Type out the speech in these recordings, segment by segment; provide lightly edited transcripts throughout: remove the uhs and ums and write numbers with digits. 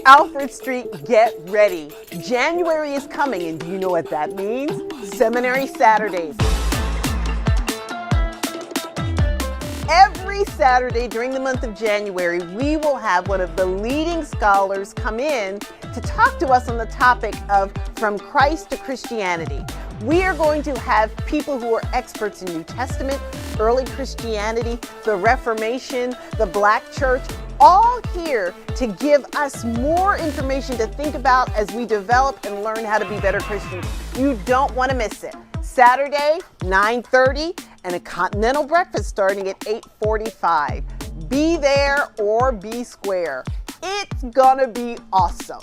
Alfred Street, get ready. January is coming, and do you know what that means? Seminary Saturdays. Every Saturday during the month of January, we will have one of the leading scholars come in to talk to us on the topic of From Christ to Christianity. We are going to have people who are experts in New Testament, early Christianity, the Reformation, the Black Church, all here to give us more information to think about as we develop and learn how to be better Christians. You don't want to miss it. Saturday, 9:30, and a continental breakfast starting at 8:45. Be there or be square. It's gonna be awesome.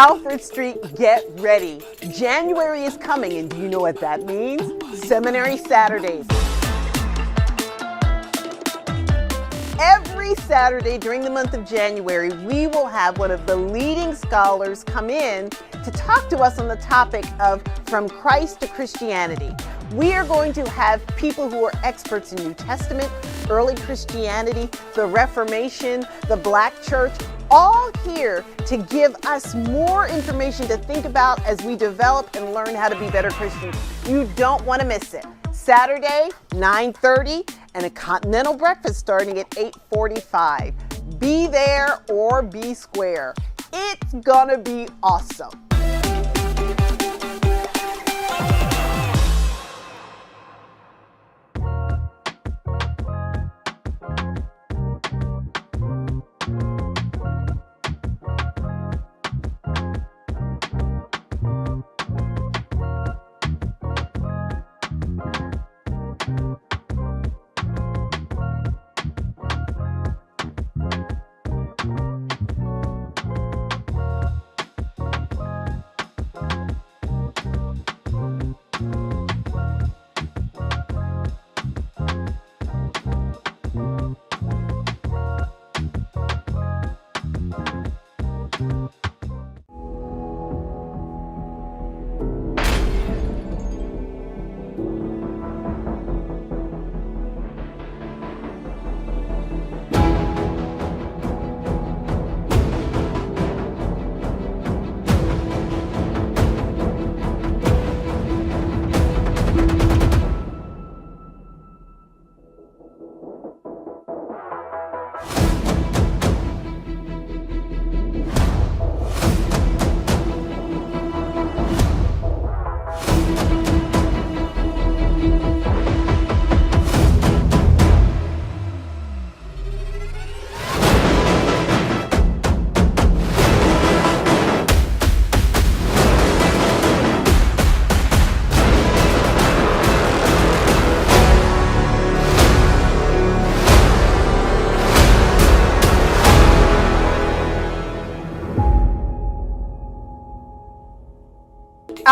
Alfred Street, get ready. January is coming, and do you know what that means? Seminary Saturdays. Every Saturday during the month of January, we will have one of the leading scholars come in to talk to us on the topic of From Christ to Christianity. We are going to have people who are experts in New Testament, early Christianity, the Reformation, the Black Church, all here to give us more information to think about as we develop and learn how to be better Christians. You don't want to miss it. Saturday, 9:30, and a continental breakfast starting at 8:45. Be there or be square. It's gonna be awesome.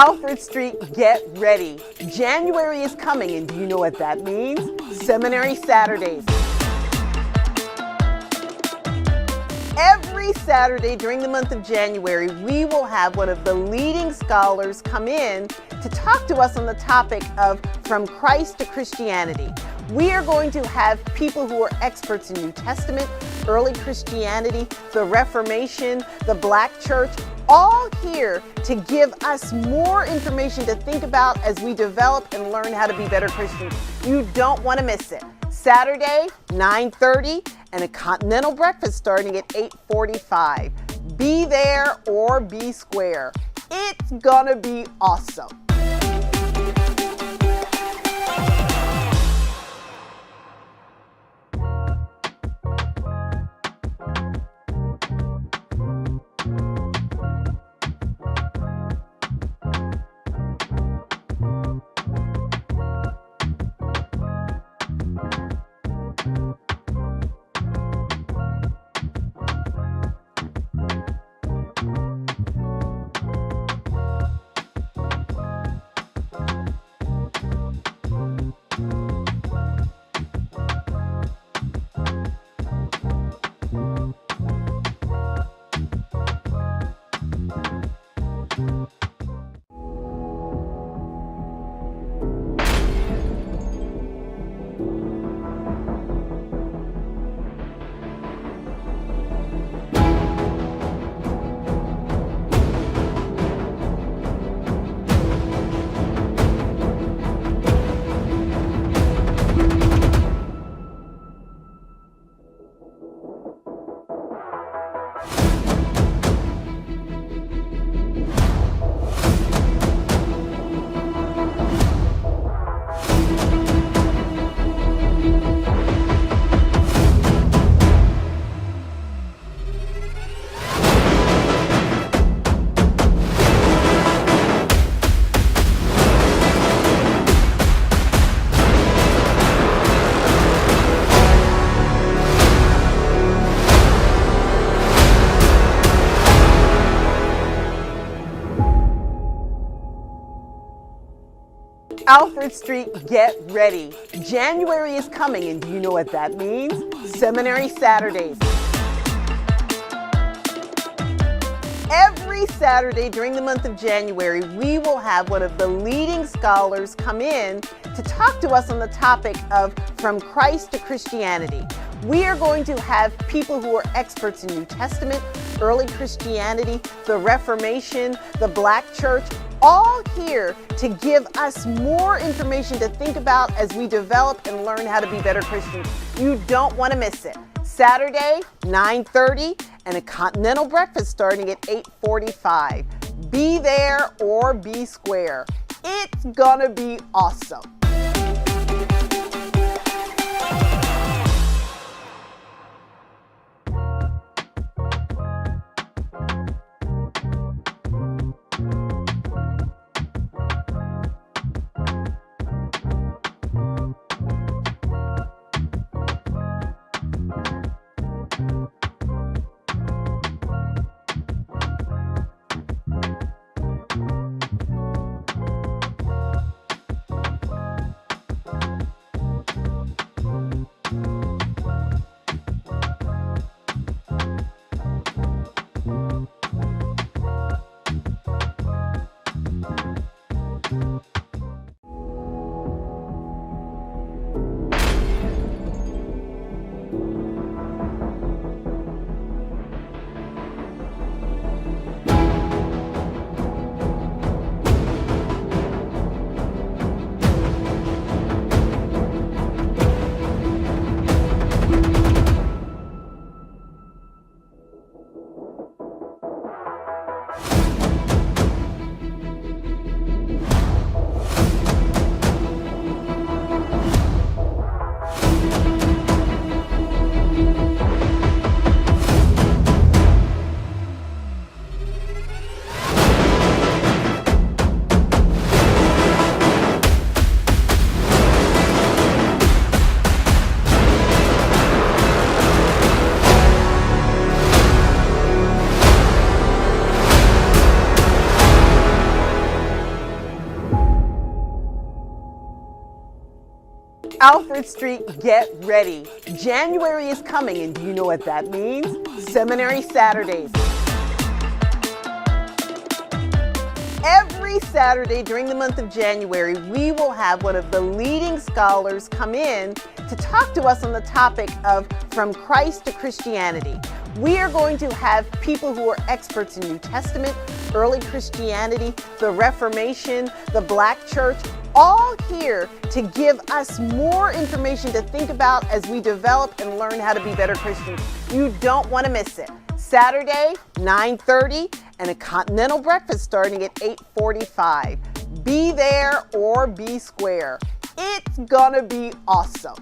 Alfred Street, get ready. January is coming, and do you know what that means? Seminary Saturdays. Every Saturday during the month of January, we will have one of the leading scholars come in to talk to us on the topic of From Christ to Christianity. We are going to have people who are experts in New Testament, early Christianity, the Reformation, the Black Church, all here to give us more information to think about as we develop and learn how to be better Christians. You don't want to miss it. Saturday, 9:30, and a continental breakfast starting at 8:45. Be there or be square. It's gonna be awesome. Alfred Street, get ready. January is coming, and do you know what that means? Seminary Saturdays. Every Saturday during the month of January, we will have one of the leading scholars come in to talk to us on the topic of From Christ to Christianity. We are going to have people who are experts in New Testament, early Christianity, the Reformation, the Black Church, all here to give us more information to think about as we develop and learn how to be better Christians. You don't want to miss it. Saturday, 9:30, and a continental breakfast starting at 8:45. Be there or be square. It's gonna be awesome. Alfred Street, get ready. January is coming, and do you know what that means? Seminary Saturdays. Every Saturday during the month of January, we will have one of the leading scholars come in to talk to us on the topic of From Christ to Christianity. We are going to have people who are experts in New Testament, early Christianity, the Reformation, the Black Church, all here to give us more information to think about as we develop and learn how to be better Christians. You don't want to miss it. Saturday, 9:30, and a continental breakfast starting at 8:45. Be there or be square. It's gonna be awesome.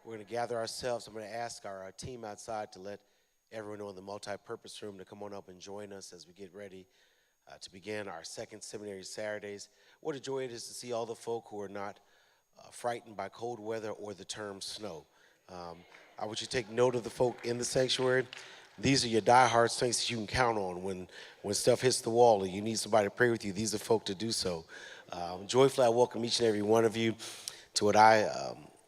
We're going to gather ourselves. I'm going to ask our team outside to let everyone know in the multi-purpose room to come on up and join us as we get ready to begin our second Seminary Saturdays. What a joy it is to see all the folk who are not frightened by cold weather or the term snow. I want you to take note of the folk in the sanctuary. These are your diehard saints that you can count on when stuff hits the wall and you need somebody to pray with you. These are folk to do so. Joyfully, I welcome each and every one of you to what I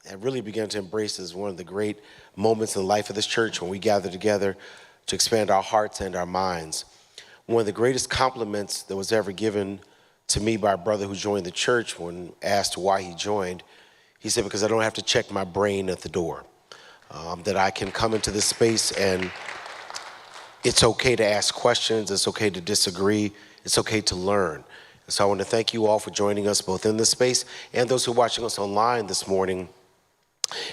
have really begun to embrace as one of the great moments in the life of this church when we gather together to expand our hearts and our minds. One of the greatest compliments that was ever given to me by a brother who joined the church when asked why he joined, he said, because I don't have to check my brain at the door, that I can come into this space and it's okay to ask questions, it's okay to disagree, it's okay to learn. And so I want to thank you all for joining us both in this space and those who are watching us online this morning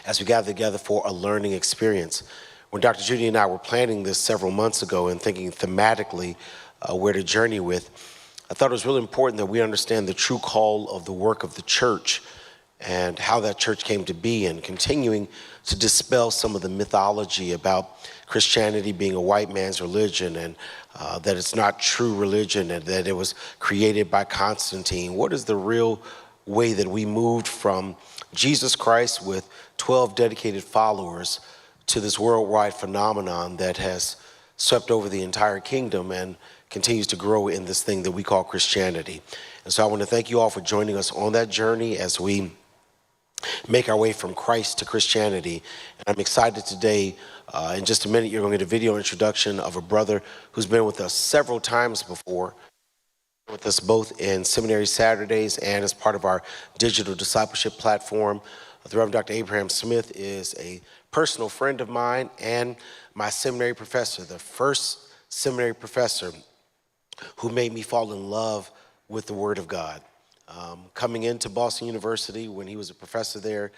as we gather together for a learning experience. When Dr. Judy and I were planning this several months ago and thinking thematically where to journey with, I thought it was really important that we understand the true call of the work of the church and how that church came to be, and continuing to dispel some of the mythology about Christianity being a white man's religion and that it's not true religion and that it was created by Constantine. What is the real way that we moved from Jesus Christ with 12 dedicated followers to this worldwide phenomenon that has swept over the entire kingdom and continues to grow in this thing that we call Christianity? And so I want to thank you all for joining us on that journey as we make our way from Christ to Christianity. And I'm excited today, in just a minute, you're going to get a video introduction of a brother who's been with us several times before, with us both in Seminary Saturdays and as part of our digital discipleship platform. The Reverend Dr. Abraham Smith is a personal friend of mine and my seminary professor, the first seminary professor who made me fall in love with the Word of God. Coming into Boston University when he was a professor there,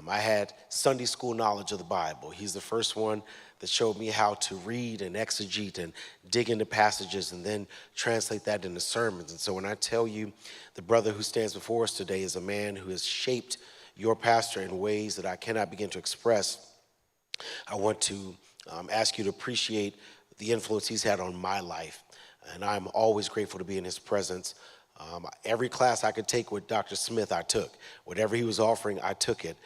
I had Sunday school knowledge of the Bible. He's the first one that showed me how to read and exegete and dig into passages and then translate that into sermons. And so when I tell you the brother who stands before us today is a man who has shaped your pastor in ways that I cannot begin to express, I want to ask you to appreciate the influence he's had on my life. And I'm always grateful to be in his presence. Every class I could take with Dr. Smith, I took. Whatever he was offering, I took it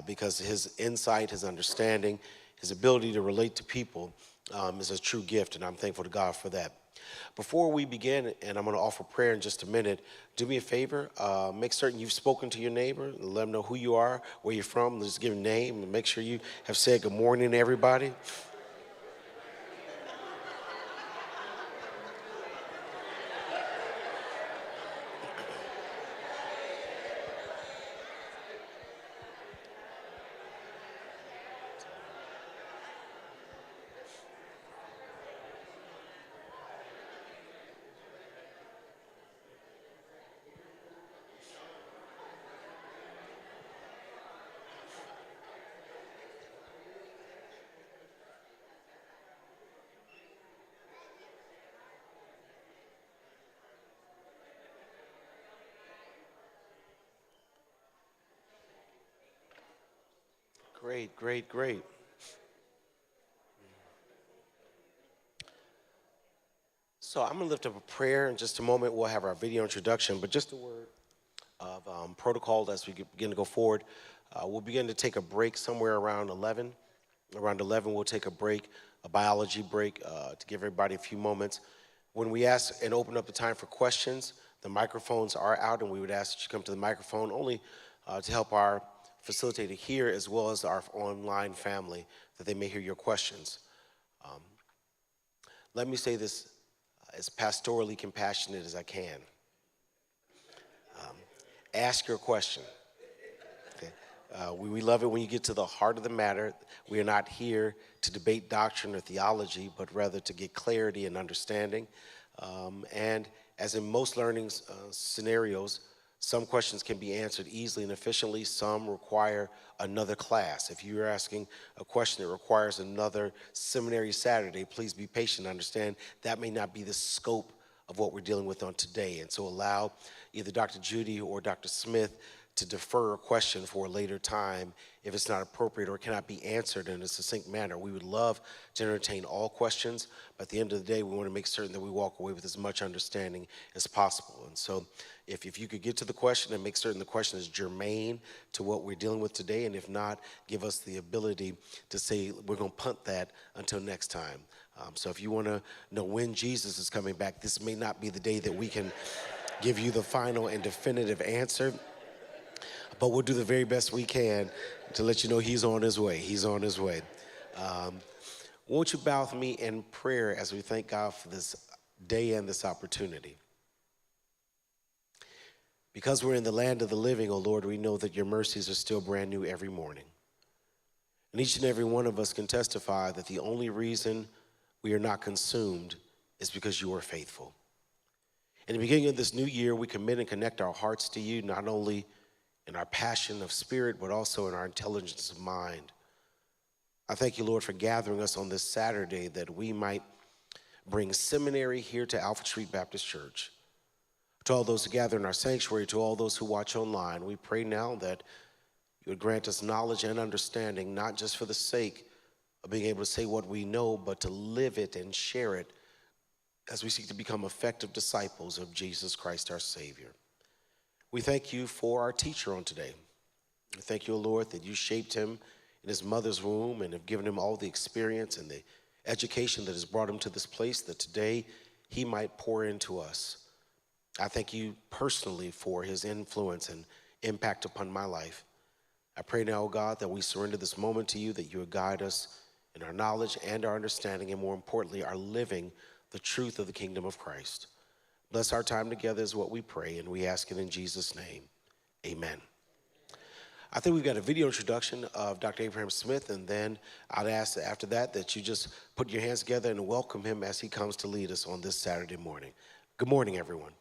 because his insight, his understanding, his ability to relate to people is a true gift, and I'm thankful to God for that. Before we begin, and I'm going to offer prayer in just a minute, do me a favor, make certain you've spoken to your neighbor, let them know who you are, where you're from, just give a name, and make sure you have said good morning to everybody. Great, great, great. So I'm going to lift up a prayer in just a moment. We'll have our video introduction, but just a word of protocol as we begin to go forward. We'll begin to take a break somewhere around 11. Around 11, we'll take a break, a biology break, to give everybody a few moments. When we ask and open up the time for questions, the microphones are out, and we would ask that you come to the microphone only to help our facilitator here as well as our online family, that they may hear your questions. Let me say this as pastorally compassionate as I can. Ask your question. Okay? We love it when you get to the heart of the matter. We are not here to debate doctrine or theology, but rather to get clarity and understanding. And as in most learning scenarios, some questions can be answered easily and efficiently. Some require another class. If you're asking a question that requires another seminary Saturday, please be patient and understand that may not be the scope of what we're dealing with on today. And so allow either Dr. Judy or Dr. Smith to defer a question for a later time if it's not appropriate or cannot be answered in a succinct manner. We would love to entertain all questions, but at the end of the day, we want to make certain that we walk away with as much understanding as possible. And so if you could get to the question and make certain the question is germane to what we're dealing with today, and if not, give us the ability to say we're going to punt that until next time. So if you want to know when Jesus is coming back, this may not be the day that we can give you the final and definitive answer, but we'll do the very best we can to let you know he's on his way. He's on his way. Won't you bow with me in prayer as we thank God for this day and this opportunity? Because we're in the land of the living, oh Lord, we know that your mercies are still brand new every morning. And each and every one of us can testify that the only reason we are not consumed is because you are faithful. In the beginning of this new year, we commit and connect our hearts to you, not only in our passion of spirit, but also in our intelligence of mind. I thank you, Lord, for gathering us on this Saturday that we might bring seminary here to Alfred Street Baptist Church. To all those who gather in our sanctuary, to all those who watch online, we pray now that you would grant us knowledge and understanding, not just for the sake of being able to say what we know, but to live it and share it as we seek to become effective disciples of Jesus Christ, our Savior. We thank you for our teacher on today. We thank you, Lord, that you shaped him in his mother's womb and have given him all the experience and the education that has brought him to this place that today he might pour into us. I thank you personally for his influence and impact upon my life. I pray now, oh God, that we surrender this moment to you, that you would guide us in our knowledge and our understanding, and more importantly, our living the truth of the kingdom of Christ. Bless our time together is what we pray, and we ask it in Jesus' name. Amen. I think we've got a video introduction of Dr. Abraham Smith, and then I'd ask after that you just put your hands together and welcome him as he comes to lead us on this Saturday morning. Good morning, everyone.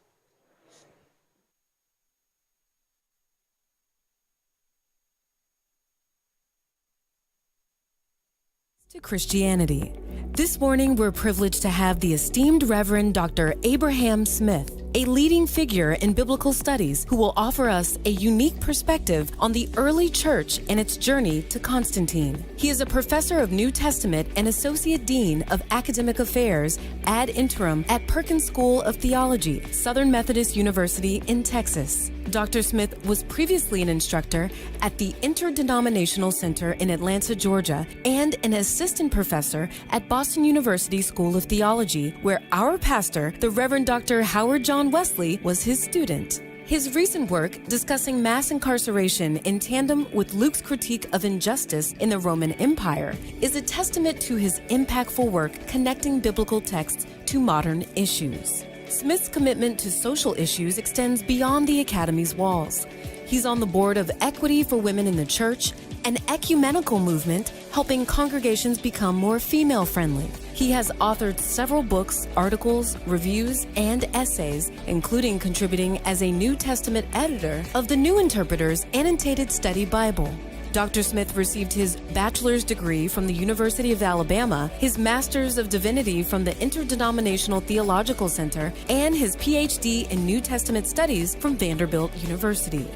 To Christianity. This morning, we're privileged to have the esteemed Reverend Dr. Abraham Smith. a leading figure in biblical studies who will offer us a unique perspective on the early church and its journey to Constantine. He is a professor of New Testament and Associate Dean of Academic Affairs ad interim at Perkins School of Theology, Southern Methodist University in Texas. Dr. Smith was previously an instructor at the Interdenominational Center in Atlanta, Georgia, and an assistant professor at Boston University School of Theology, where our pastor, the Reverend Dr. Howard John Wesley, was his student. His recent work, discussing mass incarceration in tandem with Luke's critique of injustice in the Roman Empire, is a testament to his impactful work connecting biblical texts to modern issues. Smith's commitment to social issues extends beyond the Academy's walls. He's on the board of Equity for Women in the Church, an ecumenical movement helping congregations become more female-friendly. He has authored several books, articles, reviews, and essays, including contributing as a New Testament editor of the New Interpreter's Annotated Study Bible. Dr. Smith received his bachelor's degree from the University of Alabama, his master's of divinity from the Interdenominational Theological Center, and his PhD in New Testament studies from Vanderbilt University.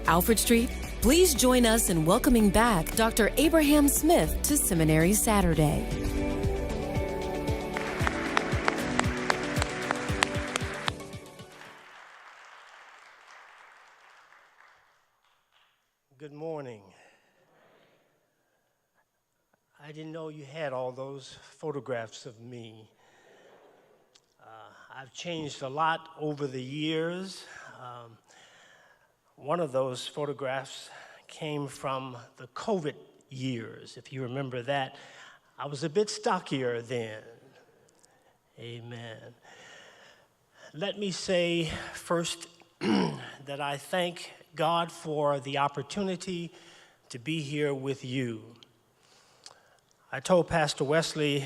Alfred Street, please join us in welcoming back Dr. Abraham Smith to Seminary Saturday. Good morning. I didn't know you had all those photographs of me. I've changed a lot over the years. One of those photographs came from the COVID years. If you remember that, I was a bit stockier then. Amen. Let me say first that I thank God for the opportunity to be here with you. I told Pastor Wesley,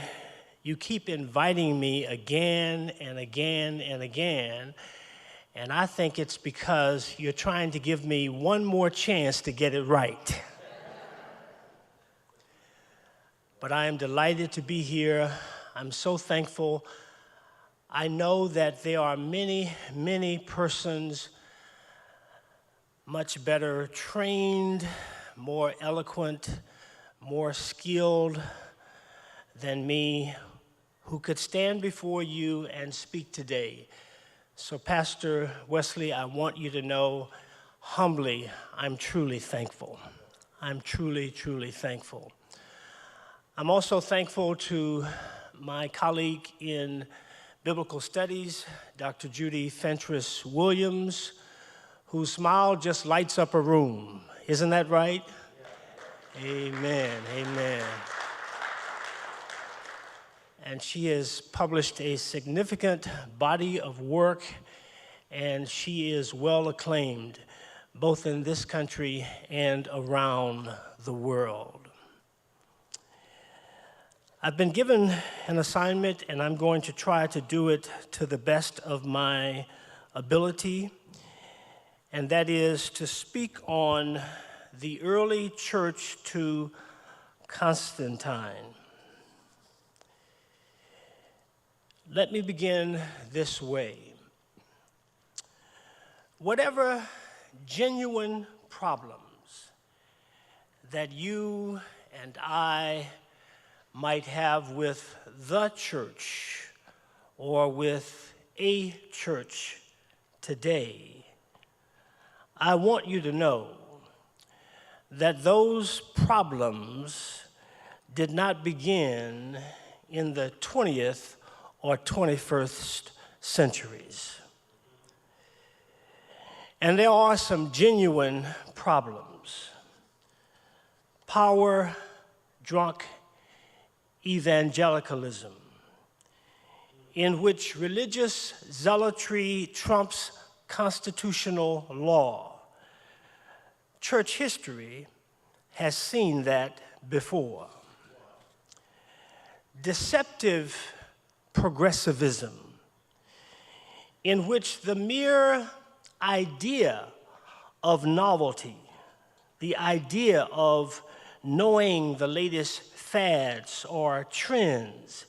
you keep inviting me again and again and again, and I think it's because you're trying to give me one more chance to get it right. But I am delighted to be here. I'm so thankful. I know that there are many, many persons much better trained, more eloquent, more skilled than me, who could stand before you and speak today. So Pastor Wesley, I want you to know humbly, I'm truly thankful. I'm truly, truly thankful. I'm also thankful to my colleague in Biblical Studies, Dr. Judy Fentress Williams, whose smile just lights up a room. Isn't that right? Amen, amen. And she has published a significant body of work, and she is well acclaimed, both in this country and around the world. I've been given an assignment, and I'm going to try to do it to the best of my ability, and that is to speak on the early church to Constantine. Let me begin this way. Whatever genuine problems that you and I might have with the church or with a church today, I want you to know that those problems did not begin in the 20th or 21st centuries. And there are some genuine problems. Power-drunk evangelicalism, in which religious zealotry trumps constitutional law. Church history has seen that before. Deceptive progressivism, in which the mere idea of novelty, the idea of knowing the latest fads or trends,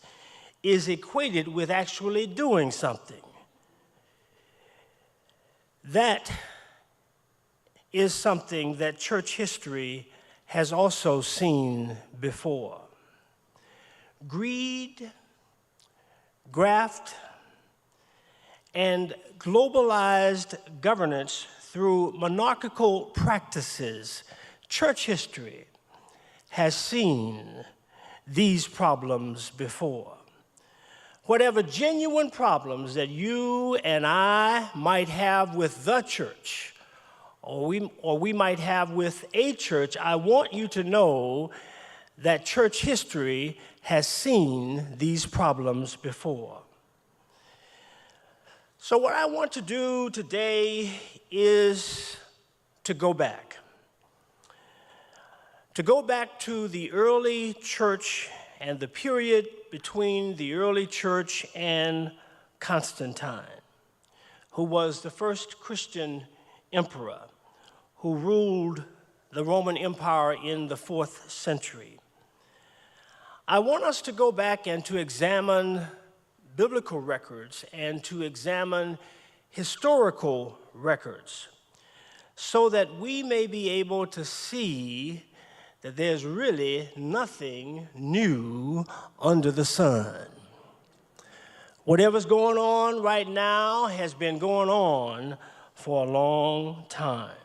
is equated with actually doing something. That is something that church history has also seen before. Greed, graft, and globalized governance through monarchical practices. Church history has seen these problems before. Whatever genuine problems that you and I might have with the church, or we might have with a church, I want you to know that church history has seen these problems before. So what I want to do today is to go back. To go back to the early church and the period between the early church and Constantine, who was the first Christian emperor who ruled the Roman Empire in the 4th century. I want us to go back and to examine biblical records and to examine historical records so that we may be able to see that there's really nothing new under the sun. Whatever's going on right now has been going on for a long time.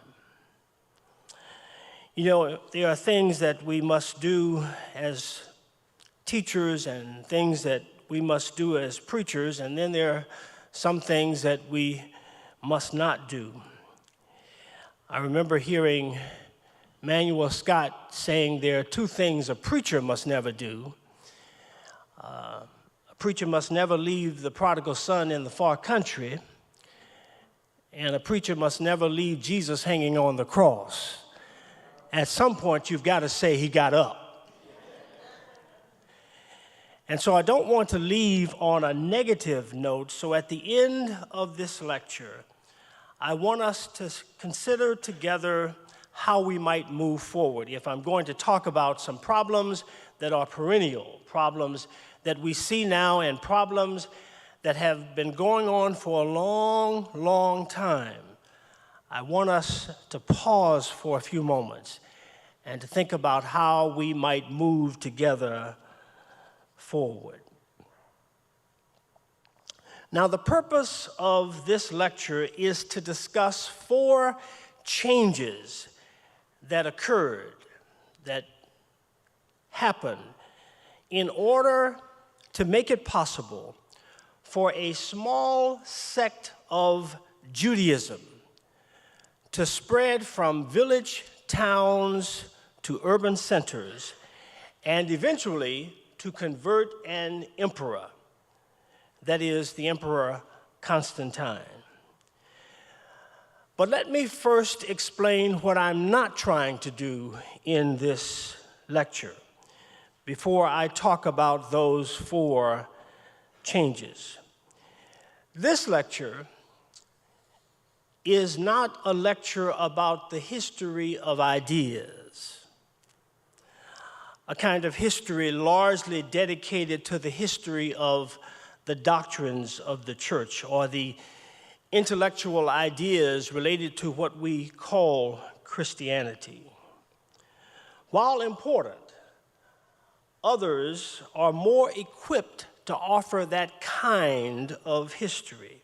You know, there are things that we must do as teachers and things that we must do as preachers, and then there are some things that we must not do. I remember hearing Manuel Scott saying there are two things a preacher must never do. A preacher must never leave the prodigal son in the far country, and a preacher must never leave Jesus hanging on the cross. At some point, you've got to say he got up. And so I don't want to leave on a negative note, so at the end of this lecture, I want us to consider together how we might move forward. If I'm going to talk about some problems that are perennial, problems that we see now, and problems that have been going on for a long, long time, I want us to pause for a few moments and to think about how we might move together forward. Now, the purpose of this lecture is to discuss 4 changes that occurred, that happened, in order to make it possible for a small sect of Judaism to spread from village towns to urban centers and eventually to convert an emperor, that is, the Emperor Constantine. But let me first explain what I'm not trying to do in this lecture before I talk about those 4 changes. This lecture is not a lecture about the history of ideas, a kind of history largely dedicated to the history of the doctrines of the church or the intellectual ideas related to what we call Christianity. While important, others are more equipped to offer that kind of history.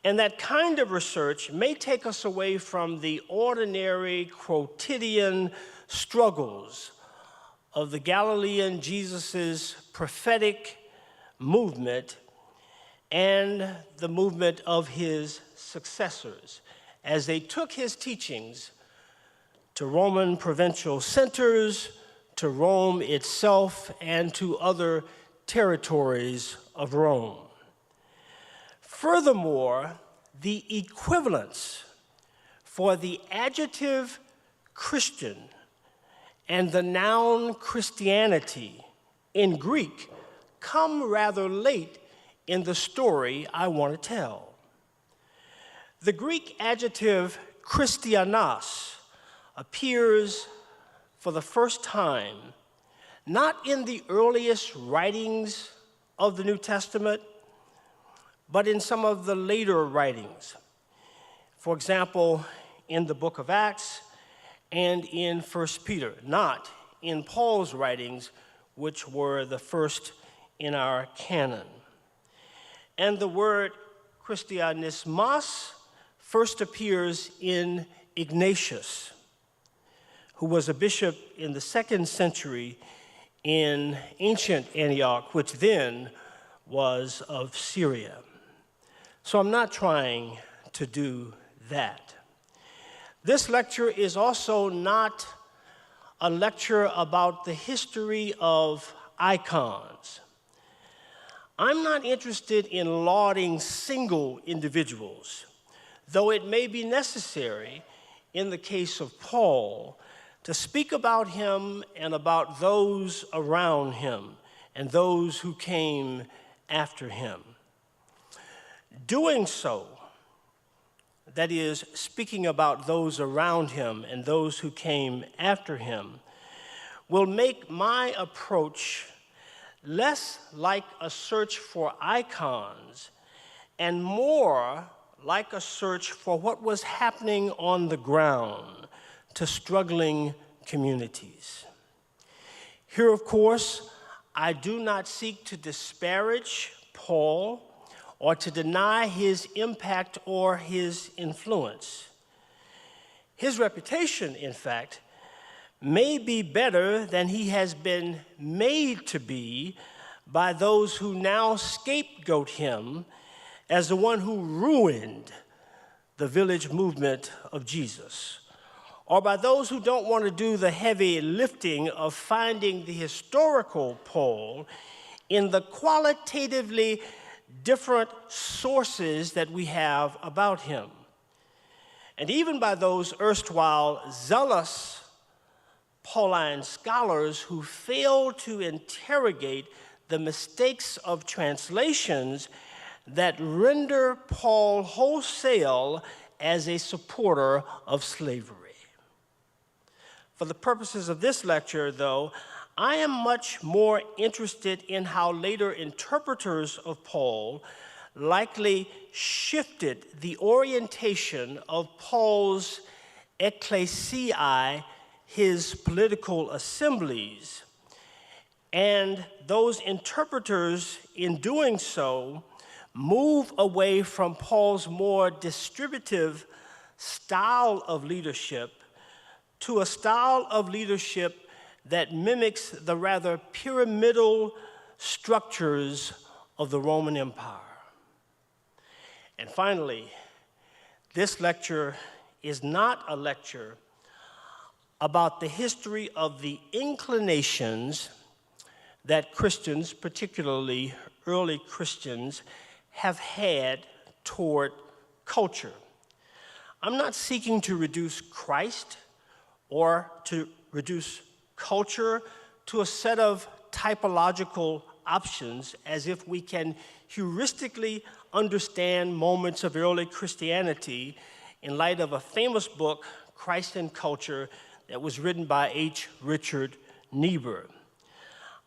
And that kind of research may take us away from the ordinary quotidian struggles of the Galilean Jesus' prophetic movement and the movement of his successors as they took his teachings to Roman provincial centers, to Rome itself, and to other territories of Rome. Furthermore, the equivalence for the adjective Christian and the noun Christianity in Greek come rather late in the story I want to tell. The Greek adjective Christianos appears for the first time not in the earliest writings of the New Testament, but in some of the later writings. For example, in the book of Acts and in 1 Peter, not in Paul's writings, which were the first in our canon. And the word Christianismos first appears in Ignatius, who was a bishop in the 2nd century in ancient Antioch, which then was of Syria. So I'm not trying to do that. This lecture is also not a lecture about the history of icons. I'm not interested in lauding single individuals, though it may be necessary in the case of Paul to speak about him and about those around him and those who came after him. Doing so, that is, speaking about those around him and those who came after him, will make my approach less like a search for icons and more like a search for what was happening on the ground to struggling communities. Here, of course, I do not seek to disparage Paul or to deny his impact or his influence. His reputation, in fact, may be better than he has been made to be by those who now scapegoat him as the one who ruined the village movement of Jesus, or by those who don't want to do the heavy lifting of finding the historical Paul in the qualitatively different sources that we have about him, and even by those erstwhile zealous Pauline scholars who fail to interrogate the mistakes of translations that render Paul wholesale as a supporter of slavery. For the purposes of this lecture, though, I am much more interested in how later interpreters of Paul likely shifted the orientation of Paul's ecclesiae, his political assemblies, and those interpreters, in doing so, move away from Paul's more distributive style of leadership to a style of leadership that mimics the rather pyramidal structures of the Roman Empire. And finally, this lecture is not a lecture about the history of the inclinations that Christians, particularly early Christians, have had toward culture. I'm not seeking to reduce Christ or to reduce culture to a set of typological options as if we can heuristically understand moments of early Christianity in light of a famous book, Christ and Culture, that was written by H. Richard Niebuhr.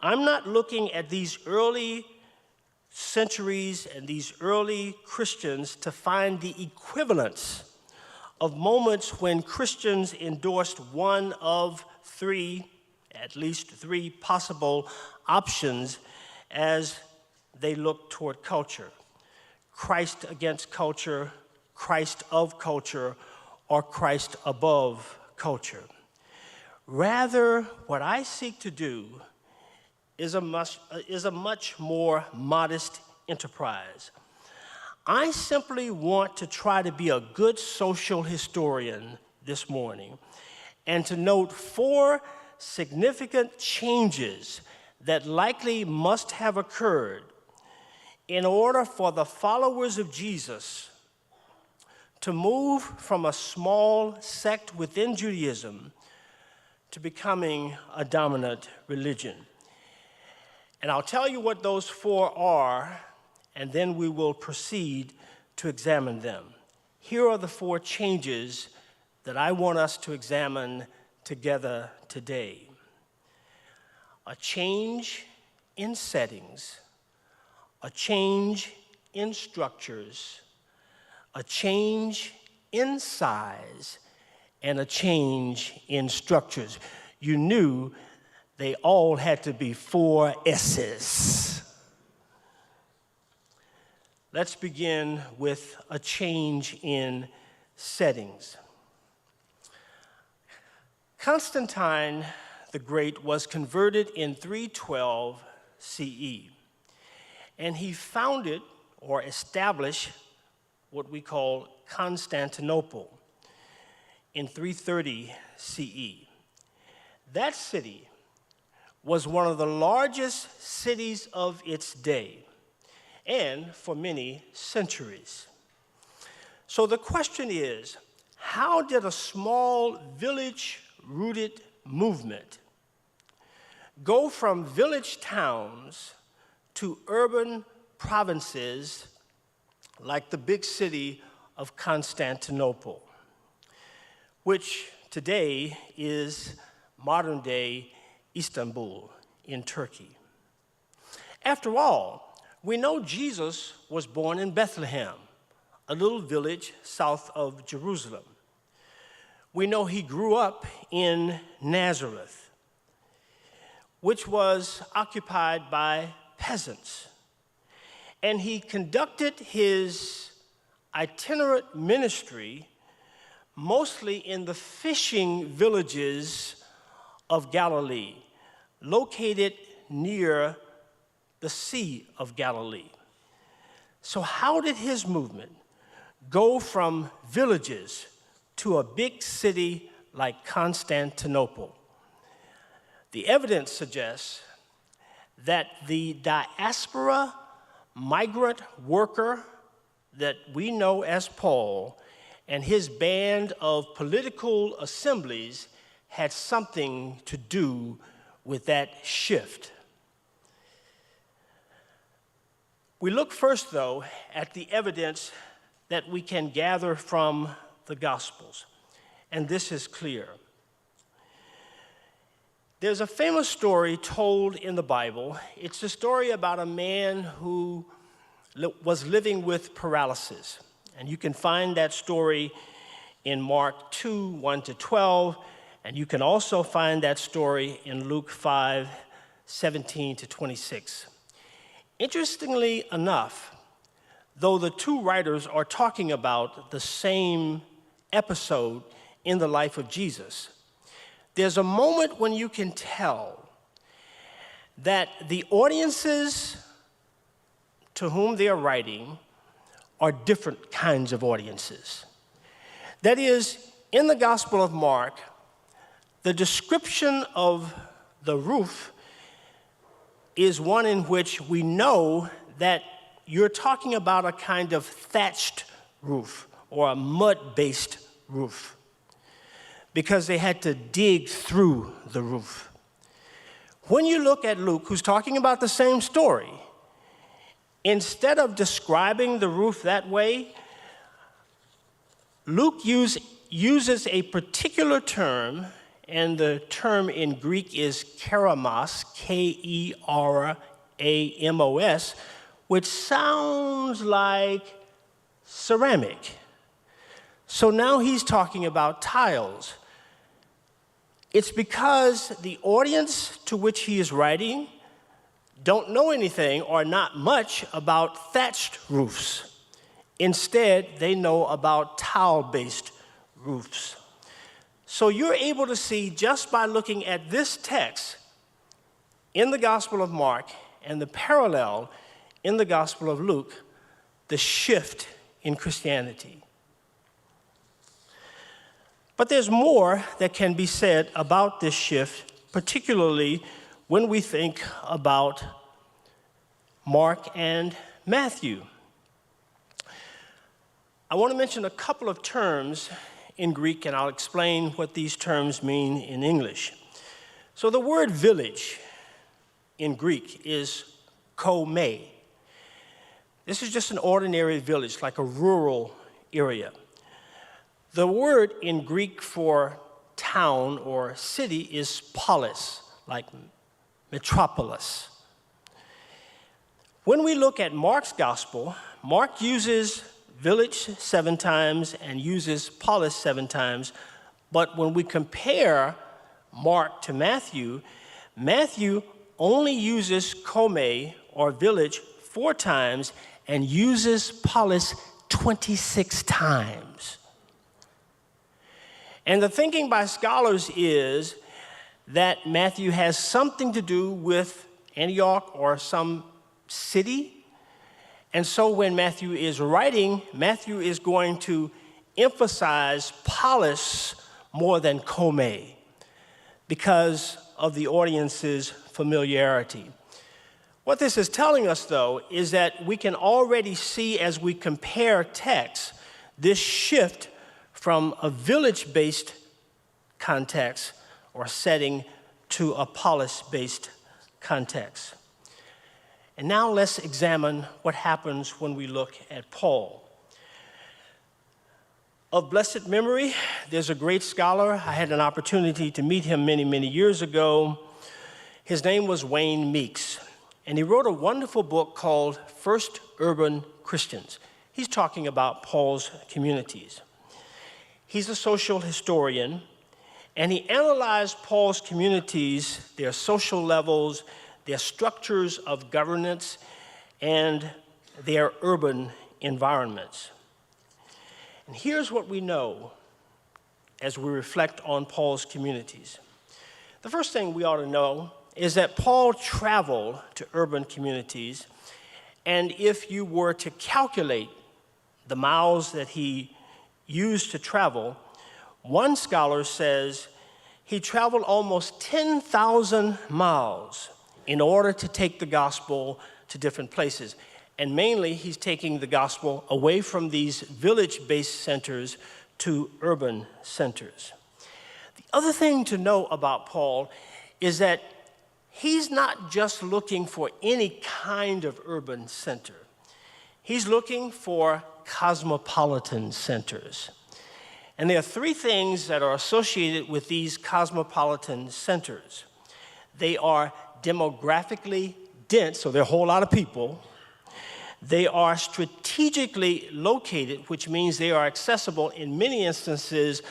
I'm not looking at these early centuries and these early Christians to find the equivalence of moments when Christians endorsed one of at least three possible options as they look toward culture: Christ against culture, Christ of culture, or Christ above culture. Rather, what I seek to do is a much more modest enterprise. I simply want to try to be a good social historian this morning and to note 4 significant changes that likely must have occurred in order for the followers of Jesus to move from a small sect within Judaism to becoming a dominant religion. And I'll tell you what those 4 are, and then we will proceed to examine them. Here are the 4 changes that I want us to examine together today. A change in settings, a change in structures, a change in size and a change in structures. You knew they all had to be 4 S's. Let's begin with a change in settings. Constantine the Great was converted in 312 CE, and he founded or established what we call Constantinople in 330 CE. That city was one of the largest cities of its day, and for many centuries. So the question is, how did a small village-rooted movement go from village towns to urban provinces like the big city of Constantinople, which today is modern-day Istanbul in Turkey? After all, we know Jesus was born in Bethlehem, a little village south of Jerusalem. We know he grew up in Nazareth, which was occupied by peasants. And he conducted his itinerant ministry mostly in the fishing villages of Galilee, located near the Sea of Galilee. So how did his movement go from villages to a big city like Constantinople? The evidence suggests that the diaspora migrant worker that we know as Paul and his band of political assemblies had something to do with that shift. We look first, though, at the evidence that we can gather from the Gospels, and this is clear. There's a famous story told in the Bible. It's the story about a man who was living with paralysis, and you can find that story in Mark 2, 1 to 12, and you can also find that story in Luke 5, 17 to 26. Interestingly enough, though the two writers are talking about the same episode in the life of Jesus, there's a moment when you can tell that the audiences to whom they are writing are different kinds of audiences. That is, in the Gospel of Mark, the description of the roof is one in which we know that you're talking about a kind of thatched roof or a mud-based roof, because they had to dig through the roof. When you look at Luke, who's talking about the same story, instead of describing the roof that way, Luke uses a particular term, and the term in Greek is keramos, K-E-R-A-M-O-S, which sounds like ceramic. So now he's talking about tiles. It's because the audience to which he is writing don't know anything or not much about thatched roofs. Instead, they know about tile-based roofs. So you're able to see, just by looking at this text in the Gospel of Mark and the parallel in the Gospel of Luke, the shift in Christianity. But there's more that can be said about this shift, particularly when we think about Mark and Matthew. I want to mention a couple of terms in Greek, and I'll explain what these terms mean in English. So the word village in Greek is kome. This is just an ordinary village, like a rural area. The word in Greek for town or city is polis, like metropolis. When we look at Mark's gospel, Mark uses village 7 times and uses polis 7 times. But when we compare Mark to Matthew, Matthew only uses come or village 4 times and uses polis 26 times. And the thinking by scholars is that Matthew has something to do with Antioch or some city. And so when Matthew is writing, Matthew is going to emphasize polis more than come because of the audience's familiarity. What this is telling us, though, is that we can already see as we compare texts this shift from a village-based context or setting to a polis-based context. And now let's examine what happens when we look at Paul. Of blessed memory, there's a great scholar. I had an opportunity to meet him many, many years ago. His name was Wayne Meeks, and he wrote a wonderful book called First Urban Christians. He's talking about Paul's communities. He's a social historian, and he analyzed Paul's communities, their social levels, their structures of governance, and their urban environments. And here's what we know as we reflect on Paul's communities. The first thing we ought to know is that Paul traveled to urban communities, and if you were to calculate the miles that he used to travel, one scholar says he traveled almost 10,000 miles in order to take the gospel to different places. And mainly, he's taking the gospel away from these village-based centers to urban centers. The other thing to know about Paul is that he's not just looking for any kind of urban center. He's looking for cosmopolitan centers. And there are 3 things that are associated with these cosmopolitan centers. They are demographically dense, so there are a whole lot of people. They are strategically located, which means they are accessible in many instances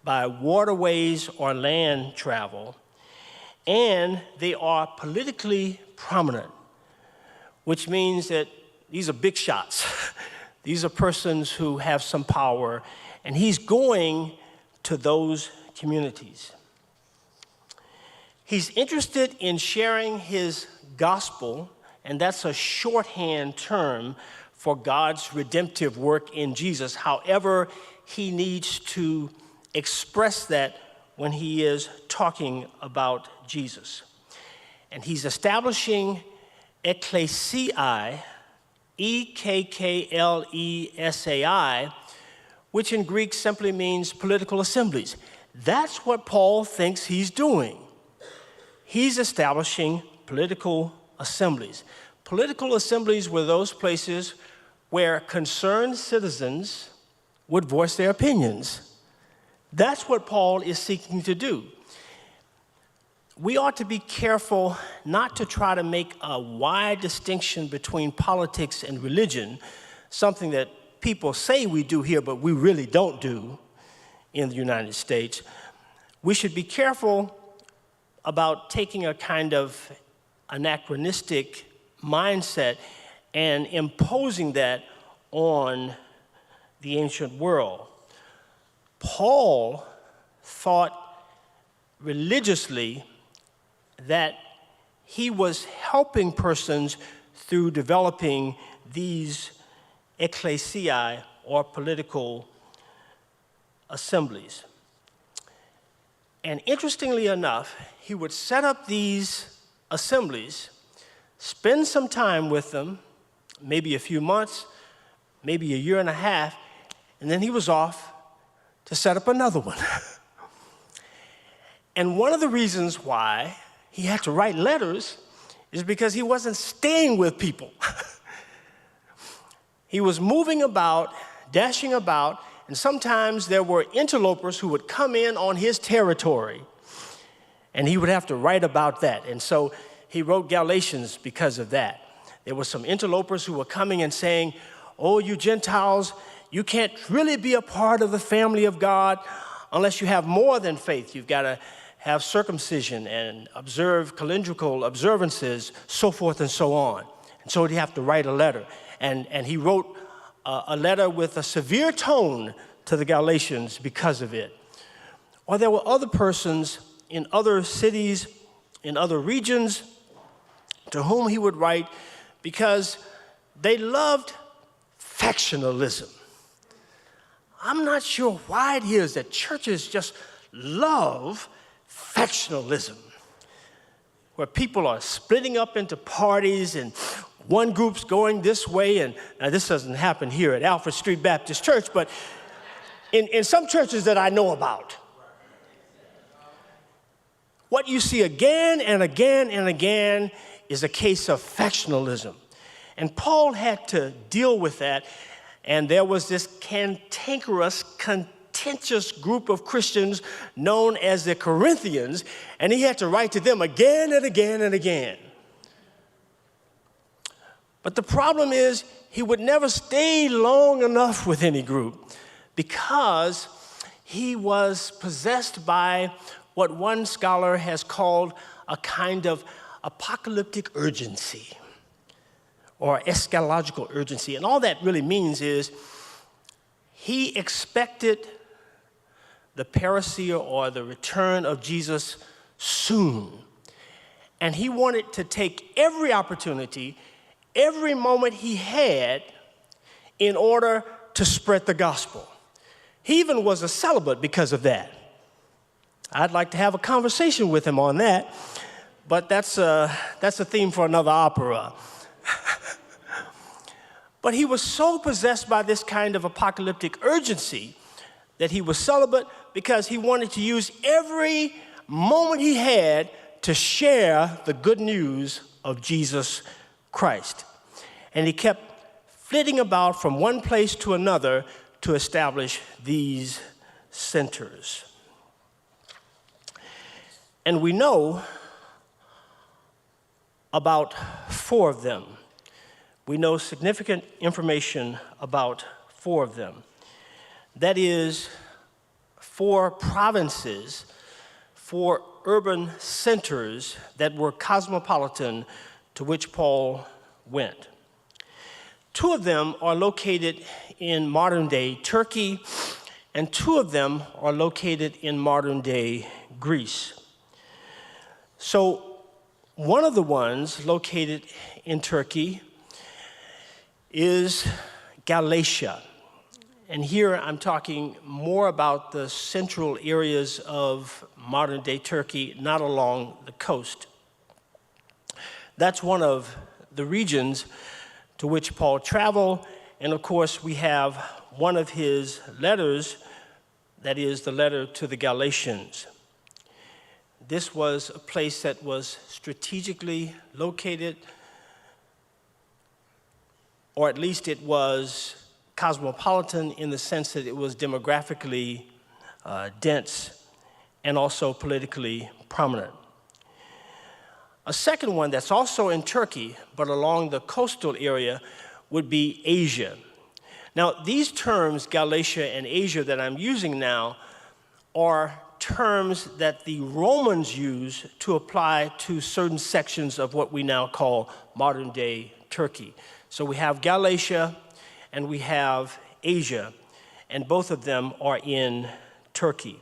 by waterways or land travel. And they are politically prominent, which means that these are big shots. These are persons who have some power, and he's going to those communities. He's interested in sharing his gospel, and that's a shorthand term for God's redemptive work in Jesus. However, he needs to express that when he is talking about Jesus. And he's establishing ecclesiae, E-K-K-L-E-S-A-I, which in Greek simply means political assemblies. That's what Paul thinks he's doing. He's establishing political assemblies. Political assemblies were those places where concerned citizens would voice their opinions. That's what Paul is seeking to do. We ought to be careful not to try to make a wide distinction between politics and religion, something that people say we do here, but we really don't do in the United States. We should be careful about taking a kind of anachronistic mindset and imposing that on the ancient world. Paul thought religiously that he was helping persons through developing these ecclesiae, or political assemblies. And interestingly enough, he would set up these assemblies, spend some time with them, maybe a few months, maybe a year and a half, and then he was off to set up another one. And one of the reasons why he had to write letters is because he wasn't staying with people. He was moving about, dashing about, and sometimes there were interlopers who would come in on his territory, and he would have to write about that. And so he wrote Galatians because of that. There were some interlopers who were coming and saying, "Oh, you Gentiles, You can't really be a part of the family of God unless you have more than faith. You've got to have circumcision and observe calendrical observances, so forth and so on. And so he'd have to write a letter. And he wrote a letter with a severe tone to the Galatians because of it. Or there were other persons in other cities, in other regions, to whom he would write because they loved factionalism. I'm not sure why it is that churches just love factionalism, where people are splitting up into parties and one group's going this way, and now this doesn't happen here at Alfred Street Baptist Church, but in some churches that I know about. What you see again and again and again is a case of factionalism. And Paul had to deal with that, and there was this cantankerous, contentious group of Christians known as the Corinthians, and he had to write to them again and again and again. But the problem is he would never stay long enough with any group because he was possessed by what one scholar has called a kind of apocalyptic urgency or eschatological urgency. And all that really means is he expected the parousia or the return of Jesus soon. And he wanted to take every opportunity, every moment he had in order to spread the gospel. He even was a celibate because of that. I'd like to have a conversation with him on that, but that's a theme for another opera. But he was so possessed by this kind of apocalyptic urgency that he was celibate because he wanted to use every moment he had to share the good news of Jesus Christ. And he kept flitting about from one place to another to establish these centers. And we know about 4 of them. We know significant information about 4 of them. That is, 4 provinces, 4 urban centers that were cosmopolitan to which Paul went. 2 of them are located in modern-day Turkey, and 2 of them are located in modern-day Greece. So one of the ones located in Turkey is Galatia. And here I'm talking more about the central areas of modern-day Turkey, not along the coast. That's one of the regions to which Paul traveled, and of course we have one of his letters, that is the letter to the Galatians. This was a place that was strategically located, or at least it was cosmopolitan in the sense that it was demographically dense and also politically prominent. A second one that's also in Turkey, but along the coastal area, would be Asia. Now, these terms, Galatia and Asia, that I'm using now, are terms that the Romans used to apply to certain sections of what we now call modern-day Turkey. So we have Galatia and we have Asia, and both of them are in Turkey.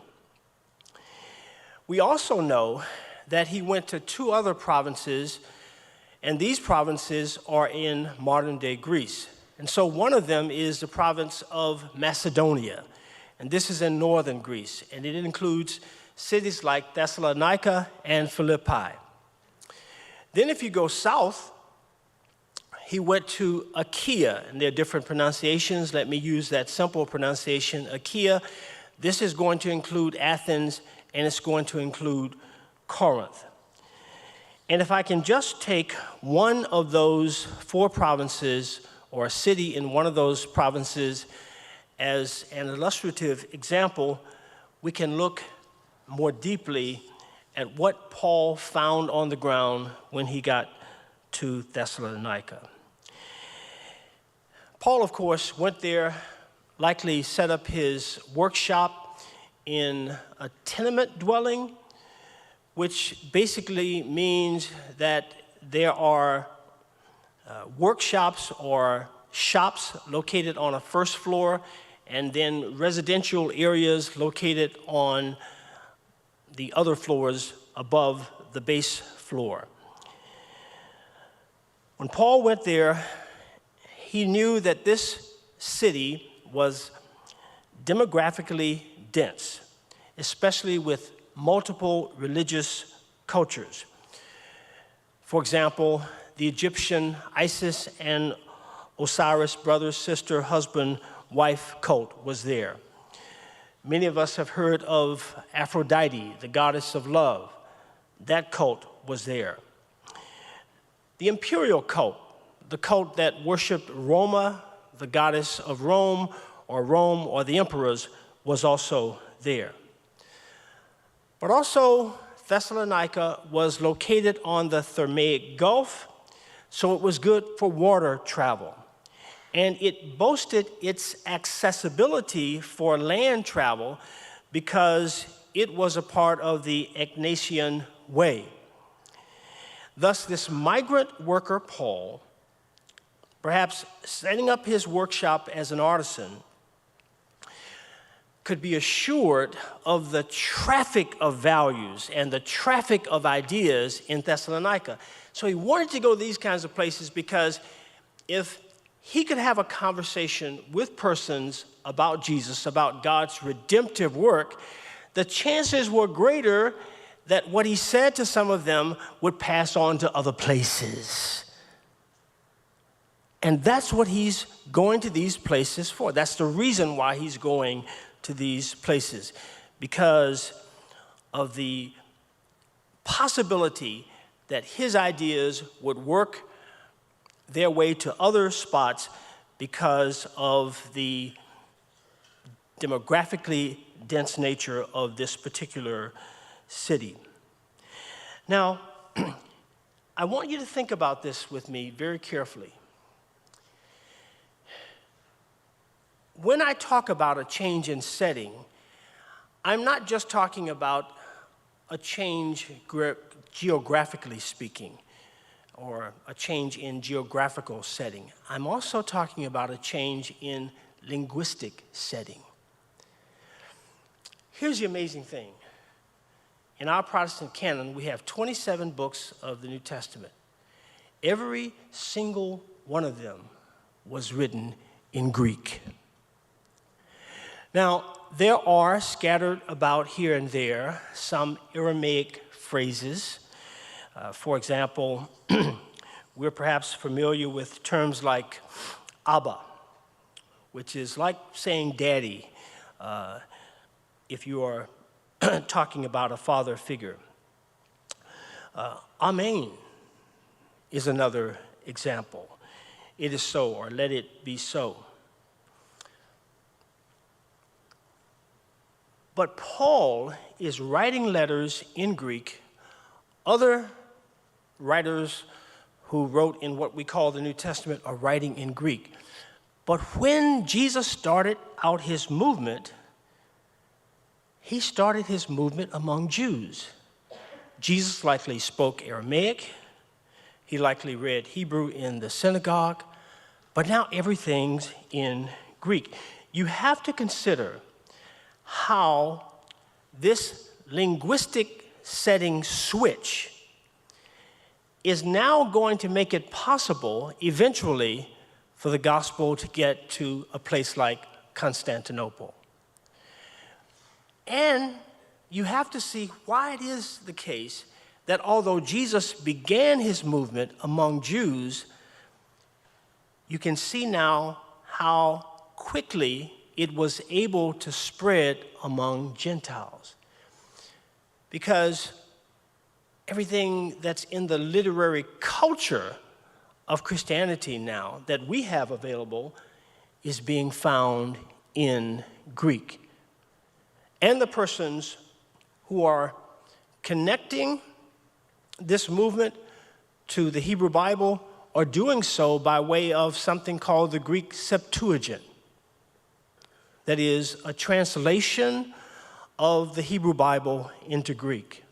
We also know that he went to 2 other provinces, and these provinces are in modern-day Greece. And so one of them is the province of Macedonia, and this is in northern Greece, and it includes cities like Thessalonica and Philippi. Then if you go south, he went to Achaia, and there are different pronunciations. Let me use that simple pronunciation, Achaia. This is going to include Athens, and it's going to include Corinth. And if I can just take one of those 4 provinces, or a city in one of those provinces, as an illustrative example, we can look more deeply at what Paul found on the ground when he got to Thessalonica. Paul, of course, went there likely set up his workshop in a tenement dwelling, which basically means that there are workshops or shops located on a first floor, and then residential areas located on the other floors above the base floor. When Paul went there, he knew that this city was demographically dense, especially with multiple religious cultures. For example, the Egyptian Isis and Osiris, brother, sister, husband, wife cult was there. Many of us have heard of Aphrodite, the goddess of love. That cult was there. The imperial cult, the cult that worshiped Roma, the goddess of Rome or the emperors, was also there. But also, Thessalonica was located on the Thermaic Gulf, so it was good for water travel. And it boasted its accessibility for land travel because it was a part of the Egnatian Way. Thus, this migrant worker, Paul, perhaps setting up his workshop as an artisan, could be assured of the traffic of values and the traffic of ideas in Thessalonica. So he wanted to go to these kinds of places because if he could have a conversation with persons about Jesus, about God's redemptive work, the chances were greater that what he said to some of them would pass on to other places. And that's what he's going to these places for. That's the reason why he's going to these places, because of the possibility that his ideas would work their way to other spots because of the demographically dense nature of this particular city. Now, I want you to think about this with me very carefully. When I talk about a change in setting, I'm not just talking about a change geographically speaking, or a change in geographical setting. I'm also talking about a change in linguistic setting. Here's the amazing thing. In our Protestant canon, we have 27 books of the New Testament. Every single one of them was written in Greek. Now, there are scattered about here and there some Aramaic phrases. For example, we're perhaps familiar with terms like Abba, which is like saying daddy if you are talking about a father figure. Amen is another example. It is so, or let it be so. But Paul is writing letters in Greek. Other writers who wrote in what we call the New Testament are writing in Greek. But when Jesus started out his movement, he started his movement among Jews. Jesus likely spoke Aramaic. He likely read Hebrew in the synagogue. But now everything's in Greek. You have to consider how this linguistic setting switch is now going to make it possible eventually for the gospel to get to a place like Constantinople. And you have to see why it is the case that although Jesus began his movement among Jews, you can see now how quickly it was able to spread among Gentiles. Because everything that's in the literary culture of Christianity now that we have available is being found in Greek. And the persons who are connecting this movement to the Hebrew Bible are doing so by way of something called the Greek Septuagint. that is a translation of the Hebrew Bible into Greek.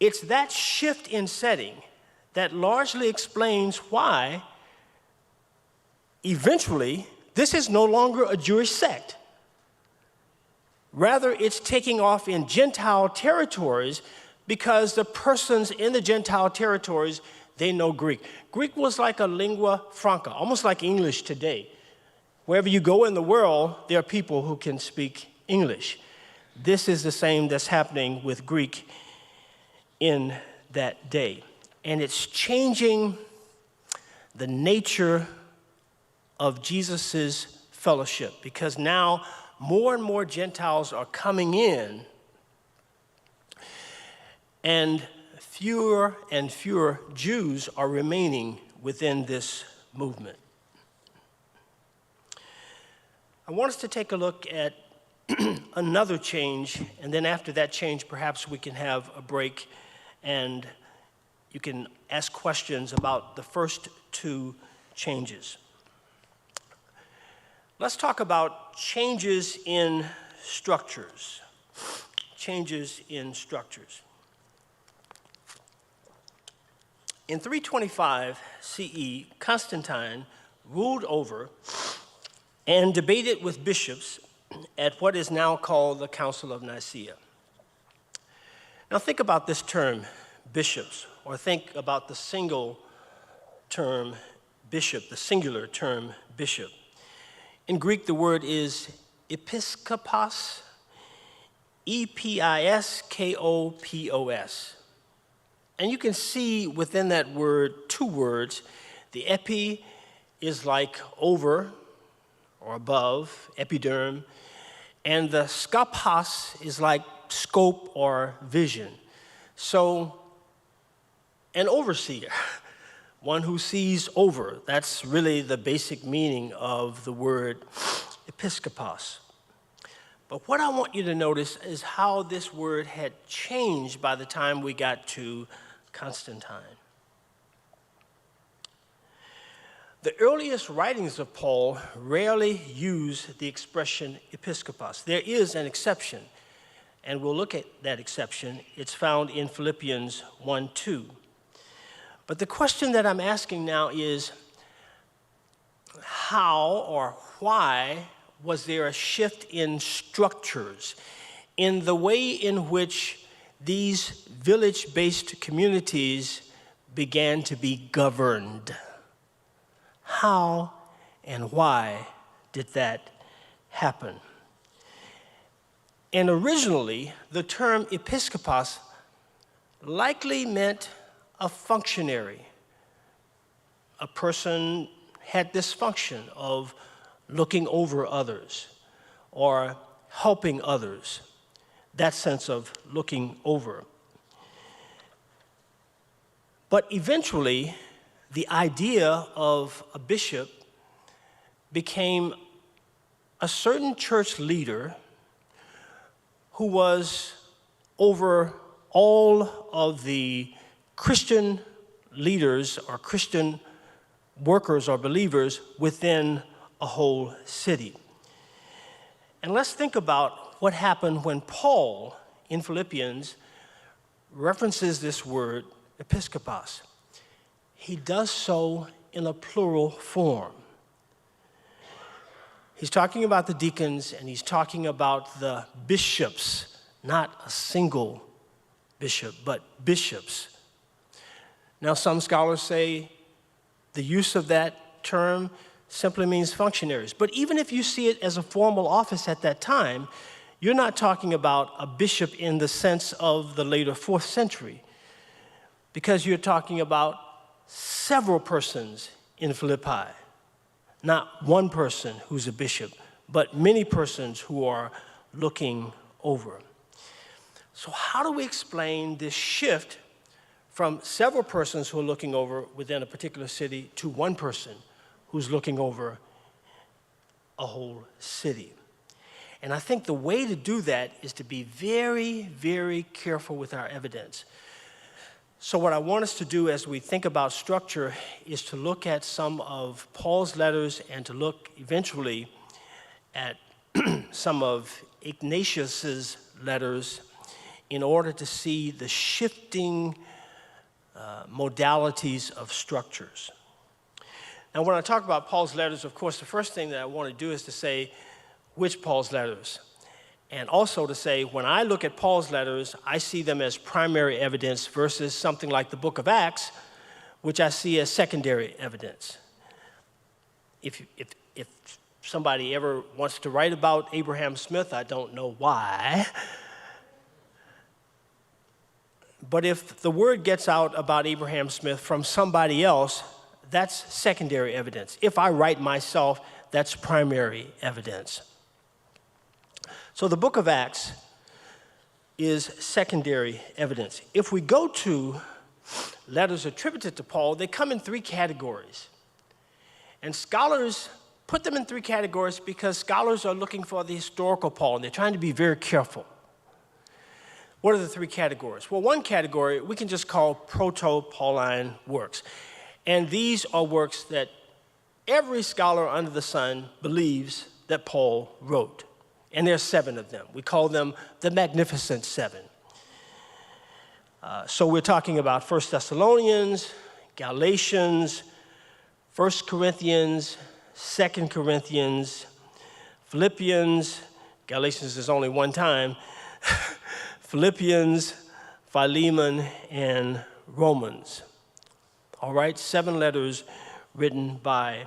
It's that shift in setting that largely explains why eventually this is no longer a Jewish sect. Rather, it's taking off in Gentile territories because the persons in the Gentile territories, they know Greek. Greek was like a lingua franca, almost like English today. Wherever you go in the world, there are people who can speak English. This is the same that's happening with Greek in that day. And it's changing the nature of Jesus's fellowship, because now more and more Gentiles are coming in, and fewer Jews are remaining within this movement. I want us to take a look at another change, and then after that change, perhaps we can have a break and you can ask questions about the first two changes. Let's talk about changes in structures. Changes in structures. In 325 CE, Constantine ruled over and debated with bishops at what is now called the Council of Nicaea. Now think about this term, bishops, or think about the single term bishop, the singular term bishop. In Greek, the word is episkopos, E-P-I-S-K-O-P-O-S. And you can see within that word two words. The epi is like over or above, epiderm, and the skopos is like scope or vision. So, an overseer, one who sees over, that's really the basic meaning of the word episkopos. But what I want you to notice is how this word had changed by the time we got to Constantine. The earliest writings of Paul rarely use the expression episkopos. There is an exception, and we'll look at that exception. It's found in Philippians 1:2. But the question that I'm asking now is, how or why was there a shift in structures, in the way in which these village-based communities began to be governed? How and why did that happen? And originally, the term episkopos likely meant a functionary. A person had this function of looking over others or helping others, that sense of looking over. But eventually, the idea of a bishop became a certain church leader who was over all of the Christian leaders or Christian workers or believers within a whole city. And let's think about what happened when Paul in Philippians references this word episkopos. He does so in a plural form. He's talking about the deacons and he's talking about the bishops, not a single bishop, but bishops. Now, some scholars say the use of that term simply means functionaries. But even if you see it as a formal office at that time, you're not talking about a bishop in the sense of the later 4th century, because you're talking about several persons in Philippi. Not one person who's a bishop, but many persons who are looking over. So how do we explain this shift from several persons who are looking over within a particular city to one person who's looking over a whole city? And I think the way to do that is to be very, very careful with our evidence. So what I want us to do as we think about structure is to look at some of Paul's letters and to look eventually at some of Ignatius's letters in order to see the shifting modalities of structures. Now, when I talk about Paul's letters, of course, the first thing that I want to do is to say which Paul's letters. And also to say, when I look at Paul's letters, I see them as primary evidence versus something like the book of Acts, which I see as secondary evidence. If somebody ever wants to write about Abraham Smith, I don't know why. But if the word gets out about Abraham Smith from somebody else, that's secondary evidence. If I write myself, that's primary evidence. So the book of Acts is secondary evidence. If we go to letters attributed to Paul, they come in three categories. And scholars put them in three categories because scholars are looking for the historical Paul, and they're trying to be very careful. What are the three categories? Well, one category we can just call proto-Pauline works. And these are works that every scholar under the sun believes that Paul wrote. And there are 7 of them. We call them the Magnificent Seven. So we're talking about 1 Thessalonians, Galatians, 1 Corinthians, 2 Corinthians, Philippians, Galatians is only one time, Philippians, Philemon, and Romans. All right, 7 letters written by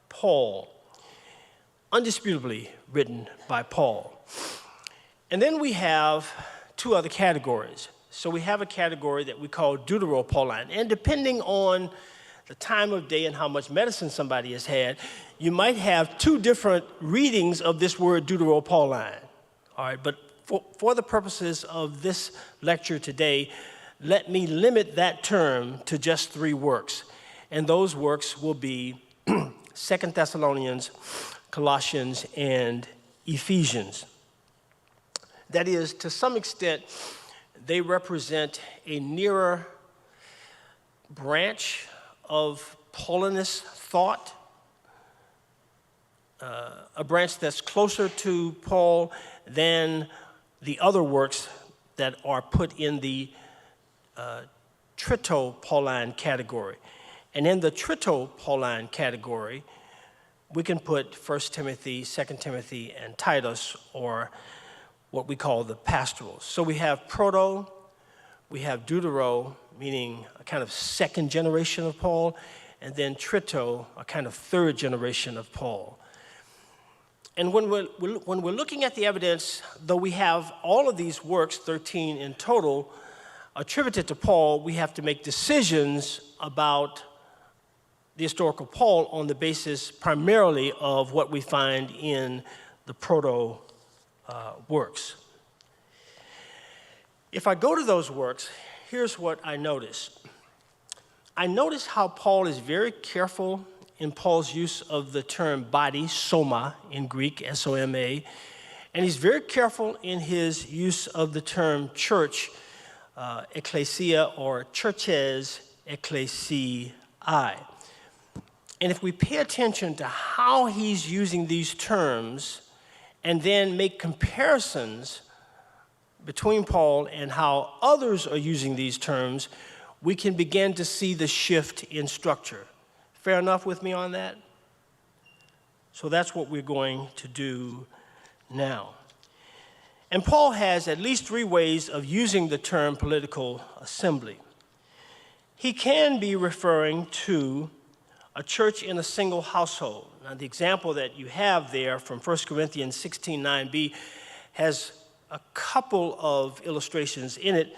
Paul, undisputably written by Paul. And then we have 2 other categories. So we have a category that we call Deutero-Pauline, and depending on the time of day and how much medicine somebody has had, you might have 2 different readings of this word Deutero-Pauline. All right, but for the purposes of this lecture today, let me limit that term to just 3 works. And those works will be 2 Thessalonians, Colossians, and Ephesians. That is, to some extent, they represent a nearer branch of Paulinist thought, a branch that's closer to Paul than the other works that are put in the Trito-Pauline category. And in the Trito-Pauline category, we can put 1 Timothy, 2 Timothy, and Titus, or what we call the pastorals. So we have proto, we have deutero, meaning a kind of second generation of Paul, and then trito, a kind of third generation of Paul. And when we're looking at the evidence, though we have all of these works, 13 in total, attributed to Paul, we have to make decisions about the historical Paul on the basis primarily of what we find in the proto works. If I go to those works, here's what I notice. I notice how Paul is very careful in Paul's use of the term body, soma in Greek, S-O-M-A, and he's very careful in his use of the term church, ecclesia, or churches, ecclesiae. And if we pay attention to how he's using these terms and then make comparisons between Paul and how others are using these terms, we can begin to see the shift in structure. Fair enough with me on that? So that's what we're going to do now. And Paul has at least 3 ways of using the term political assembly. He can be referring to a church in a single household. Now, the example that you have there from 1 Corinthians 16:9b has a couple of illustrations in it,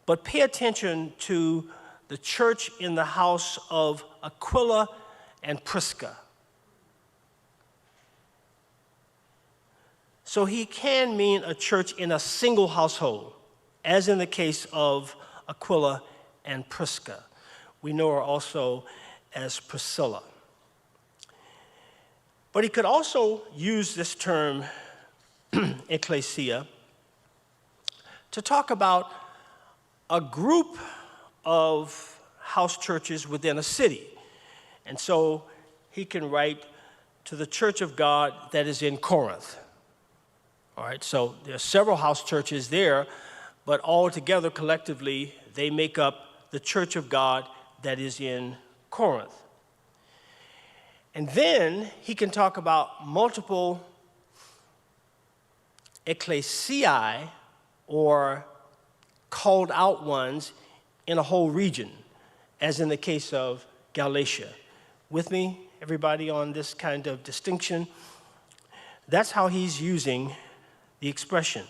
but pay attention to the church in the house of Aquila and Prisca. So he can mean a church in a single household, as in the case of Aquila and Prisca. We know her also as Priscilla. But he could also use this term, ecclesia, to talk about a group of house churches within a city. And so he can write to the church of God that is in Corinth, All right, so there are several house churches there, but all together collectively, they make up the church of God that is in Corinth. And then he can talk about multiple ecclesiae, or called out ones, in a whole region, as in the case of Galatia. With me, everybody, on this kind of distinction? That's how he's using the expression.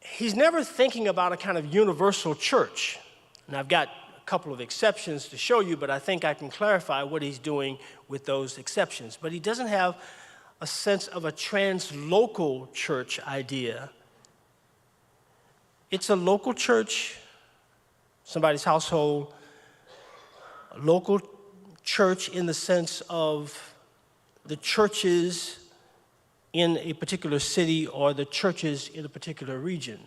He's never thinking about a kind of universal church. And I've got a couple of exceptions to show you, but I think I can clarify what he's doing with those exceptions. But he doesn't have a sense of a translocal church idea. It's a local church, somebody's household, a local church in the sense of the churches in a particular city or the churches in a particular region,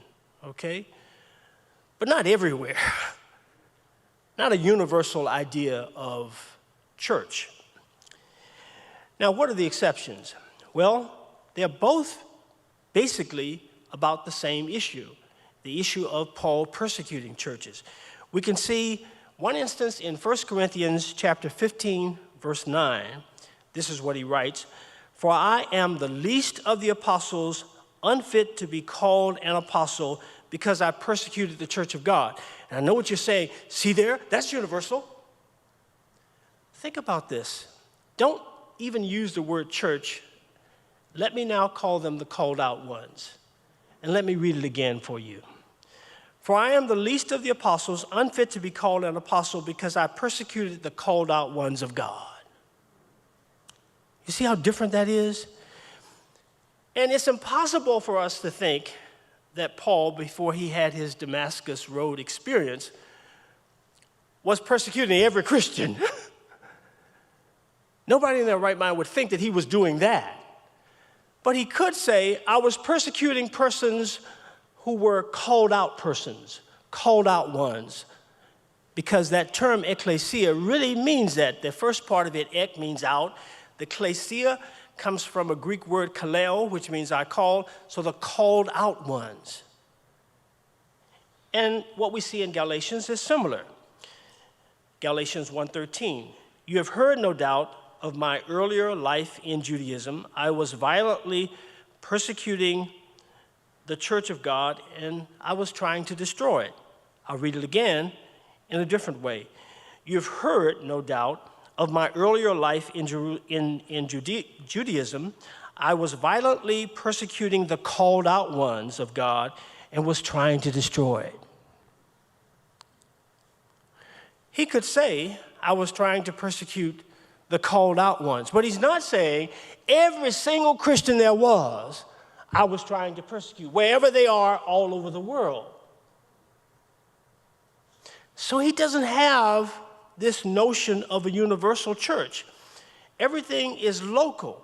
okay? But not everywhere. Not a universal idea of church. Now, what are the exceptions? Well, they're both basically about the same issue, the issue of Paul persecuting churches. We can see one instance in 1 Corinthians chapter 15, verse 9. This is what he writes: "For I am the least of the apostles, unfit to be called an apostle, because I persecuted the church of God." And I know what you're saying. See there? That's universal. Think about this. Don't even use the word church. Let me now call them the called out ones. And let me read it again for you. "For I am the least of the apostles, unfit to be called an apostle, because I persecuted the called out ones of God." You see how different that is? And it's impossible for us to think that Paul, before he had his Damascus Road experience, was persecuting every Christian. Nobody in their right mind would think that he was doing that. But he could say, I was persecuting persons who were called out persons, called out ones, because that term ecclesia really means that. The first part of it, ek, means out. The klesia comes from a Greek word kaleo, which means I called, so the called out ones. And what we see in Galatians is similar. Galatians 1:13, "You have heard, no doubt, of my earlier life in Judaism. I was violently persecuting the church of God, and I was trying to destroy it." I'll read it again in a different way. "You've heard, no doubt, of my earlier life in Judaism. I was violently persecuting the called out ones of God and was trying to destroy it." He could say, I was trying to persecute the called out ones, but he's not saying every single Christian there was, I was trying to persecute, wherever they are all over the world. So he doesn't have this notion of a universal church. Everything is local.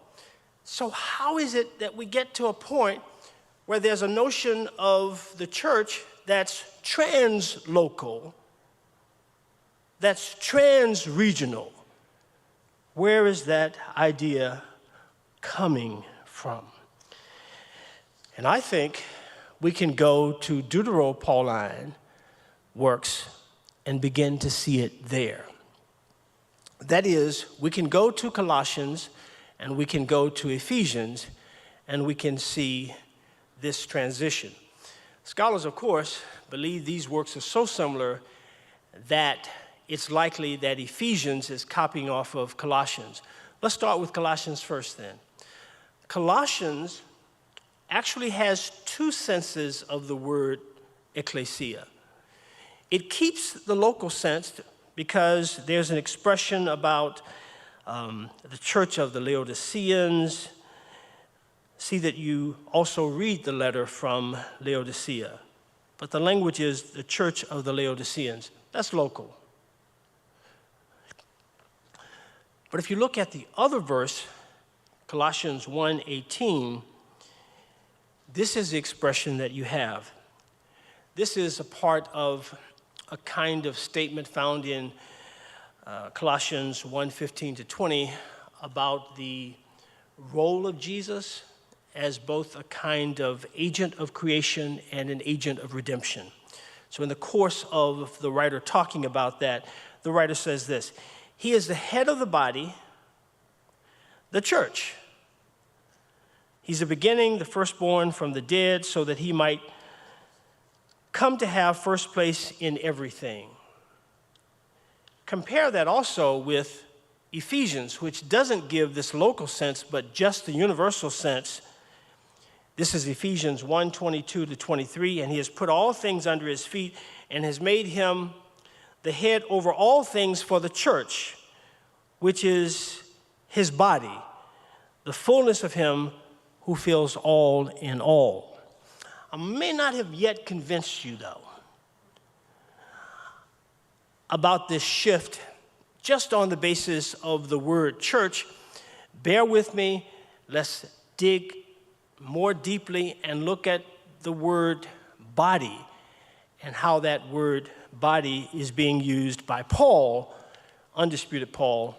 So how is it that we get to a point where there's a notion of the church that's trans-local, that's trans-regional? Where is that idea coming from? And I think we can go to Deutero-Pauline works and begin to see it there. That is, we can go to Colossians and we can go to Ephesians and we can see this transition. Scholars, of course, believe these works are so similar that it's likely that Ephesians is copying off of Colossians. Let's start with Colossians first then. Colossians actually has two senses of the word ecclesia. It keeps the local sense because there's an expression about the church of the Laodiceans. See that you also read the letter from Laodicea. But the language is the church of the Laodiceans. That's local. But if you look at the other verse, Colossians 1:18, this is the expression that you have. This is a part of a kind of statement found in Colossians 1:15-20 about the role of Jesus as both a kind of agent of creation and an agent of redemption. So in the course of the writer talking about that, the writer says this: he is the head of the body, the church. He's the beginning, the firstborn from the dead, so that he might come to have first place in everything. Compare that also with Ephesians, which doesn't give this local sense, but just the universal sense. This is Ephesians 1:22-23, and he has put all things under his feet and has made him the head over all things for the church, which is his body, the fullness of him who fills all in all. I may not have yet convinced you, though, about this shift just on the basis of the word church. Bear with me. Let's dig more deeply and look at the word body and how that word body is being used by Paul, undisputed Paul,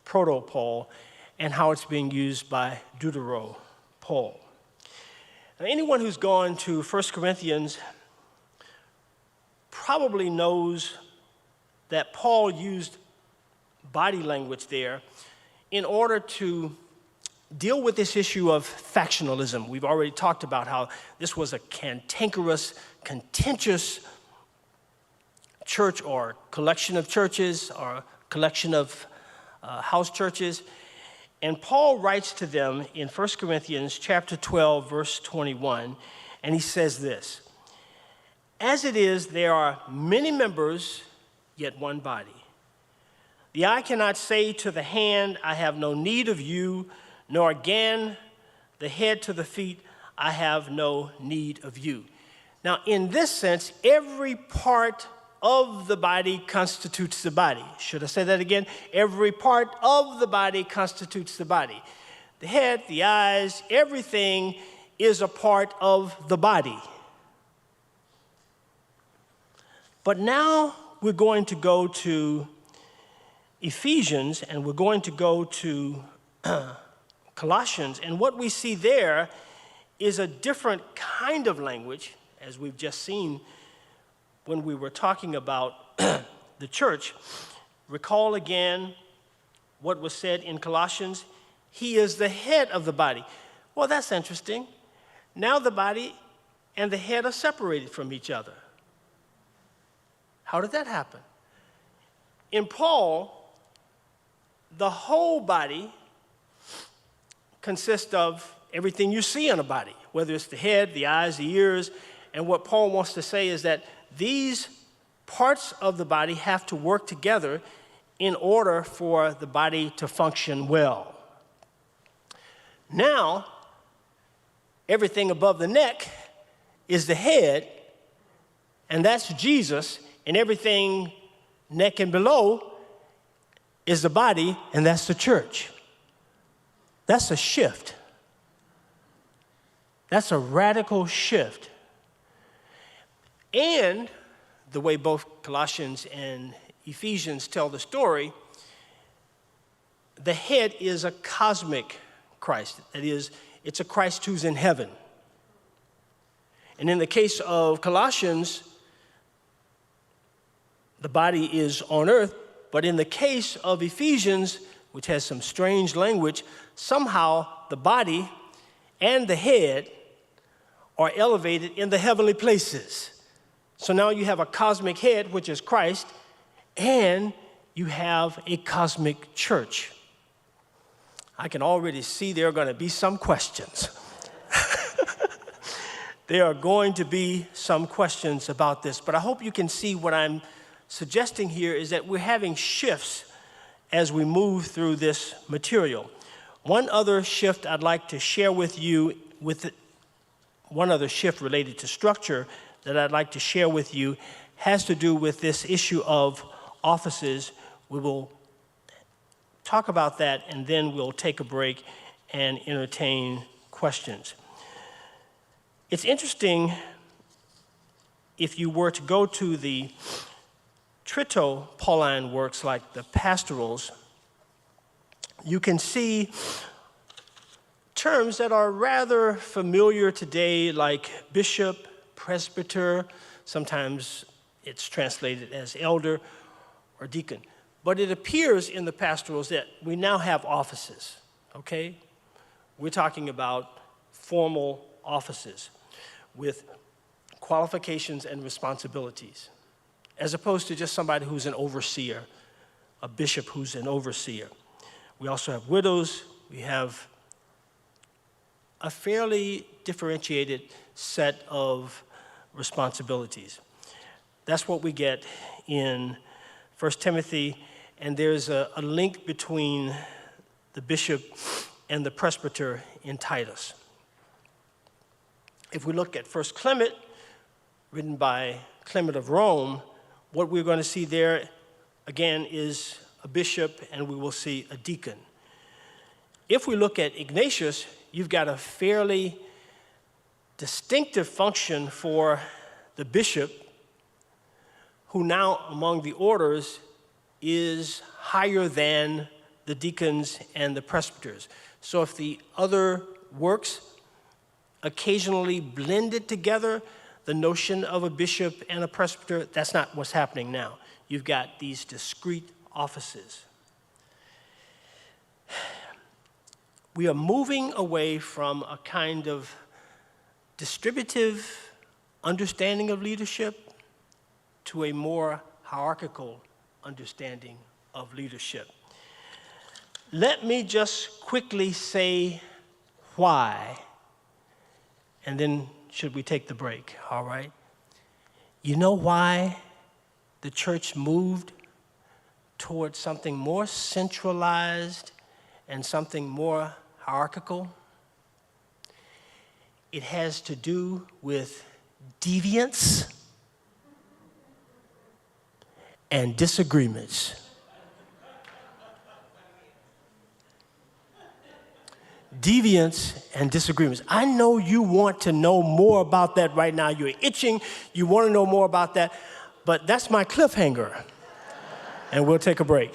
proto-Paul, and how it's being used by deutero-Paul. Now, anyone who's gone to 1 Corinthians probably knows that Paul used body language there in order to deal with this issue of factionalism. We've already talked about how this was a cantankerous, contentious church or collection of churches or collection of house churches. And Paul writes to them in 1 Corinthians chapter 12, verse 21, and he says this: as it is, there are many members, yet one body. The eye cannot say to the hand, I have no need of you, nor again the head to the feet, I have no need of you. Now, in this sense, every part of the body constitutes the body. Should I say that again? Every part of the body constitutes the body. The head, the eyes, everything is a part of the body. But now we're going to go to Ephesians, and we're going to go to Colossians, and what we see there is a different kind of language, as we've just seen when we were talking about the church. Recall again what was said in Colossians: he is the head of the body. Well, that's interesting. Now the body and the head are separated from each other. How did that happen? In Paul, the whole body consists of everything you see in a body, whether it's the head, the eyes, the ears. And what Paul wants to say is that these parts of the body have to work together in order for the body to function well. Now, everything above the neck is the head, and that's Jesus, and everything neck and below is the body, and that's the church. That's a shift. That's a radical shift. And the way both Colossians and Ephesians tell the story, the head is a cosmic Christ. That is, it's a Christ who's in heaven. And in the case of Colossians, the body is on earth, but in the case of Ephesians, which has some strange language, somehow the body and the head are elevated in the heavenly places. So now you have a cosmic head, which is Christ, and you have a cosmic church. I can already see there are going to be some questions. There are going to be some questions about this, but I hope you can see what I'm suggesting here is that we're having shifts as we move through this material. One other shift I'd like to share with you, one other shift related to structure that I'd like to share with you has to do with this issue of offices. We will talk about that, and then we'll take a break and entertain questions. It's interesting, if you were to go to the Trito-Pauline works like the pastorals, you can see terms that are rather familiar today, like bishop, presbyter, sometimes it's translated as elder or deacon. But it appears in the pastorals that we now have offices, okay? We're talking about formal offices with qualifications and responsibilities, as opposed to just somebody who's an overseer, a bishop who's an overseer. We also have widows. We have a fairly differentiated set of responsibilities. That's what we get in 1 Timothy, and there's a link between the bishop and the presbyter in Titus. If we look at 1 Clement, written by Clement of Rome, what we're going to see there, again, is a bishop, and we will see a deacon. If we look at Ignatius, you've got a fairly distinctive function for the bishop, who now among the orders is higher than the deacons and the presbyters. So if the other works occasionally blended together, the notion of a bishop and a presbyter, that's not what's happening now. You've got these discrete offices. We are moving away from a kind of distributive understanding of leadership to a more hierarchical understanding of leadership. Let me just quickly say why, and then should we take the break, all right? You know why the church moved towards something more centralized and something more hierarchical? It has to do with deviance and disagreements. Deviance and disagreements. I know you want to know more about that right now. You're itching. You want to know more about that. But that's my cliffhanger. And we'll take a break.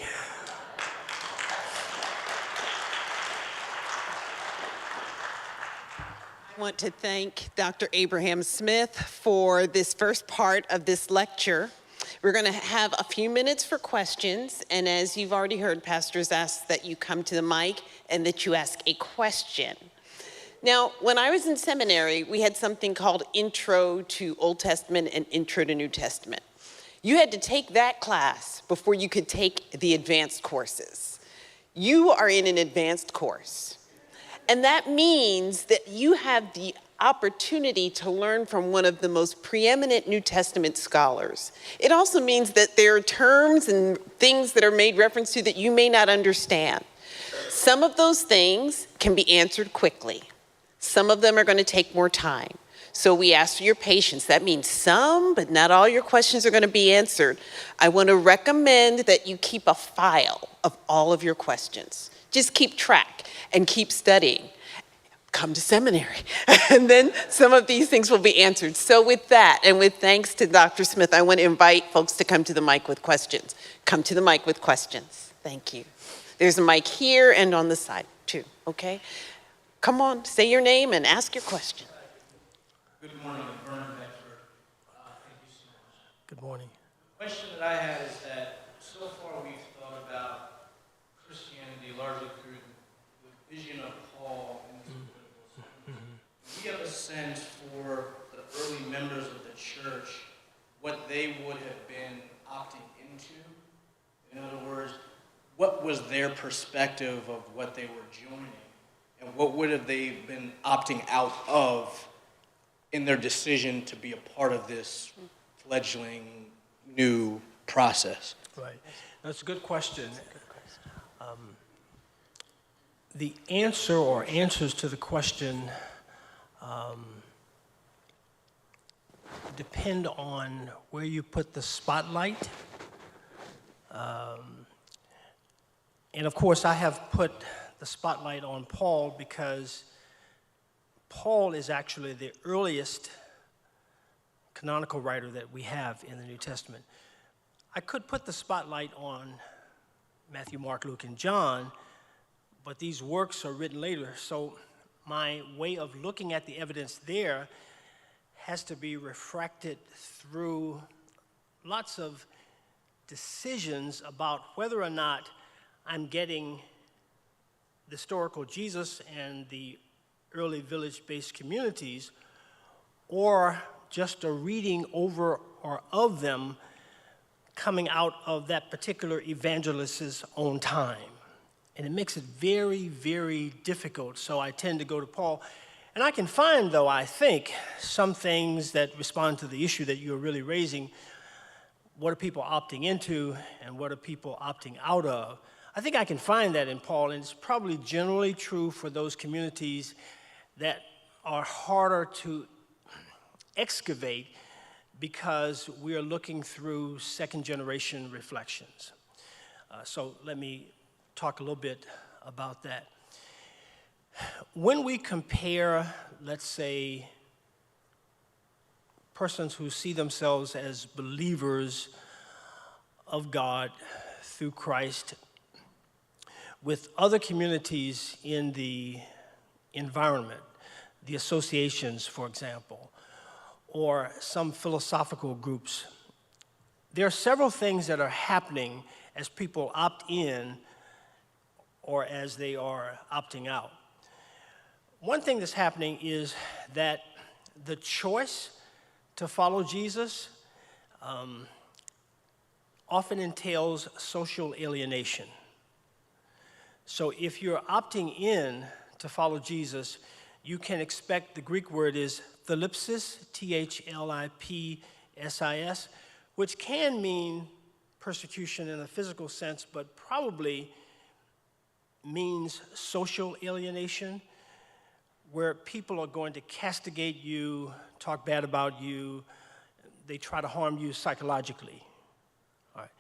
I want to thank Dr. Abraham Smith for this first part of this lecture. We're going to have a few minutes for questions, and as you've already heard, pastors ask that you come to the mic and that you ask a question. Now, when I was in seminary, we had something called Intro to Old Testament and Intro to New Testament. You had to take that class before you could take the advanced courses. You are in an advanced course, and that means that you have the opportunity to learn from one of the most preeminent New Testament scholars. It also means that there are terms and things that are made reference to that you may not understand. Some of those things can be answered quickly. Some of them are going to take more time. So we ask for your patience. That means some, but not all your questions are going to be answered. I want to recommend that you keep a file of all of your questions. Just keep track and keep studying. Come to seminary, and then some of these things will be answered. So with that, and with thanks to Dr. Smith, I want to invite folks to come to the mic with questions. Come to the mic with questions. Thank you. There's a mic here and on the side, too, okay? Come on, say your name and ask your question. Good morning, I'm Vernon Bedford. Thank you so much. Good morning. The question that I had is that so far we've thought about Christianity largely through the vision of Paul and his political sermons. We have a sense for the early members of the church what they would have been opting into. In other words, what was their perspective of what they were joining, and what would have they been opting out of in their decision to be a part of this fledgling new process? Right. That's a good question. The answer or answers to the question depend on where you put the spotlight. And of course, I have put the spotlight on Paul because Paul is actually the earliest canonical writer that we have in the New Testament. I could put the spotlight on Matthew, Mark, Luke, and John, but these works are written later. So my way of looking at the evidence there has to be refracted through lots of decisions about whether or not I'm getting the historical Jesus and the early village-based communities, or just a reading over or of them coming out of that particular evangelist's own time. And it makes it very, very difficult, so I tend to go to Paul. And I can find, though, I think, some things that respond to the issue that you're really raising. What are people opting into, and what are people opting out of? I think I can find that in Paul, and it's probably generally true for those communities that are harder to excavate because we are looking through second-generation reflections. So let me talk a little bit about that. When we compare, let's say, persons who see themselves as believers of God through Christ with other communities in the environment, the associations, for example, or some philosophical groups, there are several things that are happening as people opt in or as they are opting out. One thing that's happening is that the choice to follow Jesus often entails social alienation. So if you're opting in to follow Jesus, you can expect, the Greek word is thlipsis, T-H-L-I-P-S-I-S, which can mean persecution in a physical sense, but probably means social alienation, where people are going to castigate you, talk bad about you, they try to harm you psychologically. All right.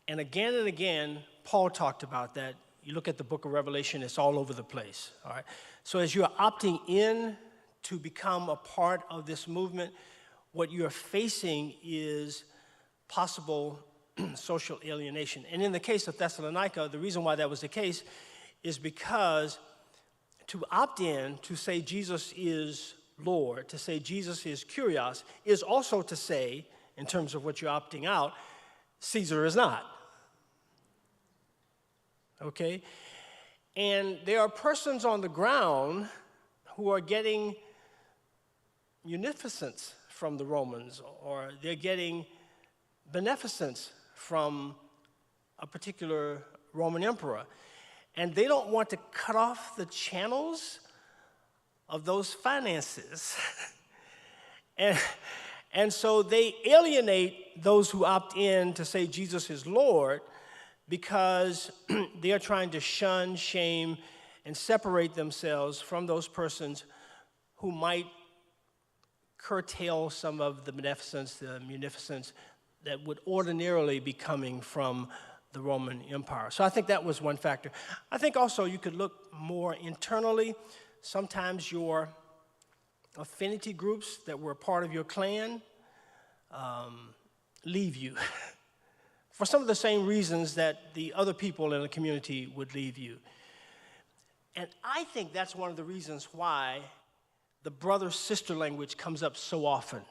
And again, Paul talked about that. You look at the book of Revelation, it's all over the place. All right. So as you're opting in to become a part of this movement, what you're facing is possible social alienation. And in the case of Thessalonica, the reason why that was the case is because to opt in, to say Jesus is Lord, to say Jesus is Kyrios, is also to say, in terms of what you're opting out, Caesar is not. Okay? And there are persons on the ground who are getting munificence from the Romans, or they're getting beneficence from a particular Roman emperor. And they don't want to cut off the channels of those finances. and so they alienate those who opt in to say Jesus is Lord because they are trying to shun, shame, and separate themselves from those persons who might curtail some of the beneficence, the munificence that would ordinarily be coming from the Roman Empire. So I think that was one factor. I think also you could look more internally. Sometimes your affinity groups that were part of your clan leave you for some of the same reasons that the other people in the community would leave you. And I think that's one of the reasons why the brother-sister language comes up so often.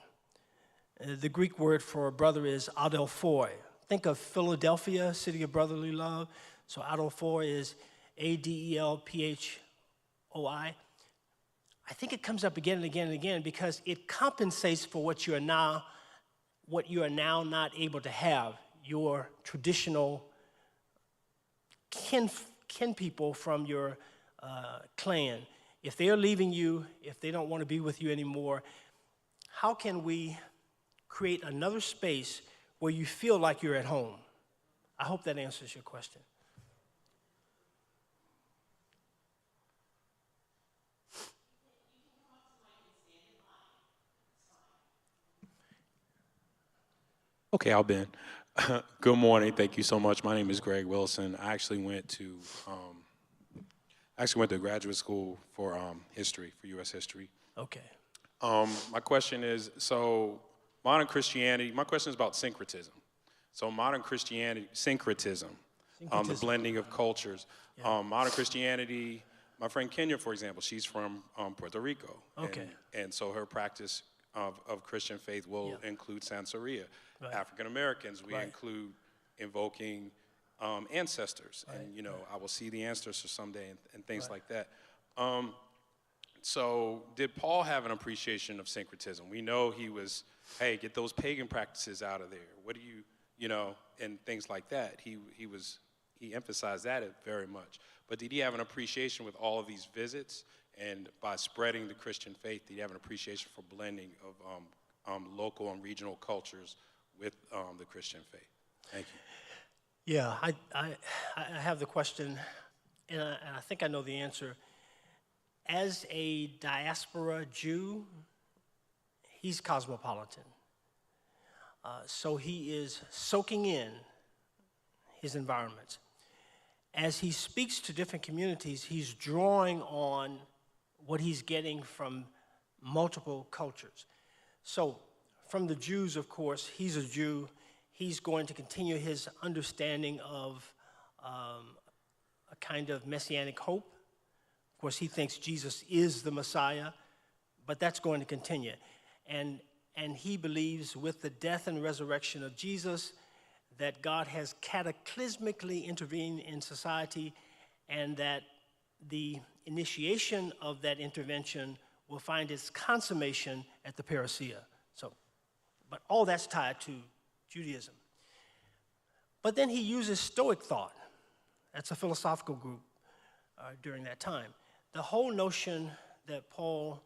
The Greek word for brother is adelphoi. Think of Philadelphia, city of brotherly love. So adelphoi is A-D-E-L-P-H-O-I. I think it comes up again and again and again because it compensates for what you are now not able to have. Your traditional kin people from your clan. If they are leaving you, if they don't want to be with you anymore, how can we create another space where you feel like you're at home? I hope that answers your question. Okay, I'll Ben. Good morning. Thank you so much. My name is Greg Wilson. I actually went to graduate school for history, for U.S. history. Okay. My question is, so modern Christianity, my question is about syncretism. So modern Christianity, syncretism. The blending of cultures. Yeah. Modern Christianity My friend Kenya, for example, she's from Puerto Rico. Okay. And so her practice of Christian faith will include Santeria. Right. African Americans, we Right. include invoking ancestors. Right. And, I will see the ancestors someday and things Right. like that. So did Paul have an appreciation of syncretism? We know he was, hey, get those pagan practices out of there. What do you, and things like that. He emphasized that very much. But did he have an appreciation with all of these visits and by spreading the Christian faith? Did he have an appreciation for blending of local and regional cultures with the Christian faith? Thank you. Yeah, I have the question, and I think I know the answer. As a diaspora Jew, he's cosmopolitan. So he is soaking in his environment. As he speaks to different communities, he's drawing on what he's getting from multiple cultures. So from the Jews, of course, he's a Jew. He's going to continue his understanding of a kind of messianic hope. Of course, he thinks Jesus is the Messiah, but that's going to continue. And he believes with the death and resurrection of Jesus that God has cataclysmically intervened in society and that the initiation of that intervention will find its consummation at the parousia. But all that's tied to Judaism. But then he uses Stoic thought. That's a philosophical group during that time. The whole notion that Paul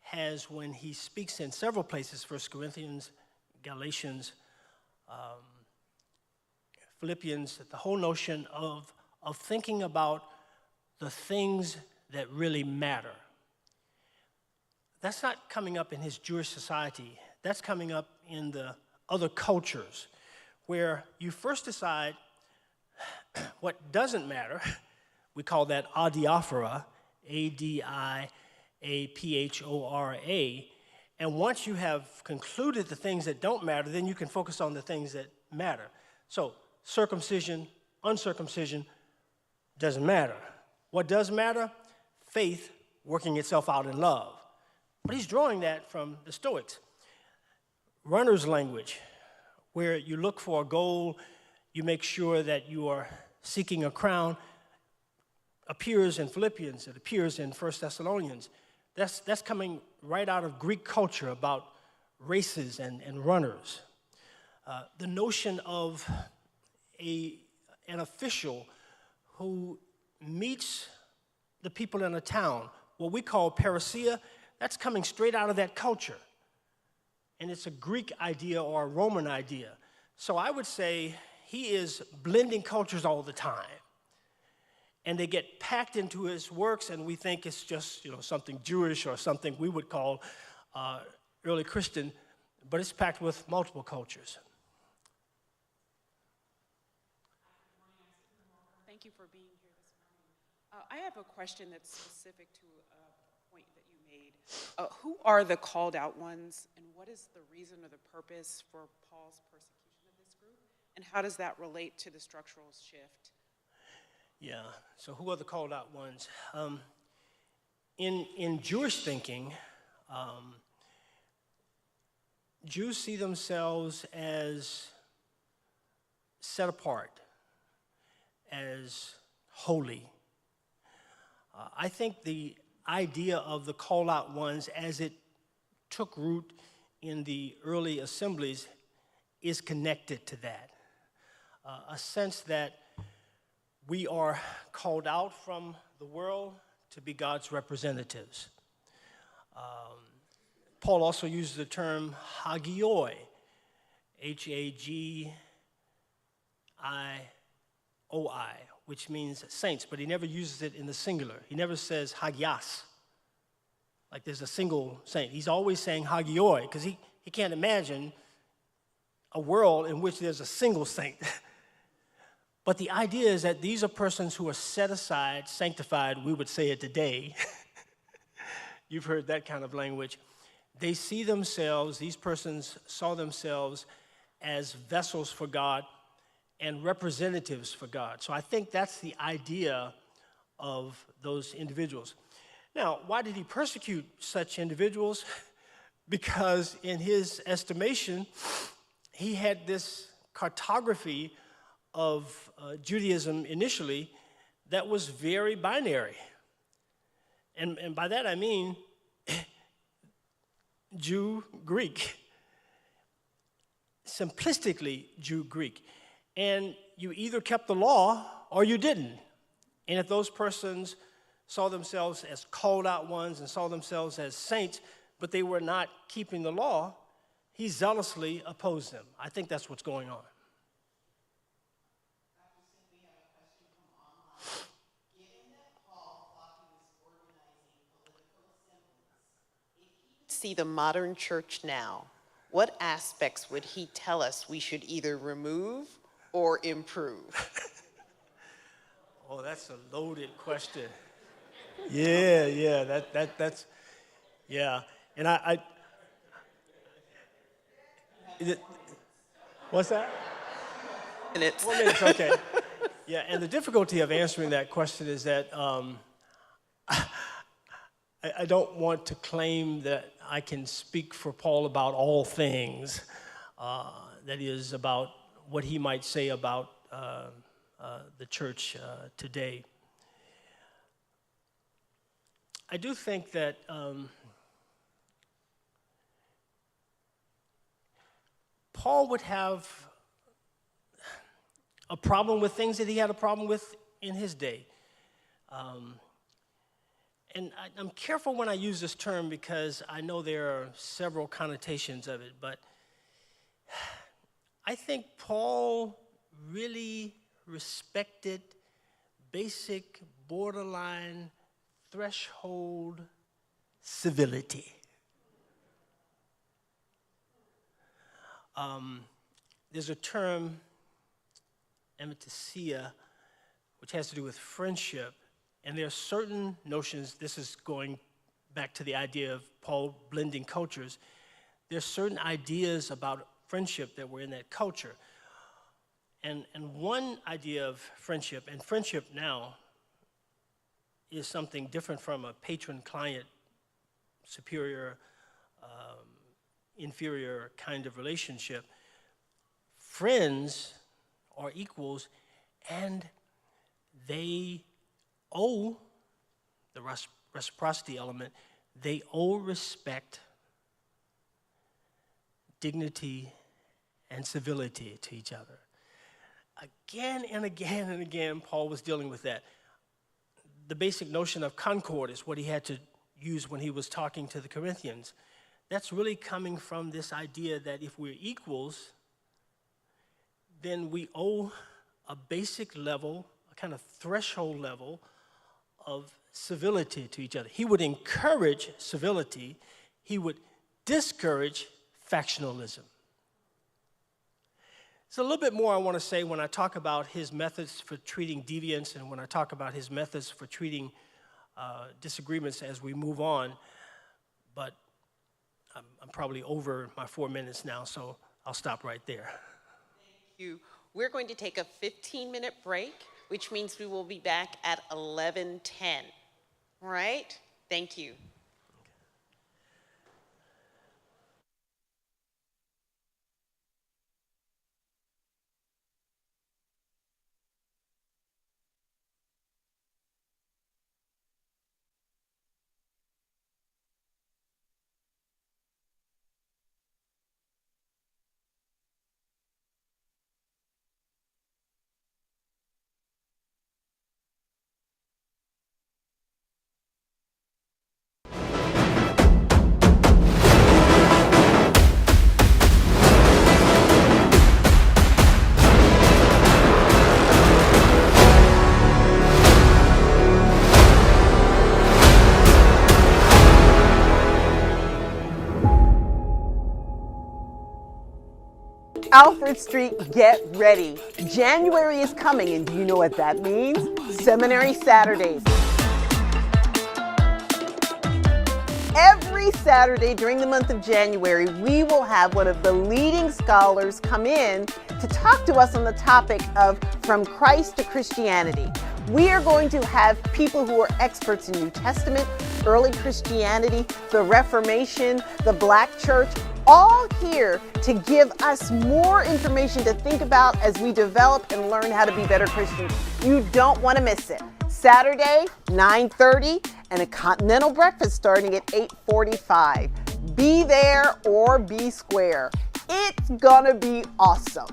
has when he speaks in several places, 1 Corinthians, Galatians, Philippians, the whole notion of thinking about the things that really matter. That's not coming up in his Jewish society. That's coming up in the other cultures where you first decide what doesn't matter. We call that adiaphora, A-D-I-A-P-H-O-R-A. And once you have concluded the things that don't matter, then you can focus on the things that matter. So circumcision, uncircumcision, doesn't matter. What does matter? Faith working itself out in love. But he's drawing that from the Stoics. Runner's language, where you look for a goal, you make sure that you are seeking a crown, appears in Philippians, it appears in 1 Thessalonians. That's coming right out of Greek culture about races and runners. The notion of an official who meets the people in a town, what we call parousia, that's coming straight out of that culture. And it's a Greek idea or a Roman idea. So I would say he is blending cultures all the time. And they get packed into his works, and we think it's just something Jewish or something we would call early Christian, but it's packed with multiple cultures. Thank you for being here this morning. I have a question that's specific to a point that you made. Who are the called out ones, and what is the reason or the purpose for Paul's persecution of this group? And how does that relate to the structural shift? Yeah, so who are the called out ones? In Jewish thinking, Jews see themselves as set apart, as holy. I think the idea of the called out ones as it took root in the early assemblies is connected to that. A sense that we are called out from the world to be God's representatives. Paul also uses the term hagioi, H-A-G-I-O-I, which means saints, but he never uses it in the singular. He never says hagias, like there's a single saint. He's always saying hagioi, because he can't imagine a world in which there's a single saint. But the idea is that these are persons who are set aside, sanctified, we would say it today. You've heard that kind of language. They see themselves, these persons saw themselves as vessels for God and representatives for God. So I think that's the idea of those individuals. Now, why did he persecute such individuals? Because in his estimation, he had this cartography of Judaism initially that was very binary. And by that I mean Jew, Greek. Simplistically Jew, Greek. And you either kept the law or you didn't. And if those persons saw themselves as called out ones and saw themselves as saints, but they were not keeping the law, he zealously opposed them. I think that's what's going on. See the modern church now, what aspects would he tell us we should either remove or improve? Oh, that's a loaded question. Yeah, that's, yeah. And what's that? Minutes. 4 minutes, okay. Yeah, and the difficulty of answering that question is that I don't want to claim that I can speak for Paul about all things, that is, about what he might say about the church today. I do think that Paul would have a problem with things that he had a problem with in his day. And I'm careful when I use this term because I know there are several connotations of it, but I think Paul really respected basic, borderline, threshold civility. There's a term, emithesia, which has to do with friendship. And there are certain notions, this is going back to the idea of Paul blending cultures. There's certain ideas about friendship that were in that culture. And one idea of friendship, and friendship now is something different from a patron-client, superior, inferior kind of relationship. Friends are equals, and they owe, the reciprocity element, they owe respect, dignity, and civility to each other. Again and again and again, Paul was dealing with that. The basic notion of concord is what he had to use when he was talking to the Corinthians. That's really coming from this idea that if we're equals, then we owe a basic level, a kind of threshold level of civility to each other. He would encourage civility. He would discourage factionalism. There's a little bit more I want to say when I talk about his methods for treating deviance and when I talk about his methods for treating disagreements as we move on, but I'm probably over my 4 minutes now, so I'll stop right there. Thank you. We're going to take a 15-minute break, which means we will be back at 11:10. All right? Thank you. Alfred Street, get ready. January is coming, and do you know what that means? Seminary Saturdays. Every Saturday during the month of January, we will have one of the leading scholars come in to talk to us on the topic of From Christ to Christianity. We are going to have people who are experts in New Testament, early Christianity, the Reformation, the Black church, all here to give us more information to think about as we develop and learn how to be better Christians. You don't want to miss it. Saturday, 9:30, and a continental breakfast starting at 8:45. Be there or be square. It's gonna be awesome.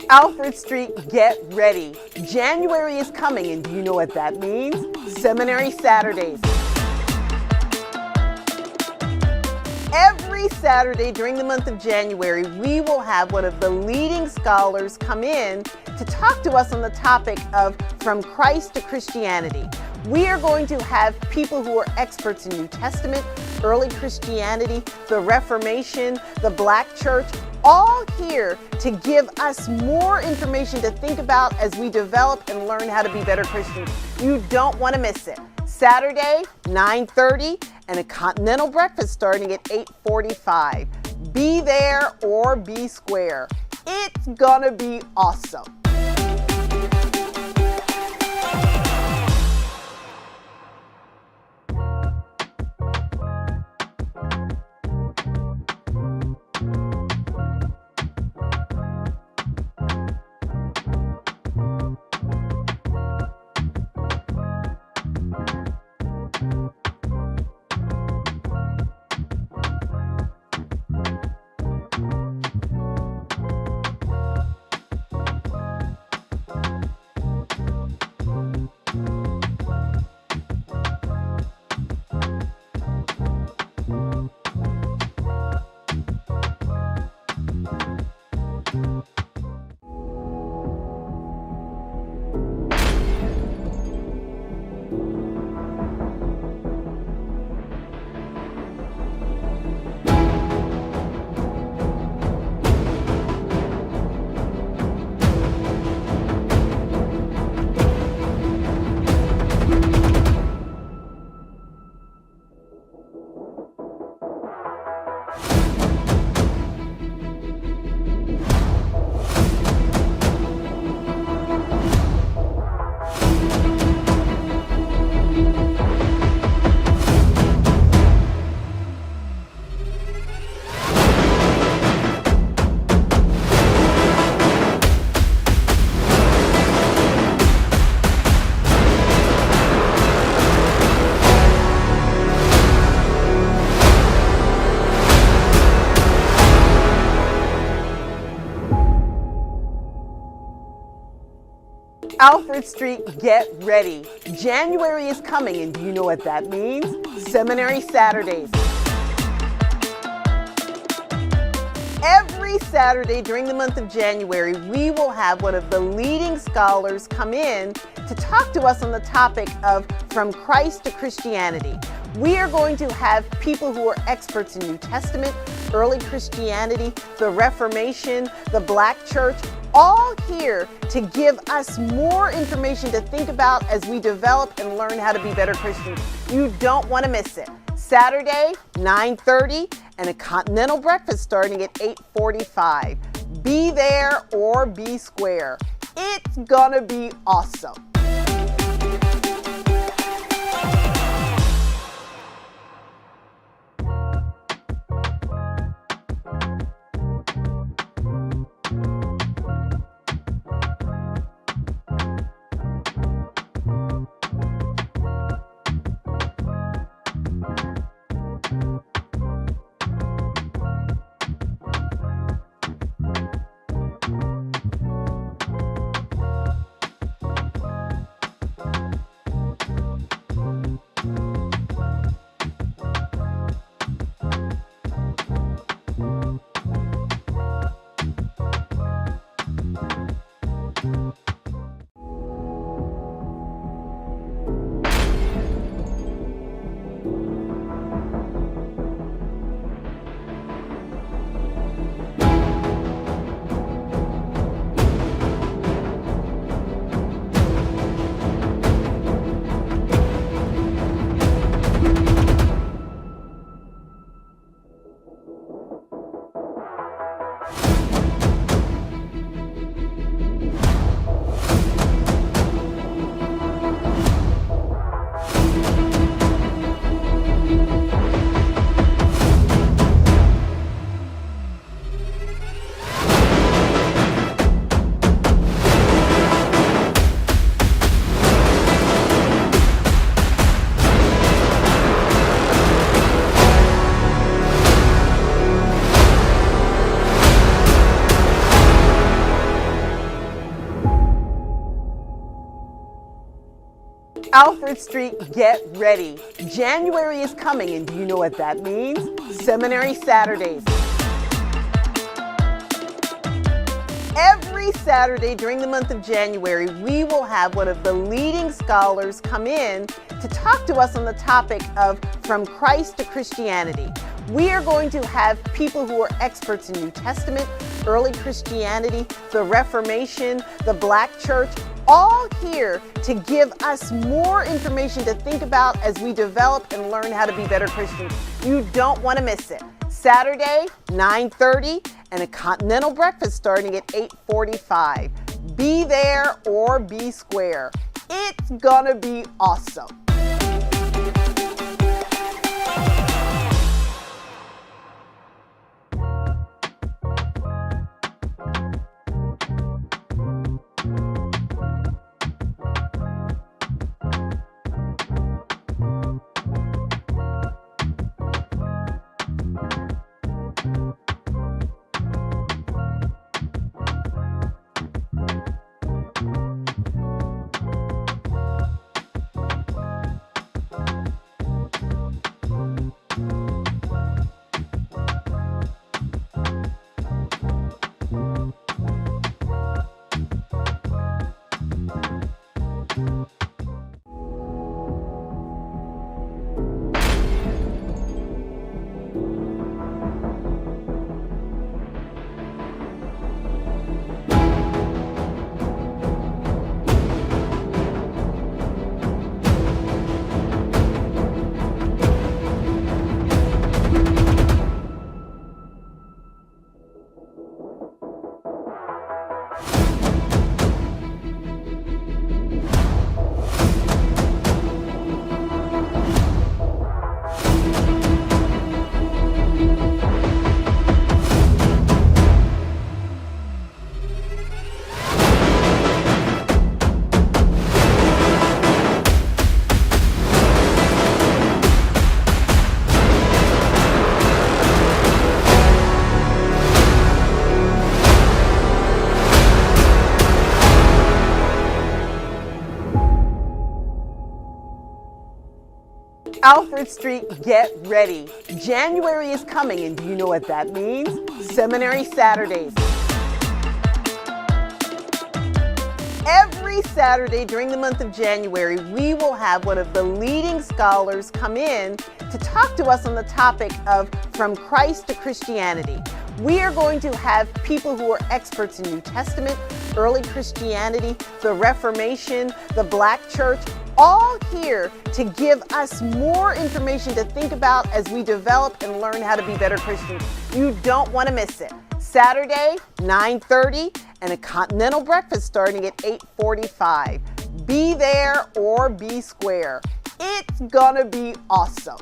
Alfred Street, get ready. January is coming, and do you know what that means? Seminary Saturdays. Every Saturday during the month of January, we will have one of the leading scholars come in to talk to us on the topic of From Christ to Christianity. We are going to have people who are experts in New Testament, early Christianity, the Reformation, the Black church, all here to give us more information to think about as we develop and learn how to be better Christians. You don't want to miss it. Saturday, 9:30, and a continental breakfast starting at 8:45. Be there or be square. It's gonna be awesome. Alfred Street, get ready. January is coming, and do you know what that means? Seminary Saturdays. Every Every Saturday during the month of January, we will have one of the leading scholars come in to talk to us on the topic of From Christ to Christianity. We are going to have people who are experts in New Testament, early Christianity, the Reformation, the Black Church, all here to give us more information to think about as we develop and learn how to be better Christians. You don't want to miss it. Saturday, 9:30, and a continental breakfast starting at 8:45. Be there or be square. It's gonna be awesome. Alfred Street, get ready. January is coming, and do you know what that means? Seminary Saturdays. Every Saturday during the month of January, we will have one of the leading scholars come in to talk to us on the topic of From Christ to Christianity. We are going to have people who are experts in New Testament, early Christianity, the Reformation, the Black Church, all here to give us more information to think about as we develop and learn how to be better Christians. You don't want to miss it. Saturday, 9:30, and a continental breakfast starting at 8:45. Be there or be square. It's gonna be awesome. Alfred Street, get ready. January is coming, and do you know what that means? Seminary Saturdays. Every Saturday during the month of January, we will have one of the leading scholars come in to talk to us on the topic of From Christ to Christianity. We are going to have people who are experts in New Testament, early Christianity, the Reformation, the Black Church, all here to give us more information to think about as we develop and learn how to be better Christians. You don't want to miss it. Saturday, 9:30, and a continental breakfast starting at 8:45. Be there or be square. It's gonna be awesome.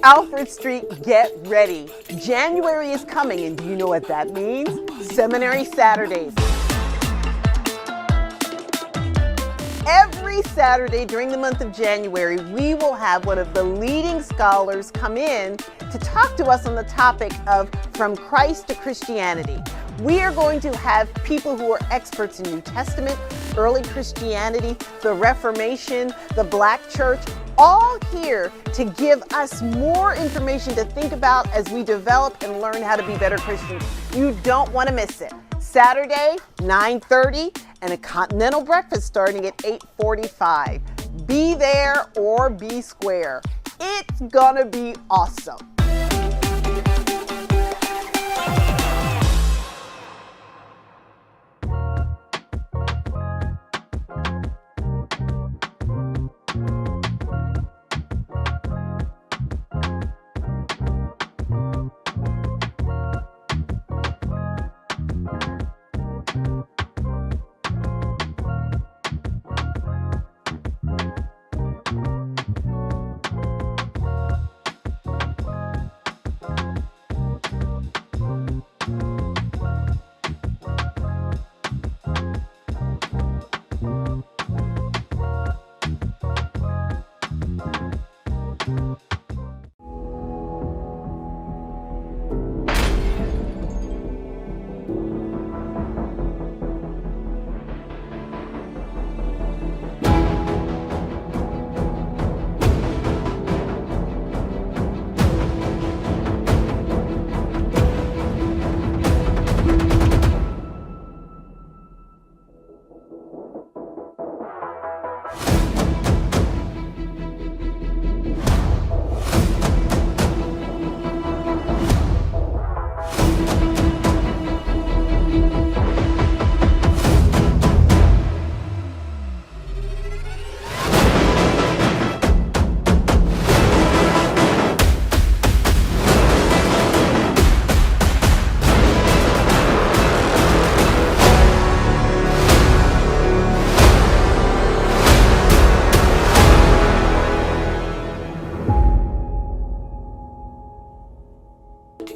Alfred Street, get ready. January is coming, and do you know what that means? Seminary Saturdays. Every Saturday during the month of January, we will have one of the leading scholars come in to talk to us on the topic of From Christ to Christianity. We are going to have people who are experts in New Testament, early Christianity, the Reformation, the Black Church, all here to give us more information to think about as we develop and learn how to be better Christians. You don't want to miss it. Saturday, 9:30, and a continental breakfast starting at 8:45. Be there or be square. It's gonna be awesome.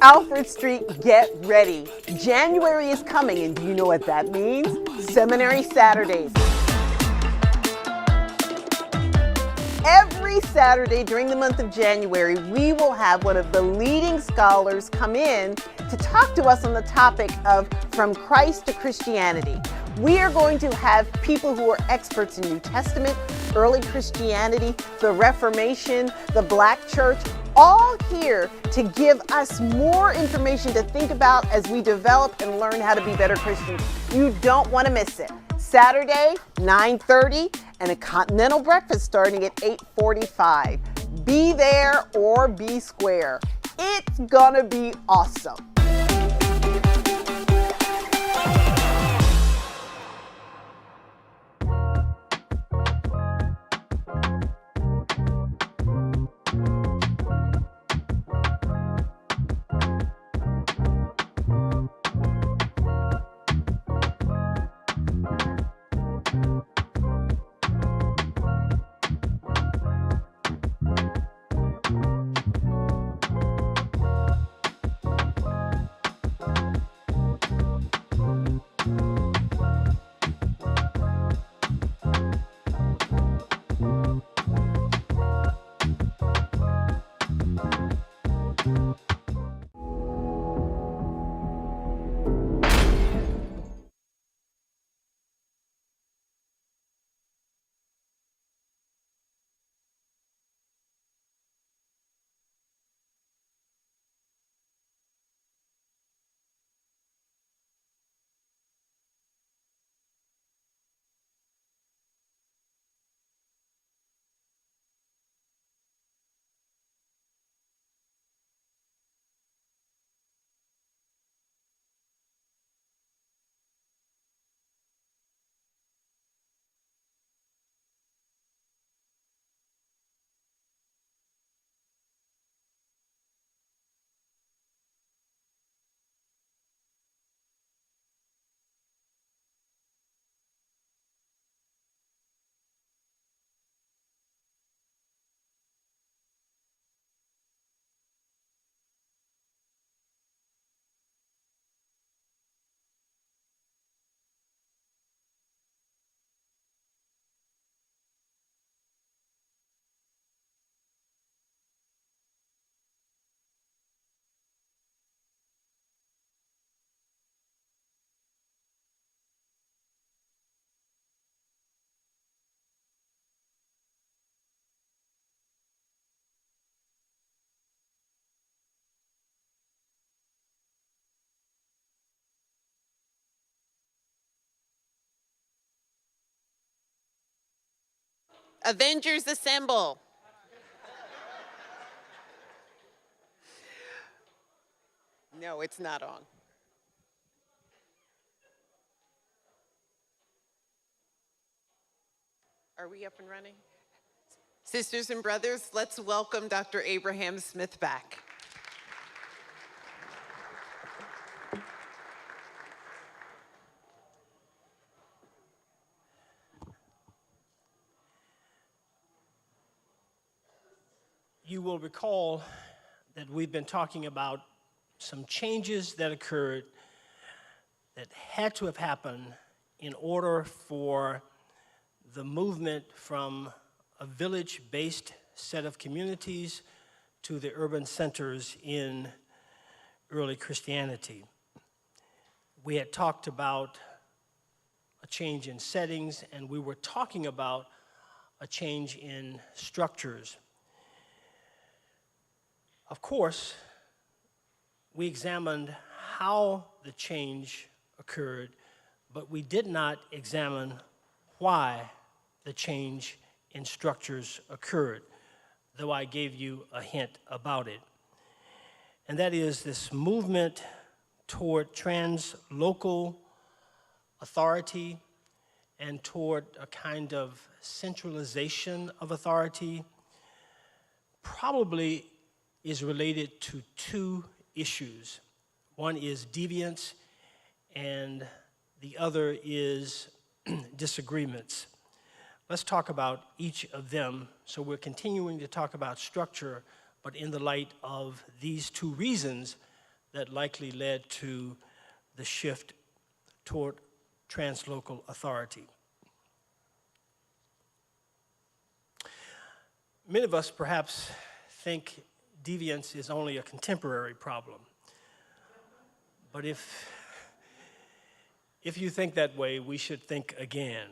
Alfred Street, get ready. January is coming, and do you know what that means? Seminary Saturdays. Every Saturday during the month of January, we will have one of the leading scholars come in to talk to us on the topic of From Christ to Christianity. We are going to have people who are experts in New Testament, early Christianity, the Reformation, the Black church, all here to give us more information to think about as we develop and learn how to be better Christians. You don't want to miss it. Saturday, 9:30, and a continental breakfast starting at 8:45. Be there or be square. It's gonna be awesome. Avengers assemble. No, it's not on. Are we up and running? Sisters and brothers, let's welcome Dr. Abraham Smith back. You will recall that we've been talking about some changes that occurred that had to have happened in order for the movement from a village-based set of communities to the urban centers in early Christianity. We had talked about a change in settings, and we were talking about a change in structures. Of course, we examined how the change occurred, but we did not examine why the change in structures occurred, though I gave you a hint about it. And that is this movement toward translocal authority and toward a kind of centralization of authority probably is related to two issues. One is deviance, and the other is disagreements. Let's talk about each of them. So we're continuing to talk about structure, but in the light of these two reasons that likely led to the shift toward translocal authority. Many of us perhaps think deviance is only a contemporary problem. But if you think that way, we should think again.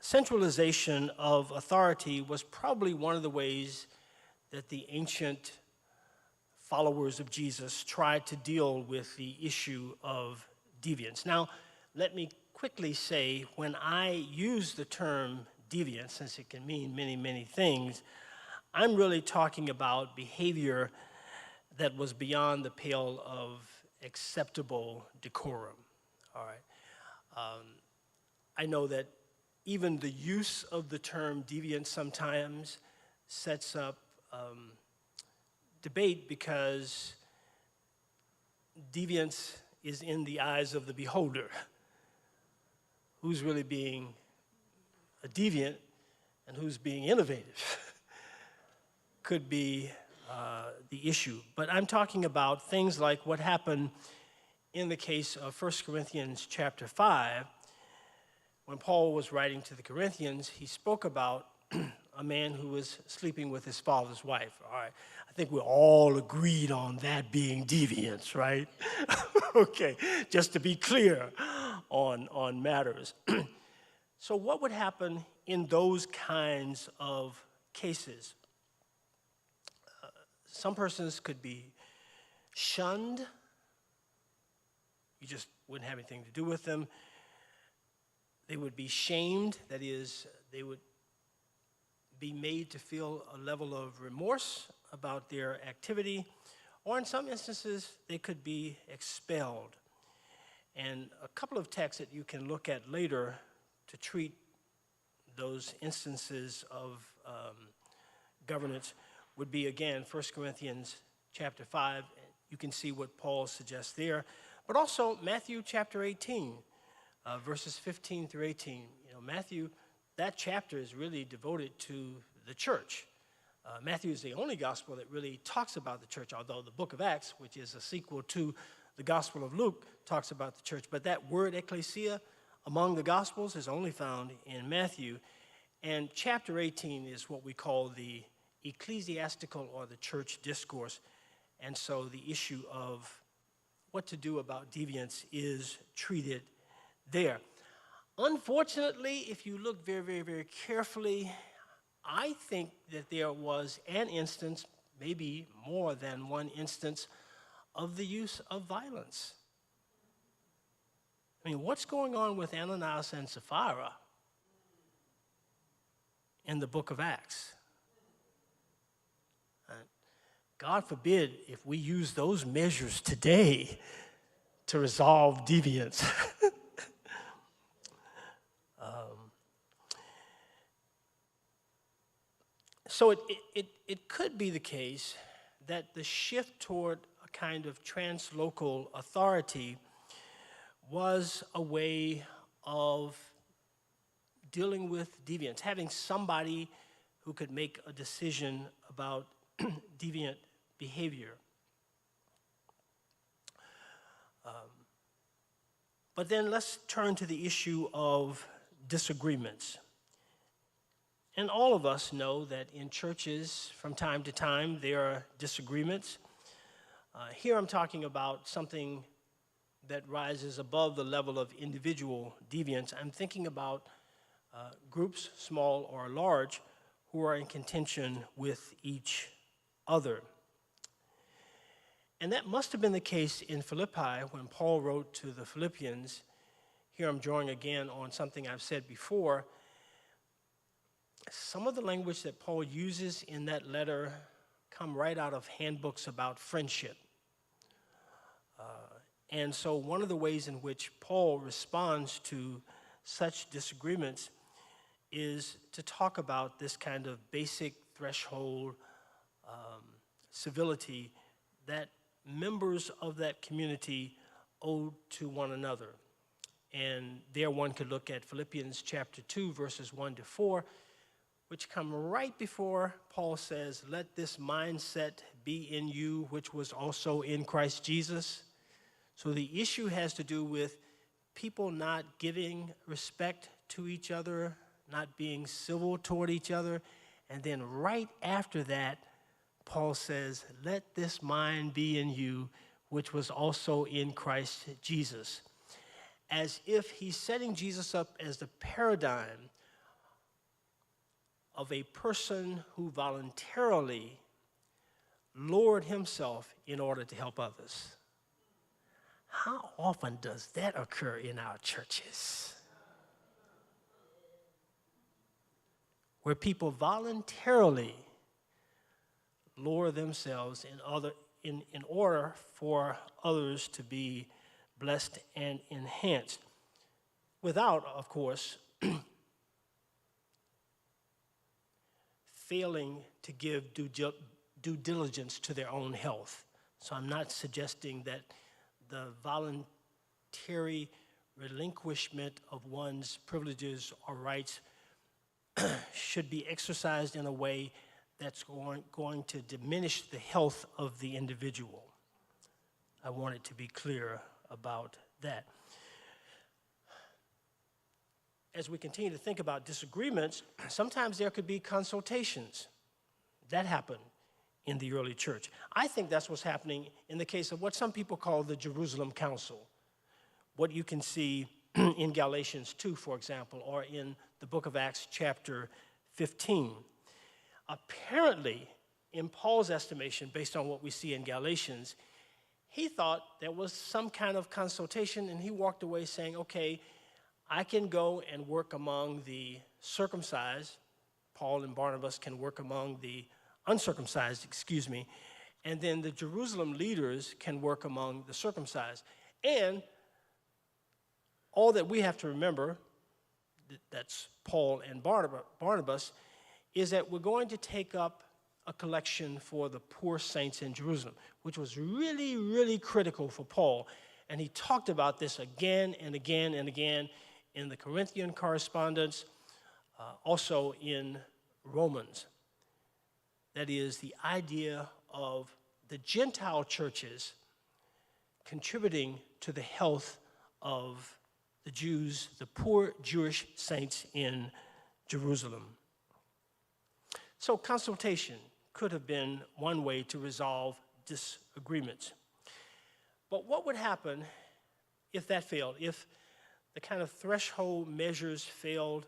Centralization of authority was probably one of the ways that the ancient followers of Jesus tried to deal with the issue of deviance. Now, let me quickly say, when I use the term deviance, since it can mean many, many things, I'm really talking about behavior that was beyond the pale of acceptable decorum. All right. I know that even the use of the term deviant sometimes sets up debate, because deviance is in the eyes of the beholder. Who's really being a deviant and who's being innovative could be the issue. But I'm talking about things like what happened in the case of 1 Corinthians chapter 5. When Paul was writing to the Corinthians, he spoke about a man who was sleeping with his father's wife. All right, I think we're all agreed on that being deviance, right? Okay, just to be clear on matters. So what would happen in those kinds of cases? Some persons could be shunned. You just wouldn't have anything to do with them. They would be shamed, that is, they would be made to feel a level of remorse about their activity, or in some instances, they could be expelled. And a couple of texts that you can look at later to treat those instances of governance would be, again, 1 Corinthians chapter 5. You can see what Paul suggests there. But also Matthew chapter 18, verses 15 through 18. You know, Matthew, that chapter is really devoted to the church. Matthew is the only gospel that really talks about the church, although the book of Acts, which is a sequel to the Gospel of Luke, talks about the church. But that word ecclesia among the gospels is only found in Matthew. And chapter 18 is what we call the ecclesiastical or the church discourse. And so the issue of what to do about deviance is treated there. Unfortunately, if you look very, very, very carefully, I think that there was an instance, maybe more than one instance, of the use of violence. I mean, what's going on with Ananias and Sapphira in the book of Acts? God forbid if we use those measures today to resolve deviance. So it could be the case that the shift toward a kind of translocal authority was a way of dealing with deviance, having somebody who could make a decision about deviant behavior. But then let's turn to the issue of disagreements. And all of us know that in churches, from time to time, there are disagreements. Here I'm talking about something that rises above the level of individual deviance. I'm thinking about groups, small or large, who are in contention with each other. And that must have been the case in Philippi when Paul wrote to the Philippians. Here I'm drawing again on something I've said before. Some of the language that Paul uses in that letter come right out of handbooks about friendship. And so one of the ways in which Paul responds to such disagreements is to talk about this kind of basic threshold civility that members of that community owe to one another. And there one could look at Philippians chapter 2, verses 1 to 4, which come right before Paul says, let this mindset be in you, which was also in Christ Jesus. So the issue has to do with people not giving respect to each other, not being civil toward each other. And then right after that, Paul says, let this mind be in you, which was also in Christ Jesus. As if he's setting Jesus up as the paradigm of a person who voluntarily lowered himself in order to help others. How often does that occur in our churches? Where people voluntarily lower themselves in order for others to be blessed and enhanced, without, of course, failing to give due diligence to their own health. So I'm not suggesting that the voluntary relinquishment of one's privileges or rights should be exercised in a way that's going to diminish the health of the individual. I want it to be clear about that. As we continue to think about disagreements, sometimes there could be consultations. That happened in the early church. I think that's what's happening in the case of what some people call the Jerusalem Council. What you can see in Galatians 2, for example, or in the book of Acts chapter 15. Apparently, in Paul's estimation, based on what we see in Galatians, he thought there was some kind of consultation, and he walked away saying, okay, I can go and work among the circumcised. Paul and Barnabas can work among the uncircumcised, and then the Jerusalem leaders can work among the circumcised. And all that we have to remember, that's Paul and Barnabas, is that we're going to take up a collection for the poor saints in Jerusalem, which was really, really critical for Paul. And he talked about this again and again and again in the Corinthian correspondence, also in Romans. That is the idea of the Gentile churches contributing to the health of the Jews, the poor Jewish saints in Jerusalem. So consultation could have been one way to resolve disagreements. But what would happen if that failed, if the kind of threshold measures failed,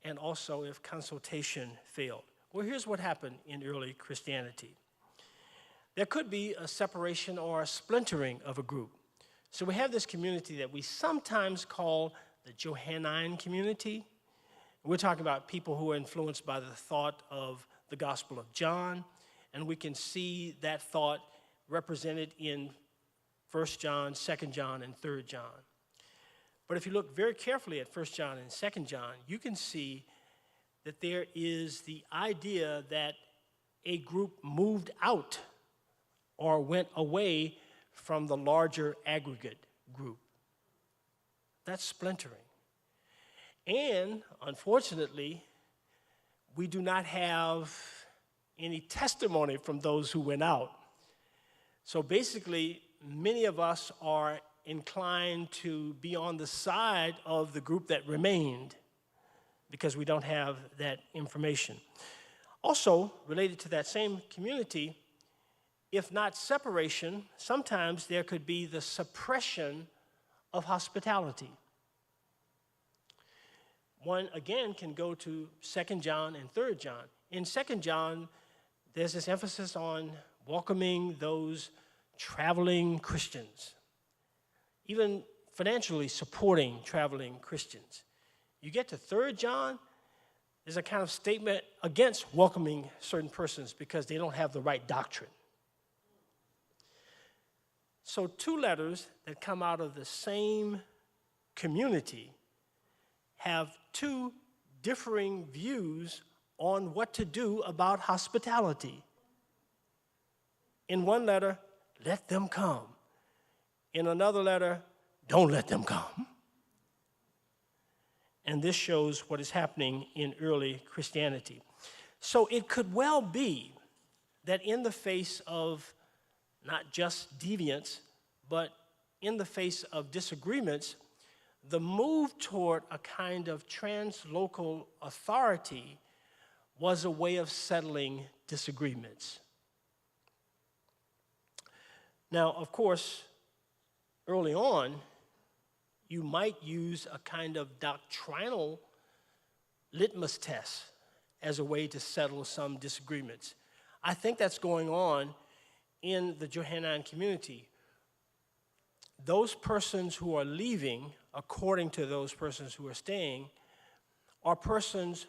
and also if consultation failed? Well, here's what happened in early Christianity. There could be a separation or a splintering of a group. So we have this community that we sometimes call the Johannine community. We're talking about people who are influenced by the thought of the Gospel of John, and we can see that thought represented in 1 John, 2 John, and 3 John. But if you look very carefully at 1 John and 2 John, you can see that there is the idea that a group moved out or went away from the larger aggregate group. That's splintering. And unfortunately, we do not have any testimony from those who went out. So basically, many of us are inclined to be on the side of the group that remained because we don't have that information. Also, related to that same community, if not separation, sometimes there could be the suppression of hospitality. One, again, can go to 2 John and 3 John. In 2 John, there's this emphasis on welcoming those traveling Christians, even financially supporting traveling Christians. You get to 3 John, there's a kind of statement against welcoming certain persons because they don't have the right doctrine. So 2 letters that come out of the same community have 2 differing views on what to do about hospitality. In one letter, let them come. In another letter, don't let them come. And this shows what is happening in early Christianity. So it could well be that in the face of not just deviance, but in the face of disagreements, the move toward a kind of translocal authority was a way of settling disagreements. Now, of course, early on, you might use a kind of doctrinal litmus test as a way to settle some disagreements. I think that's going on in the Johannine community. Those persons who are leaving, according to those persons who are staying, are persons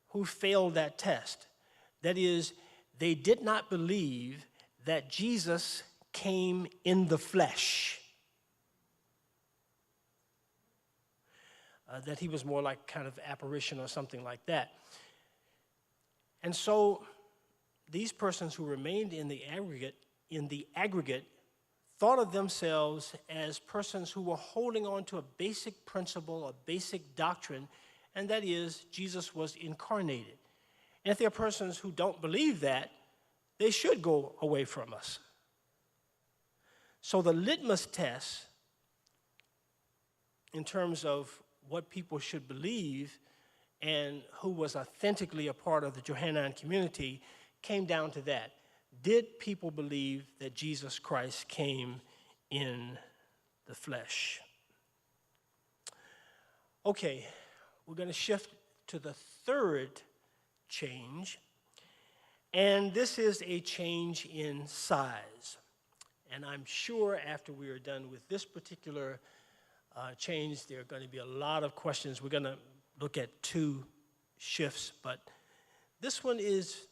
who failed that test. That is, they did not believe that Jesus came in the flesh. That he was more like kind of apparition or something like that. And so these persons who remained in the aggregate thought of themselves as persons who were holding on to a basic principle, a basic doctrine, and that is Jesus was incarnated. And if there are persons who don't believe that, they should go away from us. So the litmus test in terms of what people should believe and who was authentically a part of the Johannine community came down to that. Did people believe that Jesus Christ came in the flesh? Okay, we're going to shift to the third change, and this is a change in size. And I'm sure after we are done with this particular change, there are going to be a lot of questions. We're going to look at two shifts, but this one is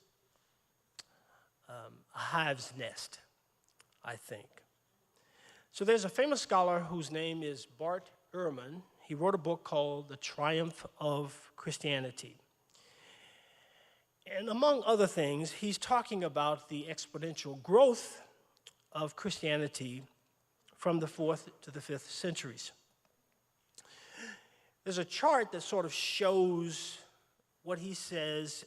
a hive's nest, I think. So there's a famous scholar whose name is Bart Ehrman. He wrote a book called The Triumph of Christianity. And among other things, he's talking about the exponential growth of Christianity from the 4th to the 5th centuries. There's a chart that sort of shows what he says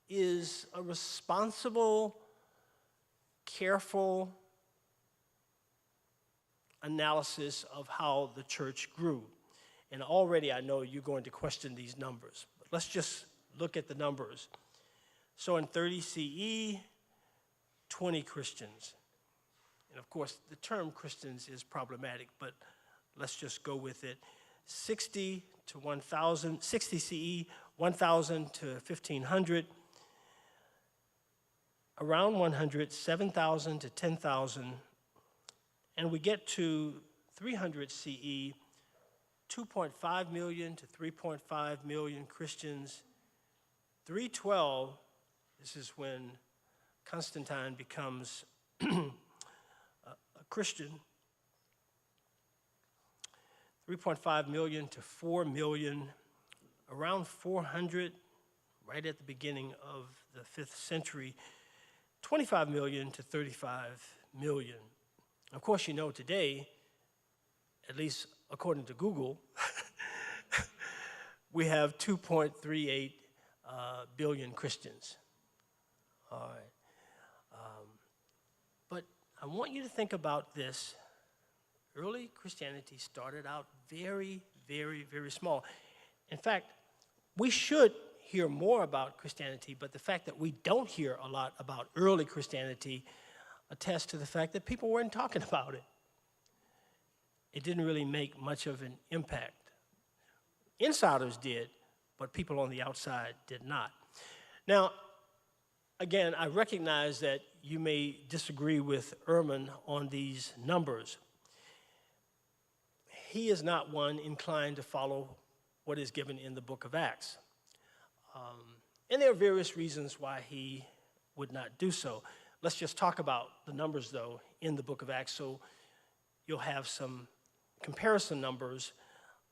is a responsible, careful analysis of how the church grew. And already I know you're going to question these numbers, but let's just look at the numbers. So in 30 CE, 20 Christians. And of course, the term Christians is problematic, but let's just go with it. 60 to 1,000, 60 CE, 1,000 to 1,500, around 100, 7,000 to 10,000, and we get to 300 CE, 2.5 million to 3.5 million Christians. 312, this is when Constantine becomes a Christian. 3.5 million to 4 million, around 400, right at the beginning of the 5th century, 25 million to 35 million. Of course, you know today, at least according to Google, we have 2.38 billion Christians. All right. But I want you to think about this. Early Christianity started out very, very, very small. In fact, we should hear more about Christianity, but the fact that we don't hear a lot about early Christianity attests to the fact that people weren't talking about it. It didn't really make much of an impact. Insiders did, but people on the outside did not. Now, again, I recognize that you may disagree with Ehrman on these numbers. He is not one inclined to follow what is given in the book of Acts. And there are various reasons why he would not do so. Let's just talk about the numbers, though, in the book of Acts, so you'll have some comparison numbers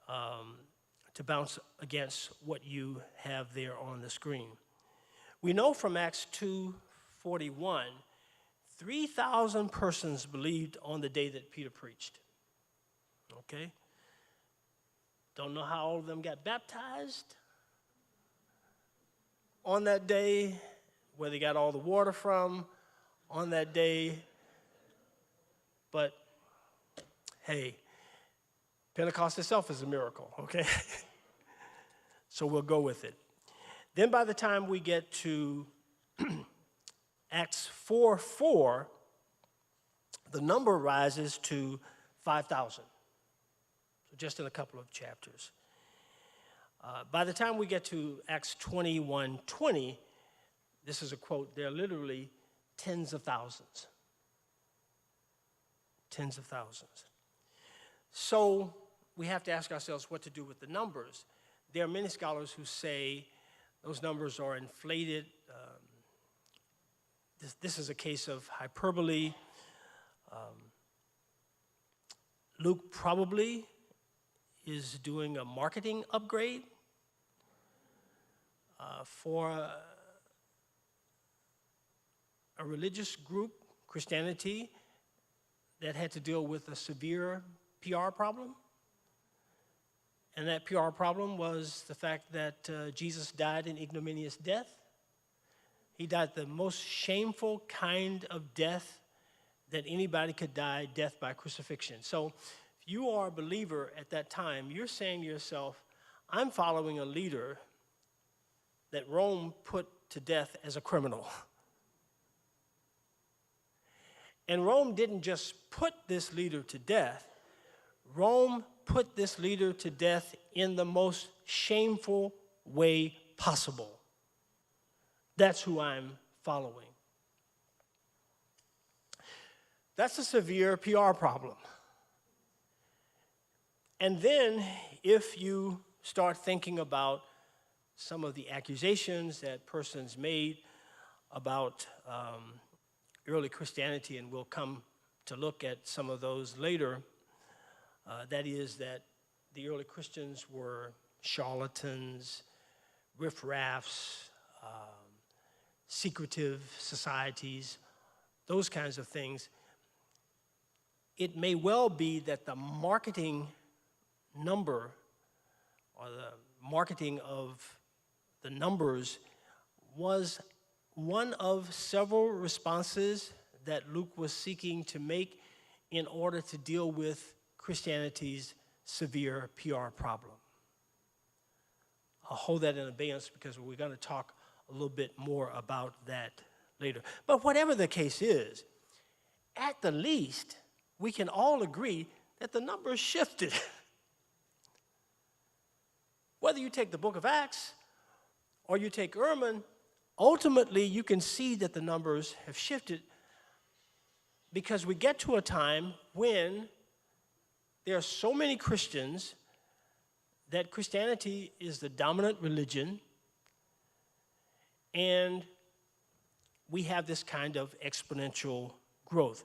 to bounce against what you have there on the screen. We know from Acts 2:41, 3,000 persons believed on the day that Peter preached. Okay? Don't know how all of them got baptized on that day, where they got all the water from on that day. But hey, Pentecost itself is a miracle, okay? So we'll go with it. Then by the time we get to Acts 4:4, the number rises to 5,000. So just in a couple of chapters. By the time we get to Acts 21:20, this is a quote, there are literally tens of thousands. Tens of thousands. So we have to ask ourselves what to do with the numbers. There are many scholars who say those numbers are inflated. This is a case of hyperbole. Luke probably is doing a marketing upgrade for a religious group, Christianity, that had to deal with a severe PR problem. And that PR problem was the fact that Jesus died an ignominious death. He died the most shameful kind of death that anybody could die, death by crucifixion. So if you are a believer at that time, you're saying to yourself, I'm following a leader that Rome put to death as a criminal. And Rome didn't just put this leader to death. Rome put this leader to death in the most shameful way possible. That's who I'm following. That's a severe PR problem. And then if you start thinking about some of the accusations that persons made about early Christianity, and we'll come to look at some of those later, that is that the early Christians were charlatans, riffraffs, secretive societies, those kinds of things. It may well be that the marketing number or the marketing of the numbers was one of several responses that Luke was seeking to make in order to deal with Christianity's severe PR problem. I'll hold that in abeyance because we're going to talk a little bit more about that later. But whatever the case is, at the least, we can all agree that the numbers shifted. Whether you take the book of Acts or you take Ehrman, ultimately you can see that the numbers have shifted because we get to a time when there are so many Christians that Christianity is the dominant religion, and we have this kind of exponential growth.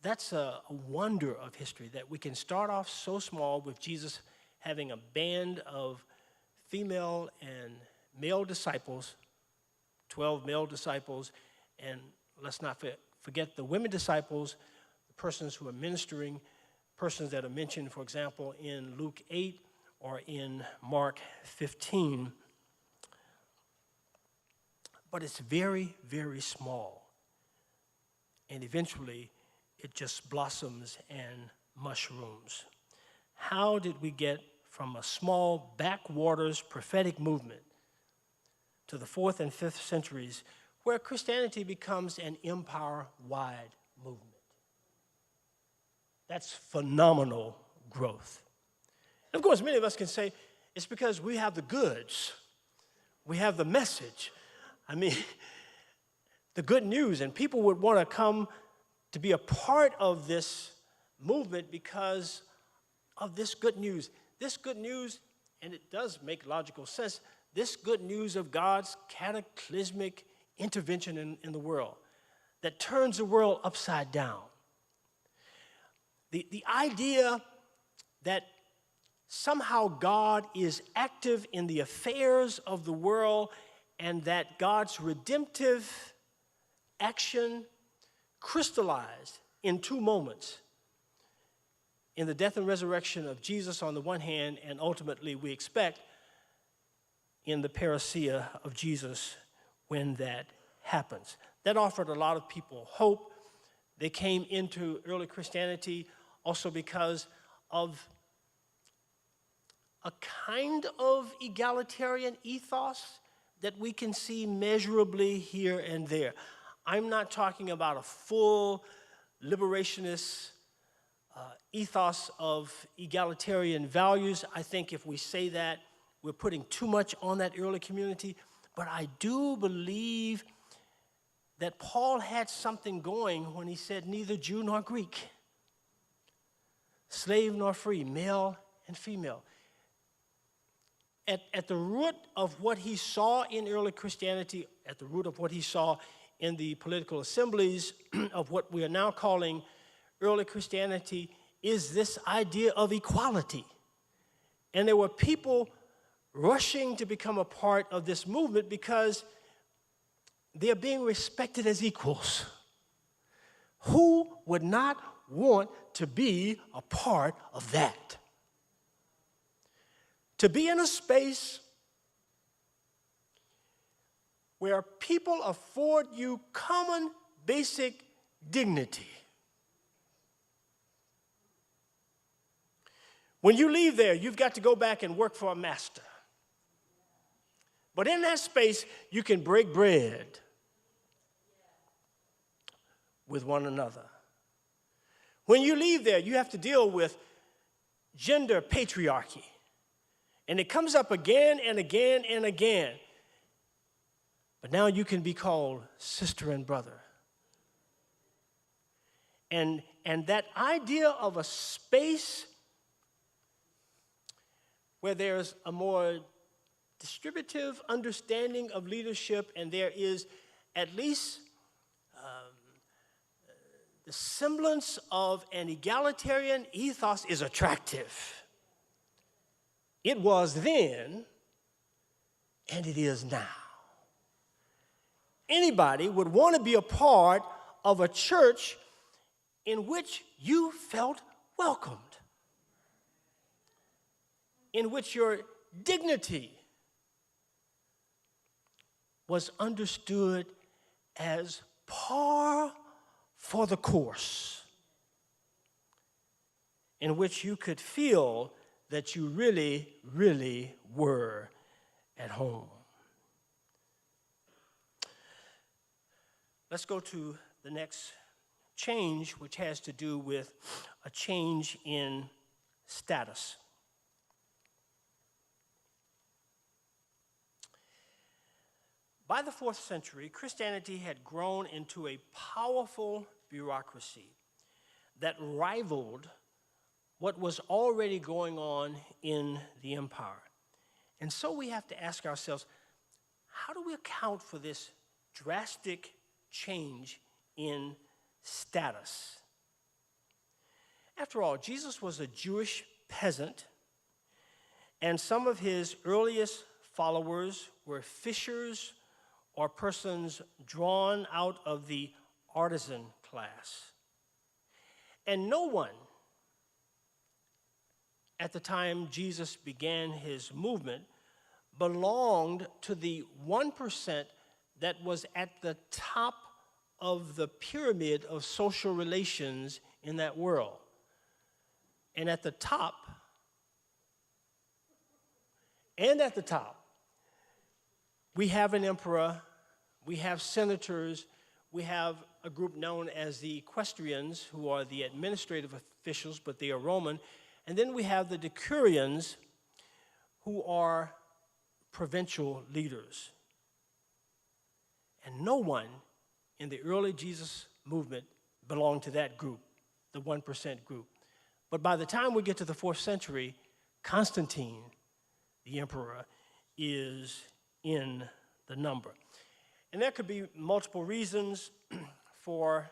That's a wonder of history, that we can start off so small with Jesus having a band of female and male disciples, 12 male disciples, and let's not forget the women disciples, the persons who are ministering, persons that are mentioned, for example, in Luke 8 or in Mark 15. But it's very, very small. And eventually, it just blossoms and mushrooms. How did we get from a small backwaters prophetic movement to the 4th and 5th centuries where Christianity becomes an empire-wide movement? That's phenomenal growth. And of course, many of us can say, it's because we have the goods. We have the message. I mean, the good news, and people would want to come to be a part of this movement because of this good news. This good news, and it does make logical sense, this good news of God's cataclysmic intervention in the world that turns the world upside down. The idea that somehow God is active in the affairs of the world and that God's redemptive action crystallized in two moments, in the death and resurrection of Jesus on the one hand, and ultimately we expect in the parousia of Jesus when that happens. That offered a lot of people hope. They came into early Christianity also because of a kind of egalitarian ethos that we can see measurably here and there. I'm not talking about a full liberationist ethos of egalitarian values. I think if we say that, we're putting too much on that early community. But I do believe that Paul had something going when he said neither Jew nor Greek, slave nor free, male and female. At the root of what he saw in early Christianity, at the root of what he saw in the political assemblies of what we are now calling early Christianity, is this idea of equality. And there were people rushing to become a part of this movement because they're being respected as equals. Who would not want to be a part of that? To be in a space where people afford you common basic dignity. When you leave there, you've got to go back and work for a master. But in that space, you can break bread with one another. When you leave there, you have to deal with gender patriarchy. And it comes up again and again and again. But now you can be called sister and brother. And that idea of a space where there's a more distributive understanding of leadership and there is at least the semblance of an egalitarian ethos is attractive. It was then, and it is now. Anybody would want to be a part of a church in which you felt welcomed, in which your dignity was understood as par for the course, in which you could feel that you really, really were at home. Let's go to the next change, which has to do with a change in status. By the 4th century, Christianity had grown into a powerful bureaucracy that rivaled what was already going on in the empire. And so we have to ask ourselves, how do we account for this drastic change in status? After all, Jesus was a Jewish peasant, and some of his earliest followers were fishers or persons drawn out of the artisan class. And no one at the time Jesus began his movement belonged to the 1% that was at the top of the pyramid of social relations in that world. And at the top, we have an emperor, we have senators, we have a group known as the equestrians, who are the administrative officials, but they are Roman, and then we have the decurions, who are provincial leaders. And no one in the early Jesus movement belonged to that group, the 1% group. But by the time we get to the 4th century, Constantine, the emperor, is in the number. And there could be multiple reasons for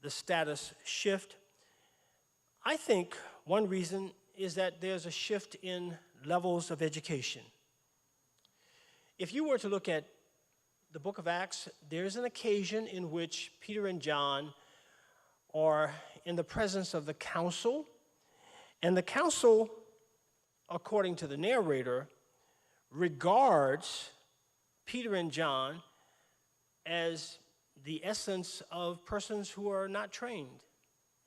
the status shift. I think one reason is that there's a shift in levels of education. If you were to look at the book of Acts, there's an occasion in which Peter and John are in the presence of the council, and the council, according to the narrator, regards Peter and John as the essence of persons who are not trained,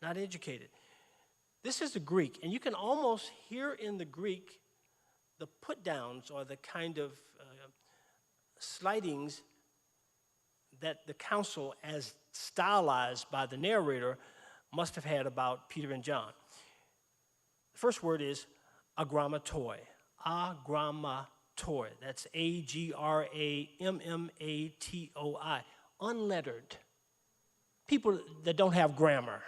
not educated. This is the Greek, and you can almost hear in the Greek the put-downs or the kind of slightings that the council, as stylized by the narrator, must have had about Peter and John. The first word is agrammatoi. Agrammatoi. That's A-G-R-A-M-M-A-T-O-I. Unlettered. People that don't have grammar.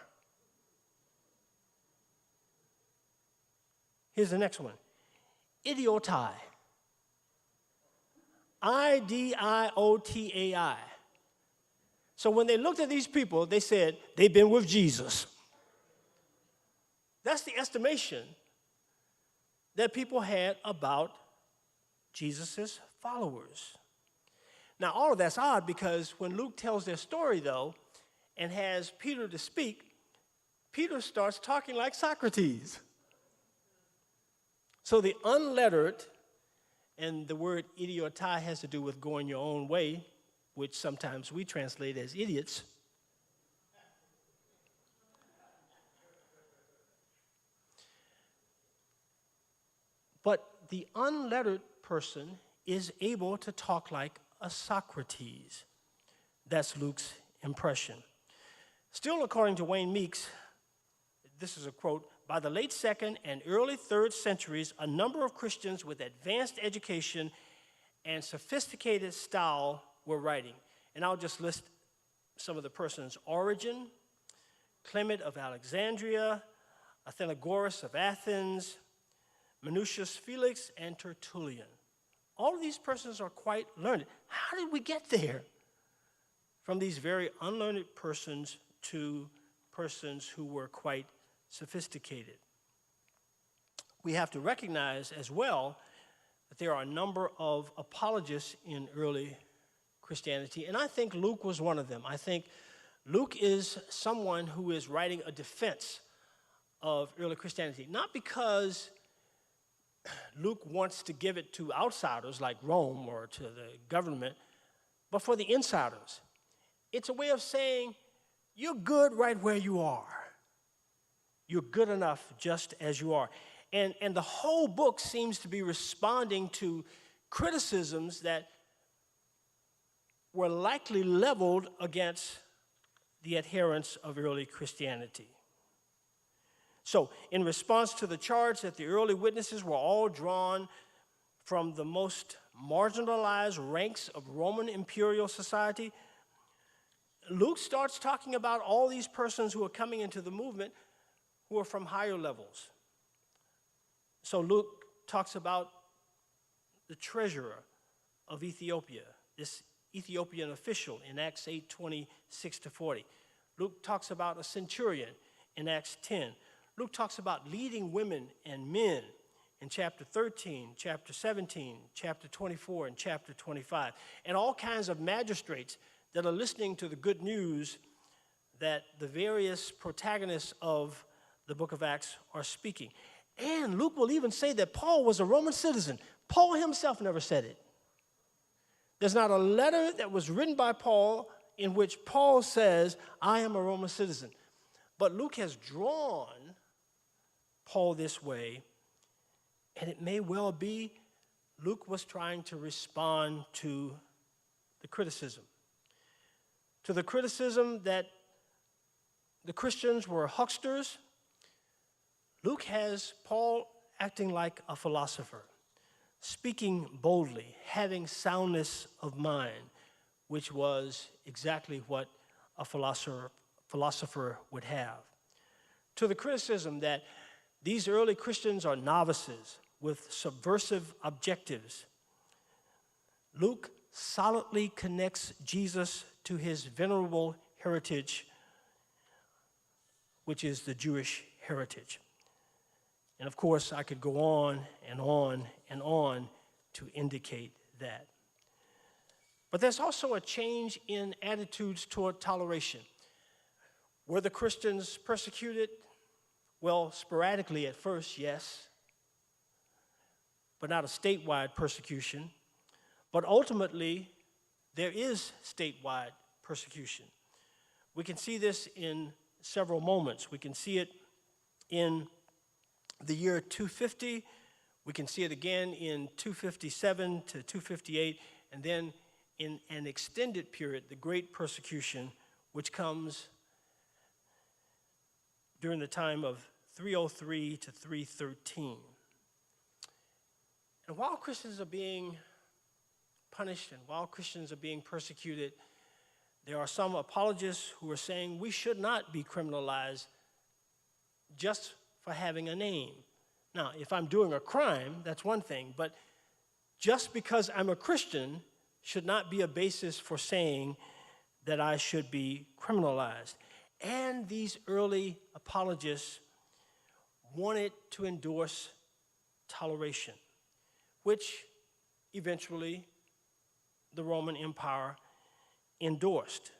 Here's the next one. Idiotai. I-D-I-O-T-A-I. So when they looked at these people, they said, they've been with Jesus. That's the estimation that people had about Jesus' followers. Now, all of that's odd because when Luke tells their story, though, and has Peter to speak, Peter starts talking like Socrates. So the unlettered, and the word idiotai has to do with going your own way, which sometimes we translate as idiots. But the unlettered person is able to talk like a Socrates. That's Luke's impression. Still, according to Wayne Meeks, this is a quote, by the late 2nd and early 3rd centuries, a number of Christians with advanced education and sophisticated style were writing. And I'll just list some of the persons: Origen, Clement of Alexandria, Athenagoras of Athens, Minucius Felix, and Tertullian. All of these persons are quite learned. How did we get there? From these very unlearned persons to persons who were quite sophisticated. We have to recognize as well that there are a number of apologists in early Christianity, and I think Luke was one of them. I think Luke is someone who is writing a defense of early Christianity, not because Luke wants to give it to outsiders like Rome or to the government, but for the insiders. It's a way of saying, you're good right where you are. You're good enough just as you are. And the whole book seems to be responding to criticisms that were likely leveled against the adherents of early Christianity. So, in response to the charge that the early witnesses were all drawn from the most marginalized ranks of Roman imperial society, Luke starts talking about all these persons who are coming into the movement who are from higher levels. So Luke talks about the treasurer of Ethiopia, this Ethiopian official in Acts 8:26-40. Luke talks about a centurion in Acts 10. Luke talks about leading women and men in chapter 13, chapter 17, chapter 24, and chapter 25, and all kinds of magistrates that are listening to the good news that the various protagonists of the book of Acts are speaking. And Luke will even say that Paul was a Roman citizen. Paul himself never said it. There's not a letter that was written by Paul in which Paul says, I am a Roman citizen. But Luke has drawn Paul this way, and it may well be Luke was trying to respond to the criticism. To the criticism that the Christians were hucksters, Luke has Paul acting like a philosopher, speaking boldly, having soundness of mind, which was exactly what a philosopher would have. To the criticism that these early Christians are novices with subversive objectives, Luke solidly connects Jesus to his venerable heritage, which is the Jewish heritage. And of course, I could go on and on and on to indicate that. But there's also a change in attitudes toward toleration. Were the Christians persecuted? Well, sporadically at first, yes, but not a statewide persecution. But ultimately, there is statewide persecution. We can see this in several moments. We can see it in the year 250. We can see it again in 257 to 258, and then in an extended period, the Great Persecution, which comes during the time of 303 to 313. And while Christians are being punished and while Christians are being persecuted, there are some apologists who are saying we should not be criminalized just for having a name. Now, if I'm doing a crime, that's one thing, but just because I'm a Christian should not be a basis for saying that I should be criminalized. And these early apologists wanted to endorse toleration, which eventually the Roman Empire endorsed.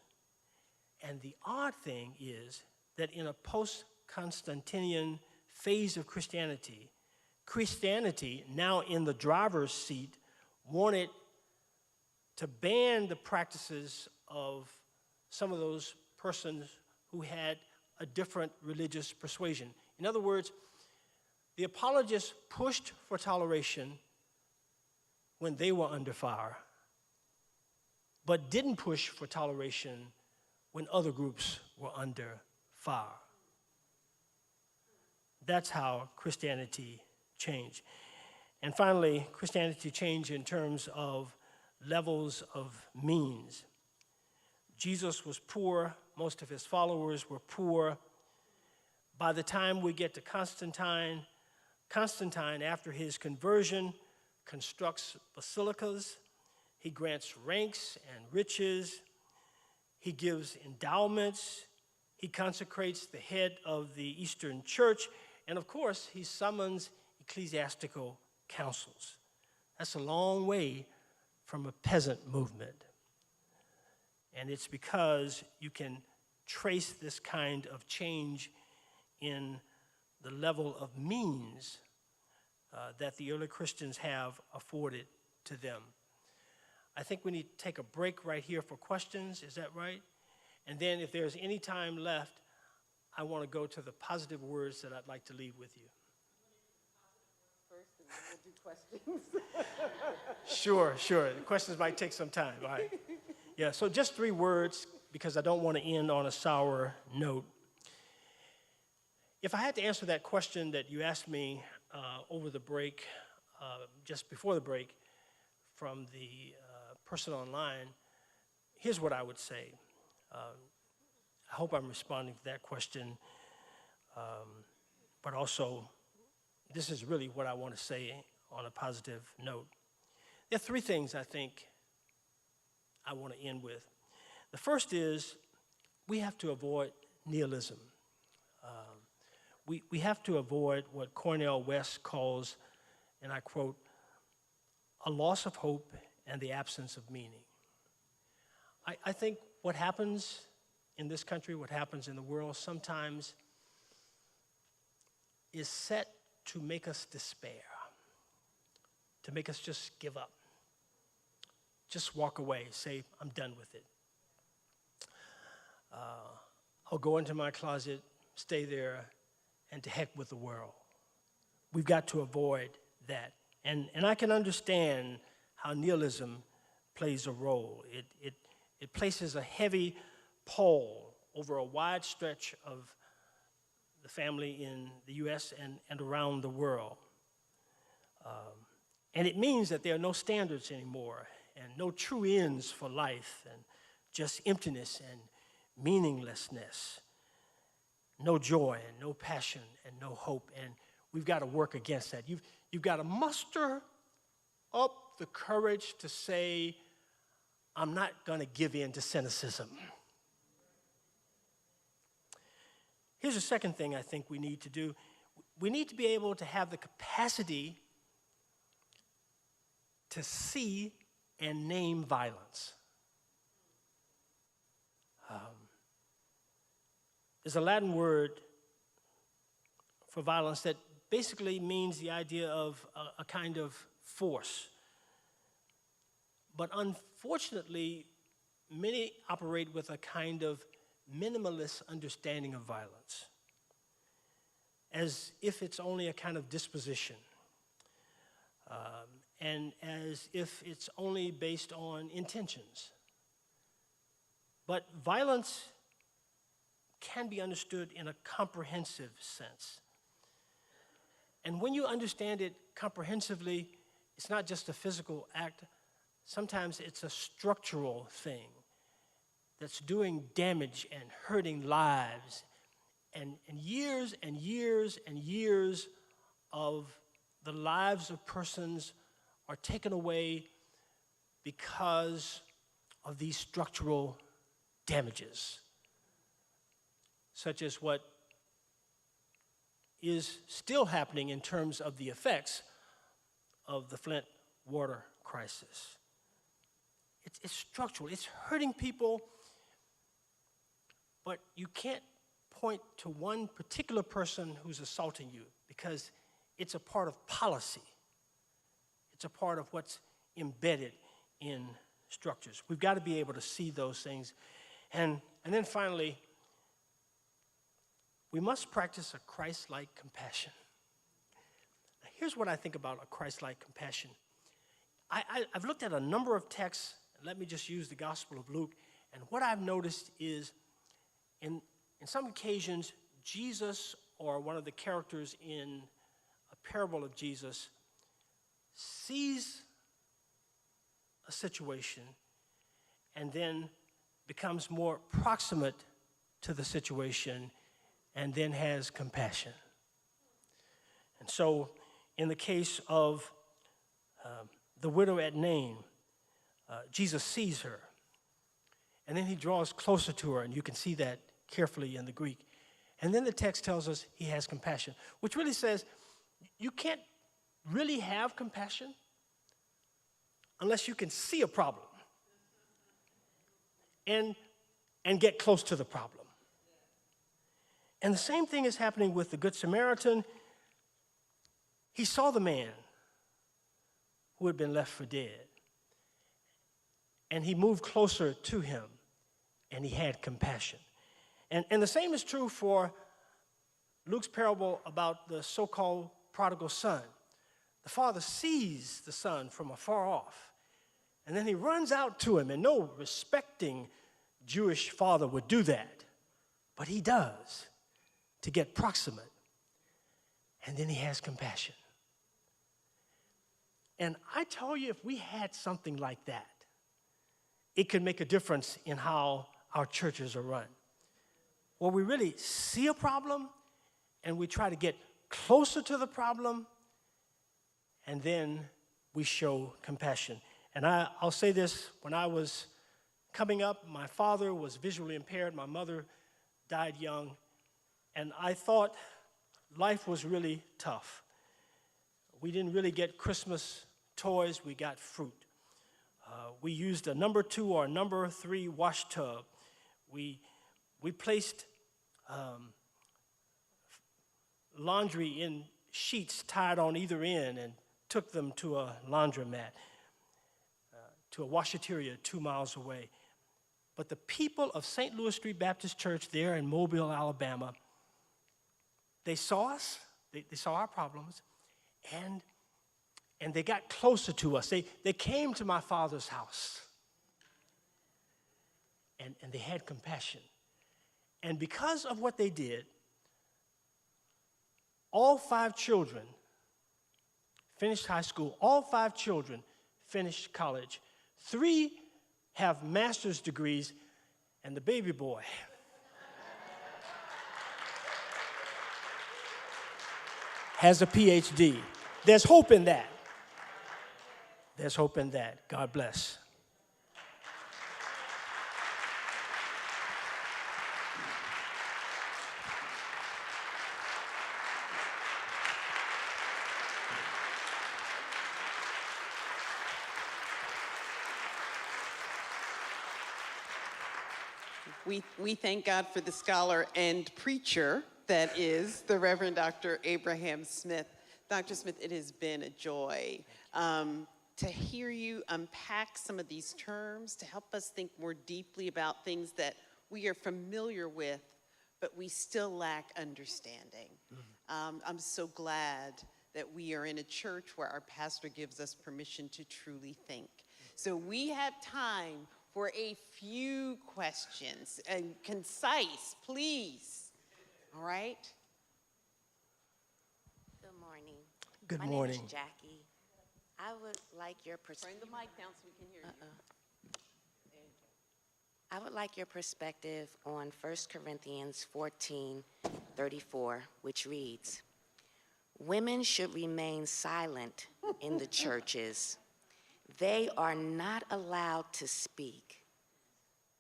And the odd thing is that in a post-Constantinian phase of Christianity, now in the driver's seat, wanted to ban the practices of some of those persons who had a different religious persuasion. In other words, the apologists pushed for toleration when they were under fire, but didn't push for toleration when other groups were under fire. That's how Christianity changed. And finally, Christianity changed in terms of levels of means. Jesus was poor. Most of his followers were poor. By the time we get to Constantine, after his conversion, constructs basilicas. He grants ranks and riches. He gives endowments. He consecrates the head of the Eastern Church. And of course, he summons ecclesiastical councils. That's a long way from a peasant movement. And it's because you can trace this kind of change in the level of means that the early Christians have afforded to them. I think we need to take a break right here for questions. Is that right? And then if there's any time left, I want to go to the positive words that I'd like to leave with you. First, and then we'll do questions. Sure. The questions might take some time. All right. Yeah, so just 3 words because I don't want to end on a sour note. If I had to answer that question that you asked me over the break, just before the break, from the person online, here's what I would say. I hope I'm responding to that question, but also this is really what I want to say on a positive note. There are 3 things I think I want to end with. The first is we have to avoid nihilism. We have to avoid what Cornel West calls, and I quote, a loss of hope and the absence of meaning. I think what happens in this country, what happens in the world sometimes is set to make us despair, to make us just give up, just walk away, say, I'm done with it. I'll go into my closet, stay there, and to heck with the world. We've got to avoid that. And I can understand how nihilism plays a role. It places a heavy pall over a wide stretch of the family in the U.S. and around the world. And it means that there are no standards anymore and no true ends for life and just emptiness and meaninglessness. No joy and no passion and no hope. And we've got to work against that. You've got to muster up the courage to say, I'm not going to give in to cynicism. Here's the second thing I think we need to do. We need to be able to have the capacity to see and name violence. There's a Latin word for violence that basically means the idea of a kind of force. But unfortunately, many operate with a kind of minimalist understanding of violence, as if it's only a kind of disposition, and as if it's only based on intentions. But violence can be understood in a comprehensive sense. And when you understand it comprehensively, it's not just a physical act. Sometimes it's a structural thing that's doing damage and hurting lives, and years and years and years of the lives of persons are taken away because of these structural damages, such as what is still happening in terms of the effects of the Flint water crisis. It's structural, it's hurting people, but you can't point to one particular person who's assaulting you because it's a part of policy. It's a part of what's embedded in structures. We've got to be able to see those things. And then finally, we must practice a Christ-like compassion. Now, here's what I think about a Christ-like compassion. I've looked at a number of texts. Let me just use the Gospel of Luke. And what I've noticed is in some occasions, Jesus or one of the characters in a parable of Jesus sees a situation and then becomes more proximate to the situation and then has compassion. And so in the case of the widow at Nain, Jesus sees her, and then he draws closer to her, and you can see that carefully in the Greek. And then the text tells us he has compassion, which really says you can't really have compassion unless you can see a problem and get close to the problem. And the same thing is happening with the Good Samaritan. He saw the man who had been left for dead, and he moved closer to him, and he had compassion. And the same is true for Luke's parable about the so-called prodigal son. The father sees the son from afar off, and then he runs out to him, and no respecting Jewish father would do that, but he does to get proximate, and then he has compassion. And I tell you, if we had something like that, it could make a difference in how our churches are run. Where we really see a problem, and we try to get closer to the problem, and then we show compassion. And I'll say this, when I was coming up, my father was visually impaired, my mother died young, and I thought life was really tough. We didn't really get Christmas toys, we got fruit. We used a number 2 or a number 3 wash tub. We placed laundry in sheets tied on either end and took them to a laundromat, to a washateria 2 miles away. But the people of St. Louis Street Baptist Church there in Mobile, Alabama, they saw us, they saw our problems, and they got closer to us. They came to my father's house, and they had compassion. And because of what they did, all 5 children finished high school. All 5 children finished college. 3 have master's degrees, and the baby boy has a PhD. There's hope in that. There's hope in that. God bless. We thank God for the scholar and preacher that is the Reverend Dr. Abraham Smith. Dr. Smith, it has been a joy. to hear you unpack some of these terms, to help us think more deeply about things that we are familiar with, but we still lack understanding. I'm so glad that we are in a church where our pastor gives us permission to truly think. So we have time for a few questions, and concise, please. All right? Good morning. Good My morning. name is Jackie. I would like your Bring the mic down so we can hear you. I would like your perspective on 1 Corinthians 14:34, which reads, "Women should remain silent in the churches. They are not allowed to speak,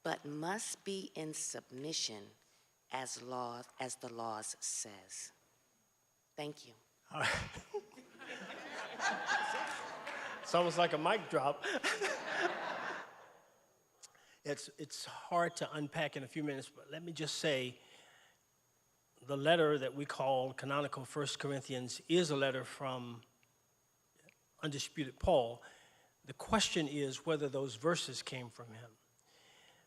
but must be in submission as the laws says." Thank you. It's almost like a mic drop. It's hard to unpack in a few minutes, but let me just say the letter that we call canonical 1 Corinthians is a letter from undisputed Paul. The question is whether those verses came from him.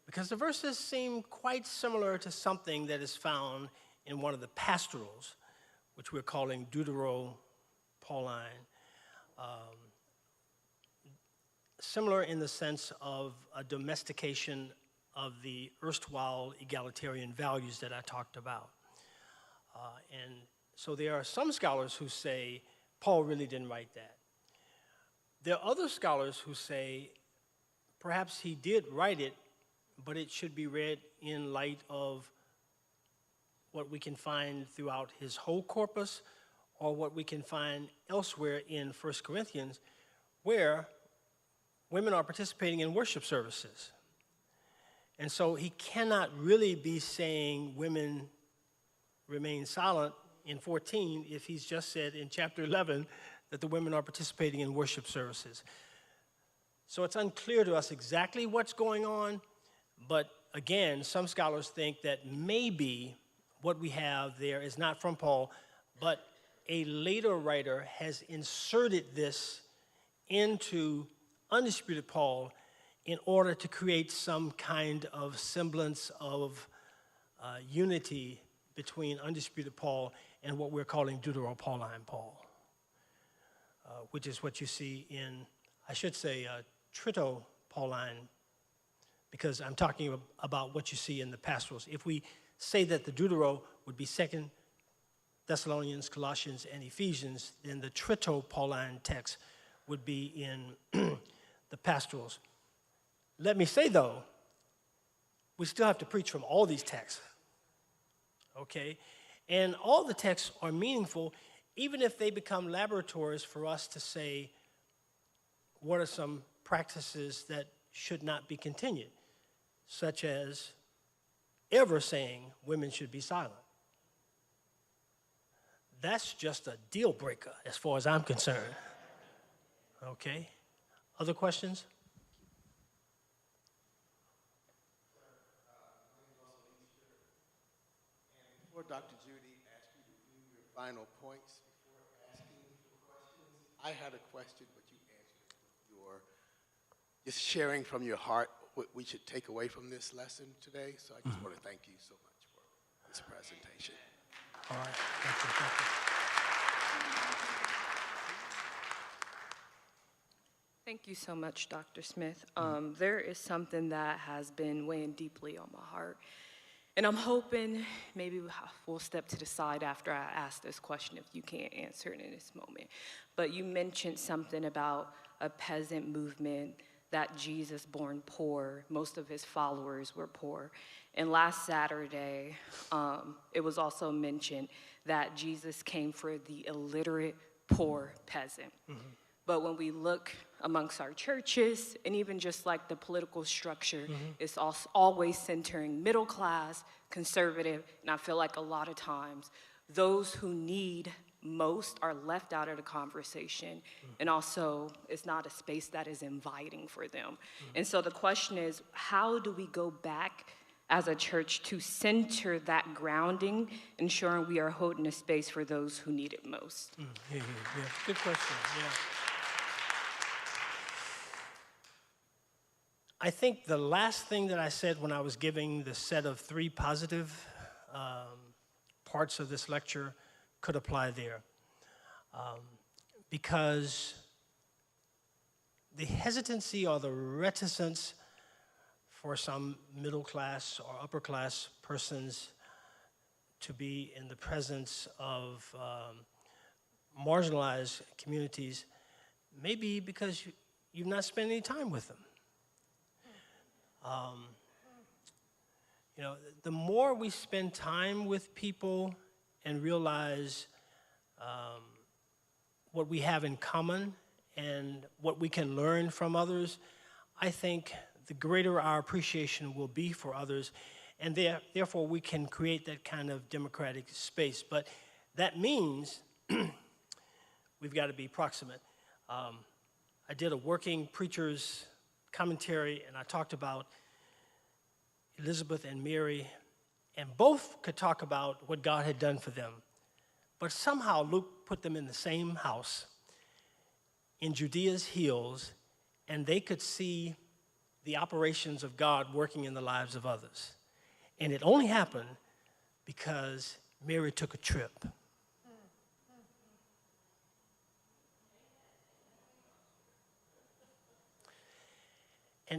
Because the verses seem quite similar to something that is found in one of the pastorals, which we're calling Deutero-Pauline. Similar in the sense of a domestication of the erstwhile egalitarian values that I talked about. And so there are some scholars who say Paul really didn't write that. There are other scholars who say perhaps he did write it, but it should be read in light of what we can find throughout his whole corpus, or what we can find elsewhere in 1 Corinthians, where women are participating in worship services. And so he cannot really be saying women remain silent in 14 if he's just said in chapter 11 that the women are participating in worship services. So it's unclear to us exactly what's going on, but again, some scholars think that maybe what we have there is not from Paul, but a later writer has inserted this into undisputed Paul in order to create some kind of semblance of unity between undisputed Paul and what we're calling Deutero-Pauline Paul, which is what you see in, I should say, Trito-Pauline, because I'm talking about what you see in the pastorals. If we say that the Deutero would be 2 Thessalonians, Colossians, and Ephesians, then the Trito-Pauline text would be in the pastorals. Let me say, though, we still have to preach from all these texts, okay? And all the texts are meaningful, even if they become laboratories for us to say, what are some practices that should not be continued, such as ever saying women should be silent. That's just a deal breaker as far as I'm concerned. Okay? Other questions? Before Dr. Judy asked you to do your final points before asking for questions, I had a question, but you answered it with your just sharing from your heart what we should take away from this lesson today. So I just want to thank you so much for this presentation. All right. Thank you. Thank you so much, Dr. Smith. There is something that has been weighing deeply on my heart. And I'm hoping maybe we'll step to the side after I ask this question if you can't answer it in this moment. But you mentioned something about a peasant movement, that Jesus born poor. Most of his followers were poor. And last Saturday, it was also mentioned that Jesus came for the illiterate, poor peasant. Mm-hmm. But when we look amongst our churches, and even just like the political structure, it's always centering middle class, conservative, and I feel like a lot of times those who need most are left out of the conversation, and also it's not a space that is inviting for them. And so the question is, how do we go back as a church to center that grounding, ensuring we are holding a space for those who need it most? Yeah. Good question, yeah. I think the last thing that I said when I was giving the set of 3 positive parts of this lecture could apply there. Because the hesitancy or the reticence for some middle class or upper class persons to be in the presence of marginalized communities may be because you've not spent any time with them. You know, the more we spend time with people and realize what we have in common and what we can learn from others, I think the greater our appreciation will be for others, and therefore we can create that kind of democratic space. But that means we've got to be proximate. I did a working preacher's commentary, and I talked about Elizabeth and Mary, and both could talk about what God had done for them. But somehow Luke put them in the same house in Judea's hills, and they could see the operations of God working in the lives of others. And it only happened because Mary took a trip.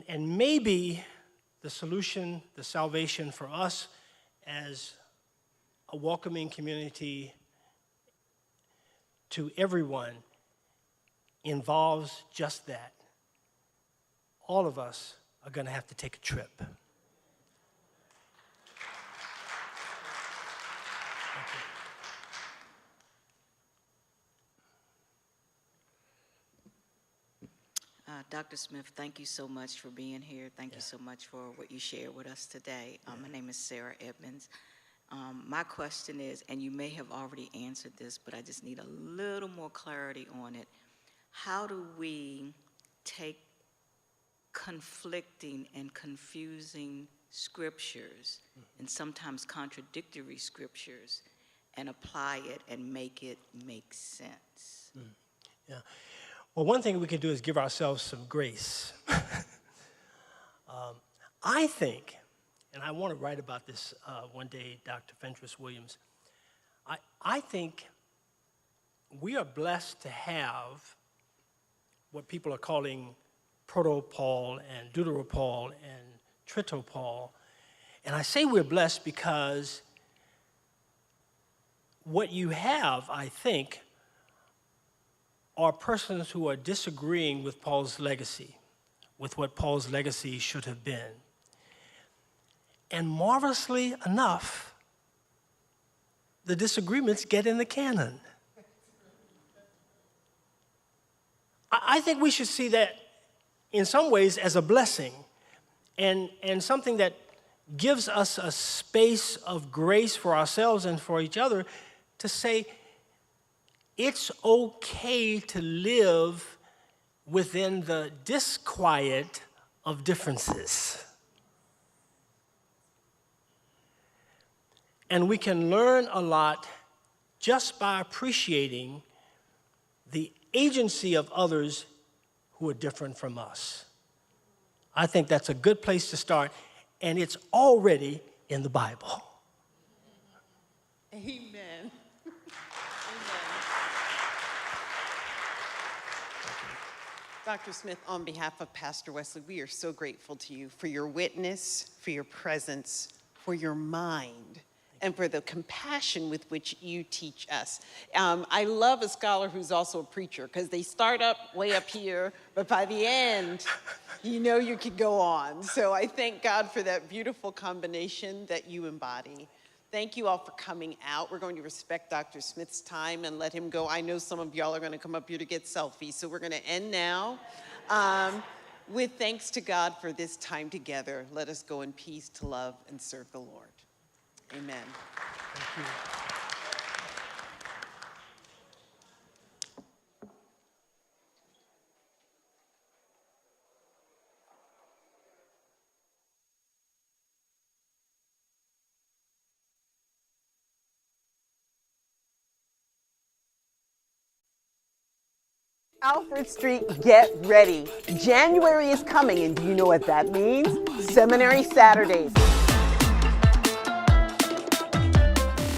And maybe the solution, the salvation for us as a welcoming community to everyone involves just that. All of us are going to have to take a trip. Dr. Smith, thank you so much for being here. Thank you so much for what you shared with us today. My name is Sarah Edmonds. My question is, and you may have already answered this, but I just need a little more clarity on it. How do we take conflicting and confusing scriptures, and sometimes contradictory scriptures, and apply it and make it make sense? Yeah. Well, one thing we can do is give ourselves some grace. I think, and I want to write about this one day, Dr. Fentress Williams, I think we are blessed to have what people are calling Proto-Paul and Deutero-Paul and Trito-Paul. And I say we're blessed because what you have, I think, are persons who are disagreeing with Paul's legacy, with what Paul's legacy should have been. And marvelously enough, the disagreements get in the canon. I think we should see that in some ways as a blessing and something that gives us a space of grace for ourselves and for each other to say, it's okay to live within the disquiet of differences. And we can learn a lot just by appreciating the agency of others who are different from us. I think that's a good place to start, and it's already in the Bible. Amen. Dr. Smith, on behalf of Pastor Wesley, we are so grateful to you for your witness, for your presence, for your mind, and for the compassion with which you teach us. I love a scholar who's also a preacher, because they start up way up here, but by the end, you know you could go on. So I thank God for that beautiful combination that you embody. Thank you all for coming out. We're going to respect Dr. Smith's time and let him go. I know some of y'all are going to come up here to get selfies, so we're going to end now. With thanks to God for this time together, let us go in peace to love and serve the Lord. Amen. Thank you. Alfred Street, get ready. January is coming, and do you know what that means? Seminary Saturdays.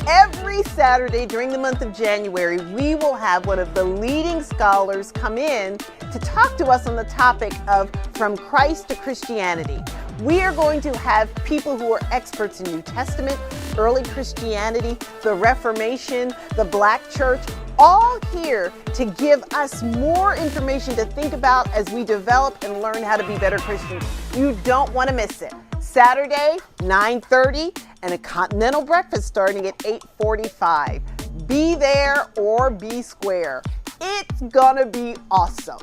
Every Saturday during the month of January, we will have one of the leading scholars come in to talk to us on the topic of From Christ to Christianity. We are going to have people who are experts in New Testament, early Christianity, the Reformation, the Black Church, all here to give us more information to think about as we develop and learn how to be better Christians. You don't want to miss it. Saturday, 9:30, and a continental breakfast starting at 8:45. Be there or be square. It's gonna be awesome.